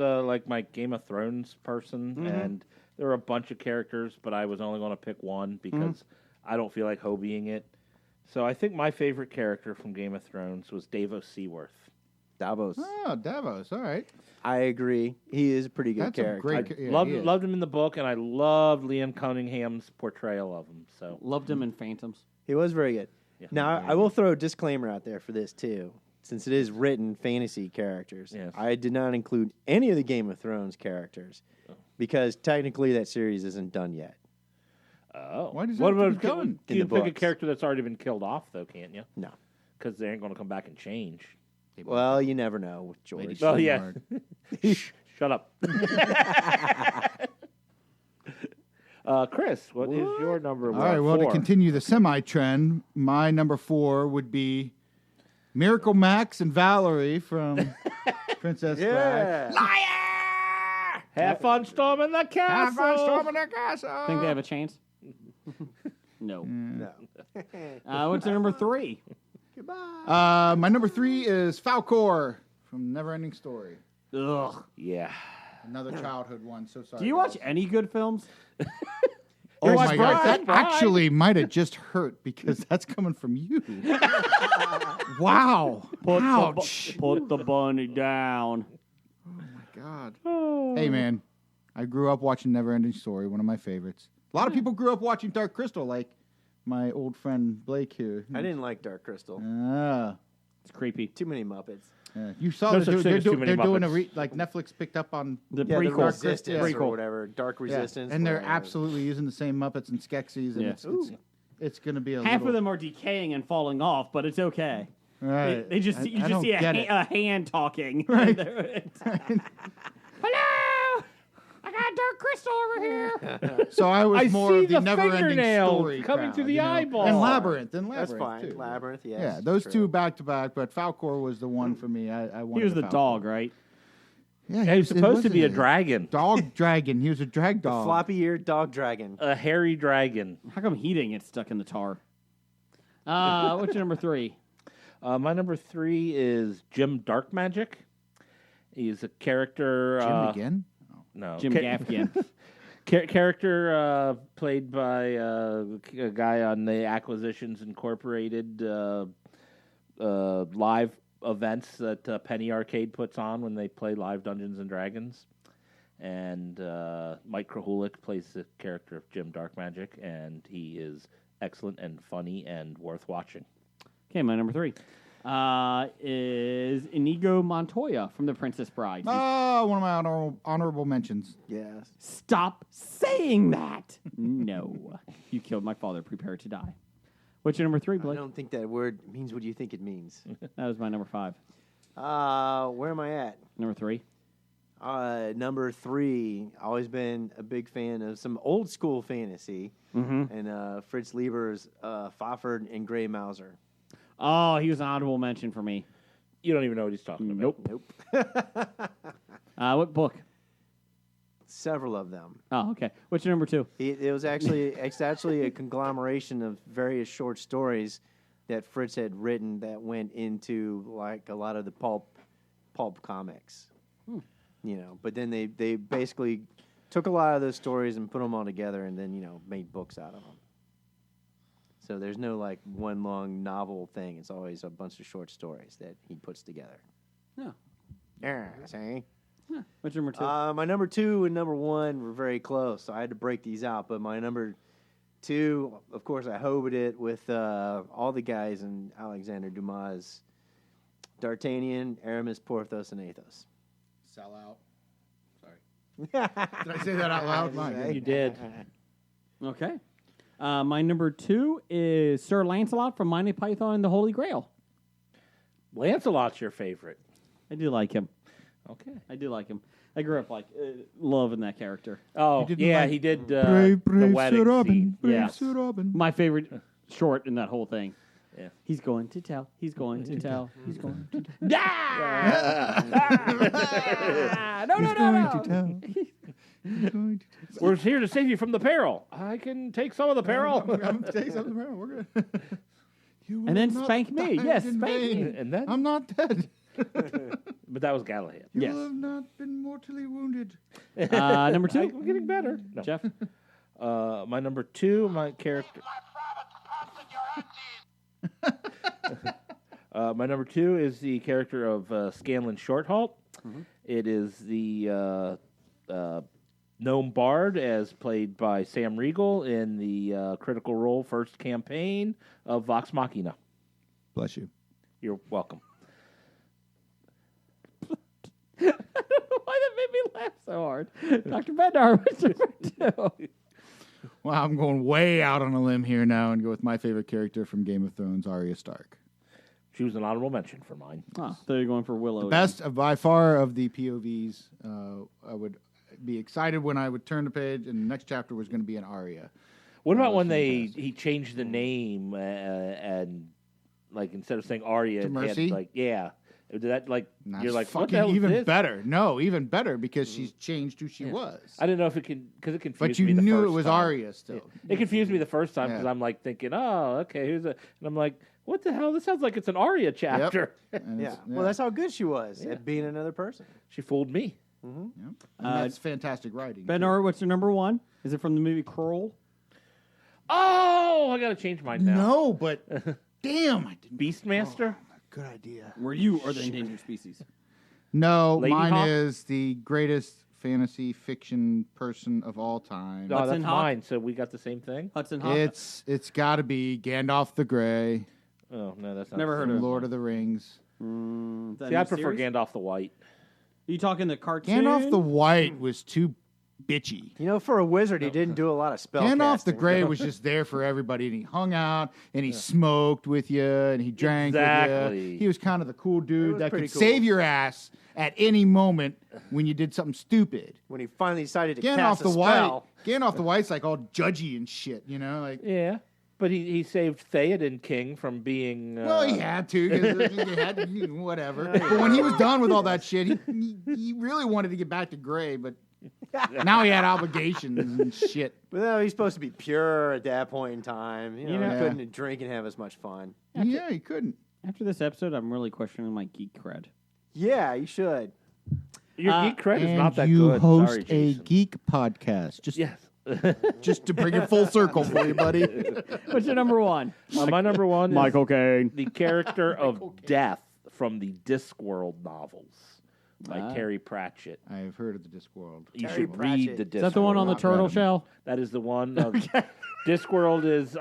my Game of Thrones person, and there were a bunch of characters, but I was only going to pick one because I don't feel like hobbying it. So I think my favorite character from Game of Thrones was Davos Seaworth. Davos. Oh, Davos. All right. I agree. He is a pretty good That's a character. great I Yeah, loved he is. loved him in the book, and I loved Liam Cunningham's portrayal of him. So Loved him in Phantoms. He was very good. Yeah, Now, very I will throw a disclaimer out there for this, too. Since it is written fantasy characters, Yes. I did not include any of the Game of Thrones characters because technically that series isn't done yet. oh, Why does it what have to about be done? In you the can pick a books. character that's already been killed off, though, can't you? No. Because they ain't going to come back and change. Well, you never know with George. Lady Oh, yeah. Stoneheart. Shut up. Chris, what is your number All right, well, 4? to continue the semi-trend, my number 4 would be Miracle Max and Valerie from Princess Bride. Have fun storming the castle. the castle. Think they have a chance? No. No. What's your number 3? Goodbye. My number 3 is Falcor from Neverending Story. Ugh. Yeah. Another childhood one. So sorry. Do you watch any good films? Oh watch my God, that Bride? actually might have just hurt because that's coming from you. Wow. Ouch. Put the bunny down. God. Hey, man. I grew up watching Neverending Story, one of my favorites. A lot of people grew up watching Dark Crystal, like my old friend Blake here. I didn't like Dark Crystal. Ah. It's creepy. Too many Muppets. You saw No that such thing they're, as too many they're doing Muppets. like Netflix picked up on The Yeah, the prequel. Resistance Yeah. or whatever. Dark yeah, Resistance. and they're whatever. absolutely using the same Muppets and Skeksis, and Yeah. it's going to be a Half little, of them are decaying and falling off, but it's okay. Right. They just I you just don't see a, get it. a hand talking. Right. Hello, I got Dark Crystal over here. So I was I more see of the the never-ending fingernail story coming crowd, through the you know? eyeball. and Labyrinth, That's fine. too. Labyrinth, yes. Yeah, those true. two back to back, but Falcor was the one for me. I wanted He was the Falcor. dog, right? Yeah, He was it supposed to be a was dragon. dog dragon. He was a drag dog. Floppy-eared dog dragon. A hairy dragon. How come he didn't get stuck in the tar? What's your number 3? My number 3 is Jim Darkmagic. He's a character. Jim again? No. Jim Gaffigan. Character played by a guy on the Acquisitions Incorporated live events that Penny Arcade puts on when they play live Dungeons and Dragons. And Mike Krahulik plays the character of Jim Darkmagic, and he is excellent and funny and worth watching. Okay, my number 3 is Inigo Montoya from The Princess Bride. Oh, one of my honorable mentions. Yes. Stop saying that. No, you killed my father. Prepare to die. What's your number 3, I Blake? don't think that word means what you think it means. That was my number 5. Where am I at? Number 3. Number 3, always been a big fan of some old school fantasy, and Fritz Lieber's Fafhrd and Grey Mouser. Oh, he was an audible mention for me. You don't even know what he's talking about. Nope. What book? Several of them. Oh, okay. What's your number 2? It's actually a conglomeration of various short stories that Fritz had written that went into like a lot of the pulp comics. You know, but then they basically took a lot of those stories and put them all together and then, made books out of them. So there's no like one long novel thing. It's always a bunch of short stories that he puts together. Yeah. Yeah, see? What's number 2? My number 2 and number 1 were very close, so I had to break these out. But my number 2, of course, I hovered it with all the guys in Alexander Dumas' D'Artagnan, Aramis, Porthos, and Athos. Sell out. Sorry. Did I say that out loud? My goodness. You did. Okay. My number 2 is Sir Lancelot from Monty Python and the Holy Grail. Lancelot's your favorite. I do like him. Okay. I do like him. I grew up loving that character. Oh, didn't yeah, like he did Brave, brave the wedding Sir Robin. scene. Brave Yeah. Sir Robin. My favorite short in that whole thing. Yeah. He's going to tell. He's going to tell. He's going to tell. No, no, no, no. We're here to save you from the peril. I can take some of the peril. I'm gonna take something around. We're good. You will And then not spank me. die Yes, in spank vain. me. And then, I'm not dead. but that was Galahad. You Yes. have not been mortally wounded. Number 2. We're getting better. No. Jeff. My number 2, my character. My number 2 is the character of Scanlan Shorthalt. It is the gnome bard, as played by Sam Riegel in the Critical Role first campaign of Vox Machina. Bless you. You're welcome. Why that made me laugh so hard? Dr. Bednar, what's number 2? Well, I'm going way out on a limb here now and go with my favorite character from Game of Thrones, Arya Stark. She was an honorable mention for mine. Oh, so you're going for Willow. Best by far of the POVs. I would be excited when I would turn the page, and the next chapter was going to be an Arya. What about when fantastic. he changed the name and like instead of saying Arya, To it Mercy? had, like yeah, did that like And you're that's like what fucking the hell is even this? better. No, even better because she's changed who she was. I didn't know if it can because it confused But me. you the knew first it was time. Arya still. It confused me the first time because Yeah. I'm like thinking, oh, okay, here's a, and I'm like, what the hell? This sounds like it's an Arya chapter. And Yeah. it's- Well, that's how good she was at being another person. She fooled me. And that's fantastic writing. Bednar, what's your number 1? Is it from the movie Kroll? Oh, I gotta change mine now. No, but damn, I didn't. Beastmaster. Good idea. Where you are the endangered species. No, Lady mine Hawk? is the greatest fantasy fiction person of all time. No, Hudson that's Hawk? mine. So we got the same thing. Hudson Hawk. It's got to be Gandalf the Grey Oh no, that's not Never heard from of him. Lord of the Rings. Is that See, a I new prefer series? Gandalf the White. Are you talking the cartoon? Gandalf the White was too bitchy. You know, for a wizard, he didn't do a lot of spell Gandalf the casting. Grey was just there for everybody, and he hung out, and he smoked with you, and he drank with Exactly. you. He was kind of the cool dude was that pretty could cool. save your ass at any moment when you did something stupid. When he finally decided to Gandalf cast a the spell. White, Gandalf the White's like all judgy and shit, you know, like. Yeah, but he saved Theoden King from being. Well, he had to. 'Cause he had to, whatever. But when he was done with all that shit, he really wanted to get back to Grey, but now he had obligations and shit. But no, he's supposed to be pure at that point in time. You know, know- he couldn't drink and have as much fun. Yeah, he couldn't. After this episode, I'm really questioning my geek cred. Yeah, you should. Your geek cred is And not that you good. host Sorry, a Jason. geek podcast. Just, Yes. just to bring it full circle for you, buddy. What's your number 1? My number 1 is Michael Caine. the character of Death from the Discworld novels by Ah. Terry Pratchett. I've heard of the Discworld. You Terry should Pratchett. read the Discworld. Is that the one on the Not turtle read 'em. shell? That is the one. Discworld is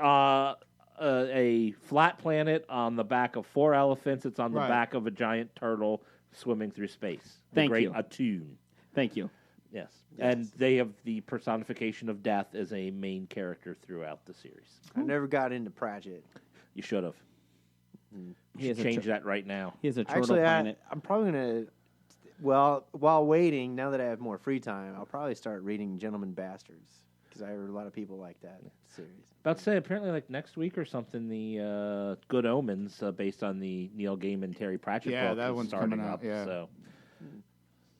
a flat planet on the back of 4 elephants. It's on the Right. back of a giant turtle swimming through space. The Thank Great you. Attune. Thank you. Yes. And they have the personification of death as a main character throughout the series. I never got into Pratchett. You should have. He You has should a change that right now. He has a turtle Actually, planet. I'm probably going to, well, while waiting, now that I have more free time, I'll probably start reading Gentlemen Bastards because I heard a lot of people like that series. About to say, apparently, like next week or something, the Good Omens, based on the Neil Gaiman Terry Pratchett Yeah, book, that is one's starting coming out, up. yeah. So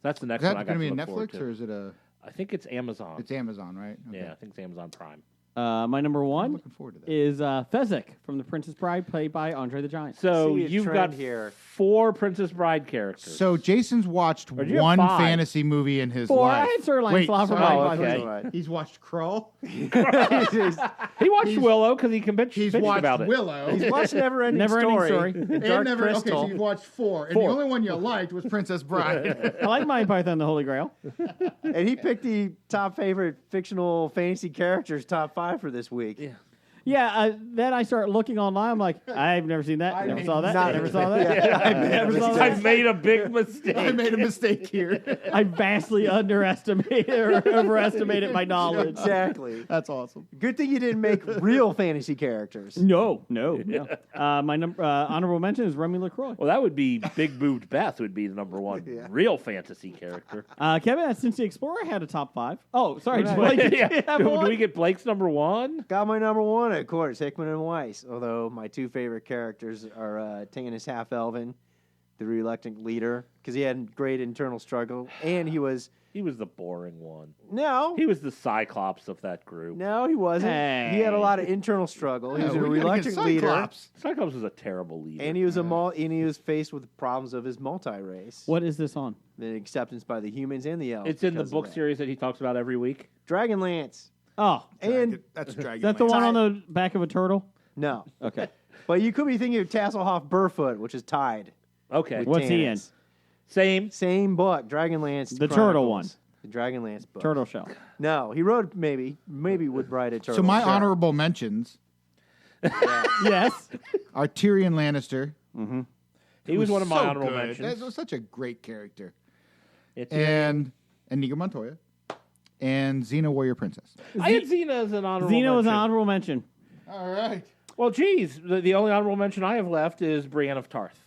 that's the Is next that one I got going to to be look forward Netflix to. or is it a? I think it's Amazon. It's Amazon, right? Okay. Yeah, I think it's Amazon Prime. My number one looking forward to that. is Fezzik from The Princess Bride, played by Andre the Giant. So See a you've trend got here. 4 Princess Bride characters. So Jason's watched Or do you have one 5? fantasy movie in his 4. life. I had Sir Wait, Lancelot for sorry. my Oh, okay. Right. He's watched Krull. he watched Willow because he can bitch, He's bitch watched about it. Willow. He's watched Neverending Never-Ending Story. Story. and and Dark never, okay, Crystal. so you've watched 4. And the only one you liked was Princess Bride. I like Monty Python and the Holy Grail. And he picked the top favorite fictional fantasy characters top 5 for this week. Yeah. Yeah, then I start looking online. I'm like, I've never seen that. Never saw that. not- Never saw that. Never saw I've made a big mistake. I made a mistake here. I vastly underestimated or overestimated my knowledge. Exactly. That's awesome. Good thing you didn't make real fantasy characters. No. My honorable mention is Remy LaCroix. Well, that would be Big Boobed Beth would be the number one real fantasy character. Kevin at Cincy Explorer had a top 5. Oh, sorry. Right. Blake, did you Yeah. have Do one? we get Blake's number 1? Got my number 1, of course, Hickman and Weiss. Although my 2 favorite characters are Tanis Half-Elven, the reluctant leader, because he had great internal struggle, and he was He was the boring one. no, He was the Cyclops of that group. no, he wasn't. He had a lot of internal struggle. He was a reluctant leader, Cyclops was a terrible leader. and he was and he was faced with the problems of his multi-race, What is this on? the acceptance by the humans and the elves. It's in the because of book that. series that he talks about every week. Dragonlance, Oh, and That's Dragon. is that the one on the back of a turtle? no, Okay. but you could be thinking of Tasselhoff Burfoot, which is tied. Okay. with What's he in? Tanis. Same. Same book, Dragonlance. The turtle one. The Dragonlance book. Turtle shell. No, he wrote maybe Woodbride a turtle. So my Sure. honorable mentions Yes. are Tyrion Lannister. He was one of my So honorable good. mentions. That was such a great character. It's And Inigo Montoya. And Xena Warrior Princess. I had Xena as an honorable Xena was an mention. honorable mention. All right. Well, geez, the only honorable mention I have left is Brienne of Tarth.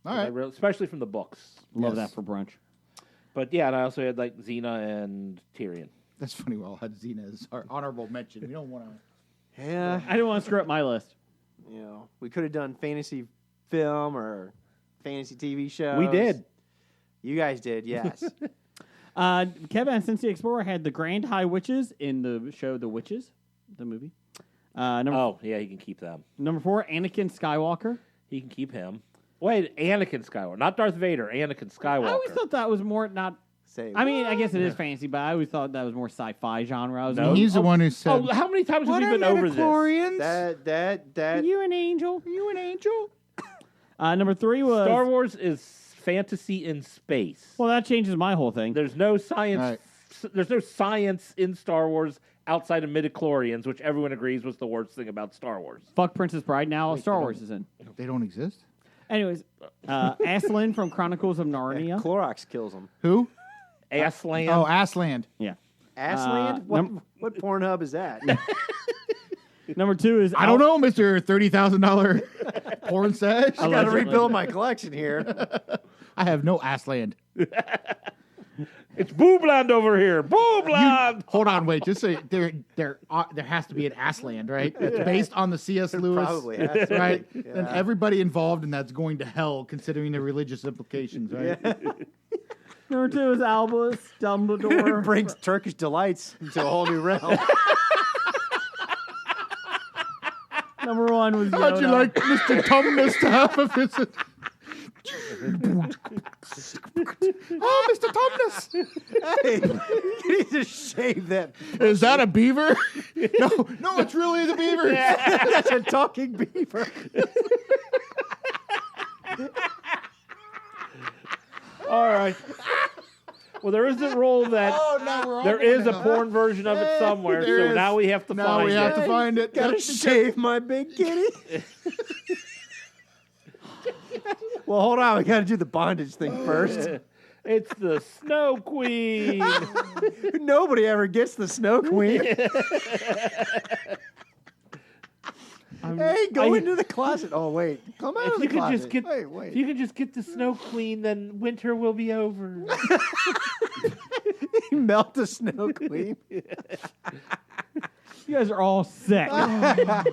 All I right. especially from the books. Love Yes. that for brunch. But yeah, and I also had like Xena and Tyrion. That's funny. We all had Xena as our honorable mention. We don't want to. Yeah, I didn't want to screw up my list. you know, we could have done fantasy film fantasy TV shows. We did. You guys did, yes. Kevin and Cincy Explorer had the Grand High Witches in the show The Witches, the movie. Oh, yeah, he can keep them. Number 4, Anakin Skywalker. He can keep him. Wait, Anakin Skywalker. Not Darth Vader, Anakin Skywalker. I always thought that was more not. Say, I mean, I guess it is fantasy, but I always thought that was more sci-fi genre. I was No. like, He's the one who said, Oh, how many times have we been over this? that you an angel? You an angel? Number 3 was Star Wars is fantasy in space. Well, that changes my whole thing. There's no science. Right. There's no science in Star Wars outside of midichlorians, which everyone agrees was the worst thing about Star Wars. Fuck Princess Bride. Now Star Wars is in. They don't exist? Anyways, Aslan from Chronicles of Narnia. Clorox kills him. Who? Assland. Oh, Assland. Yeah. Assland? What Pornhub is that? Number 2 is I don't know, Mr. $30,000 porn sesh. I got to rebuild my collection here. I have no Assland. It's Boobland over here. Boobland. Hold on, wait. Just say there has to be an Assland, right? It's based on the C.S. Lewis, Probably has to right? be. And everybody involved in that's going to hell, considering the religious implications, right? Number 2 is Albus Dumbledore. Brings Turkish delights into a whole new realm. Number 1 was Yoda. How'd you like Mr. Tumnus to have a visit? Oh, Mr. Tumnus! Hey, you need to shave that. Is that a beaver? No, it's really the beaver. That's a talking beaver. All right. Well, there is a rule that there is a porn version of it somewhere, There so is. now we have to Now find we it. have to find it. Gotta shave my big kitty. Well, hold on. We gotta do the bondage thing first. It's the Snow Queen. Nobody ever gets the Snow Queen. Hey, go into the closet. Oh, wait. Come out of the closet. If you can just get the Snow Queen, then winter will be over. Melt the Snow Queen. You guys are all sick. Dr.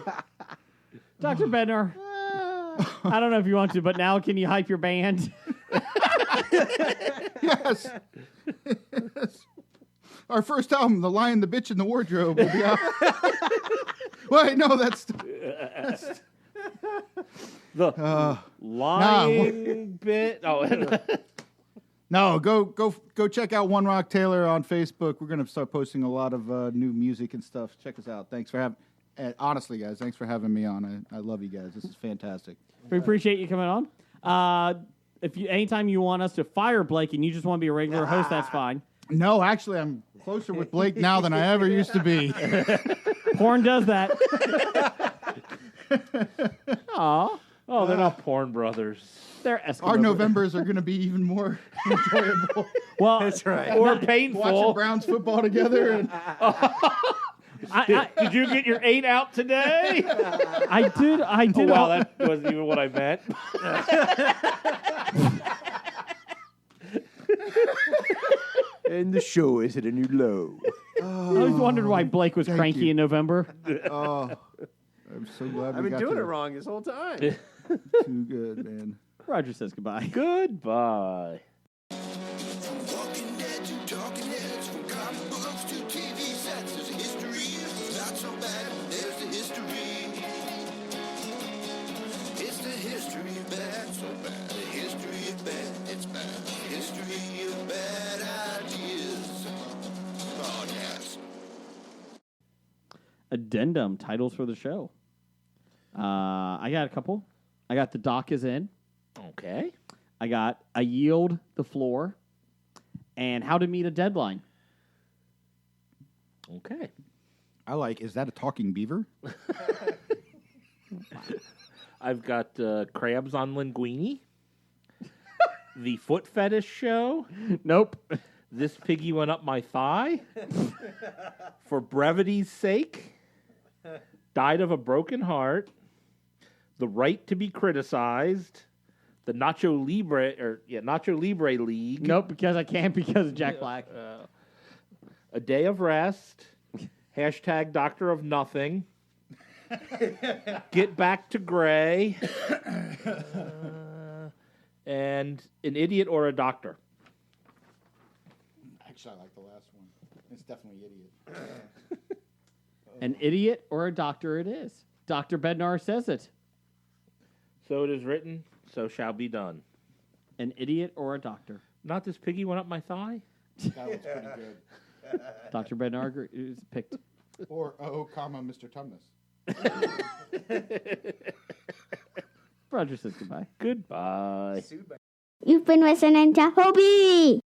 Bednar, I don't know if you want to, but now can you hype your band? Yes. our first album, The Lion, the Bitch, and the Wardrobe, will be out. Wait, no, that's The lying bit. Oh, no. Go check out One Rock Taylor on Facebook. We're gonna start posting a lot of new music and stuff. Check us out. Thanks for having. Honestly, guys, thanks for having me on. I love you guys. This is fantastic. We appreciate you coming on. If you anytime you want us to fire Blake and you just want to be a regular host, that's fine. No, actually, I'm closer with Blake now than I ever used to be. Porn does that. Aw. oh, they're not porn brothers. They're Eskimo. Our Novembers are going to be even more enjoyable. Well, That's right. Or Watching painful. Browns football together. And I Did you get your 8 out today? did. Oh, wow, that wasn't even what I meant. And the show is at a new low. I always wondered why Blake was cranky you. in November. oh, I'm so glad I've we been got doing to it wrong this whole time. Too good, man. Roger says goodbye. Goodbye. Walking Dead to Talking Heads, from comic books to TV sets, there's a history. Not so bad, there's the history. It's the history of bad, so bad. The history of bad, it's bad. The history of bad ideas. Podcast. Addendum titles for the show. I got a couple. I got The Doc is In. Okay. I got I Yield the Floor. And How to Meet a Deadline. Okay. I like, is that a talking beaver? I've got crabs on linguine. The Foot Fetish Show. Nope. This piggy went up my thigh. For brevity's sake. Died of a broken heart. The Right to be Criticized. The Nacho Libre League. Nope, because I can't because of Jack Black. A Day of Rest. Hashtag Doctor of Nothing. Get Back to Gray. And An Idiot or a Doctor. Actually, I like the last one. It's definitely idiot. An idiot or a doctor it is. Dr. Bednar says it. So it is written, so shall be done. An idiot or a doctor. Not this piggy went up my thigh? That was pretty good. Dr. Bednar is picked. Or, Mr. Tumnus. Roger says goodbye. Goodbye. You've been listening to Hobie.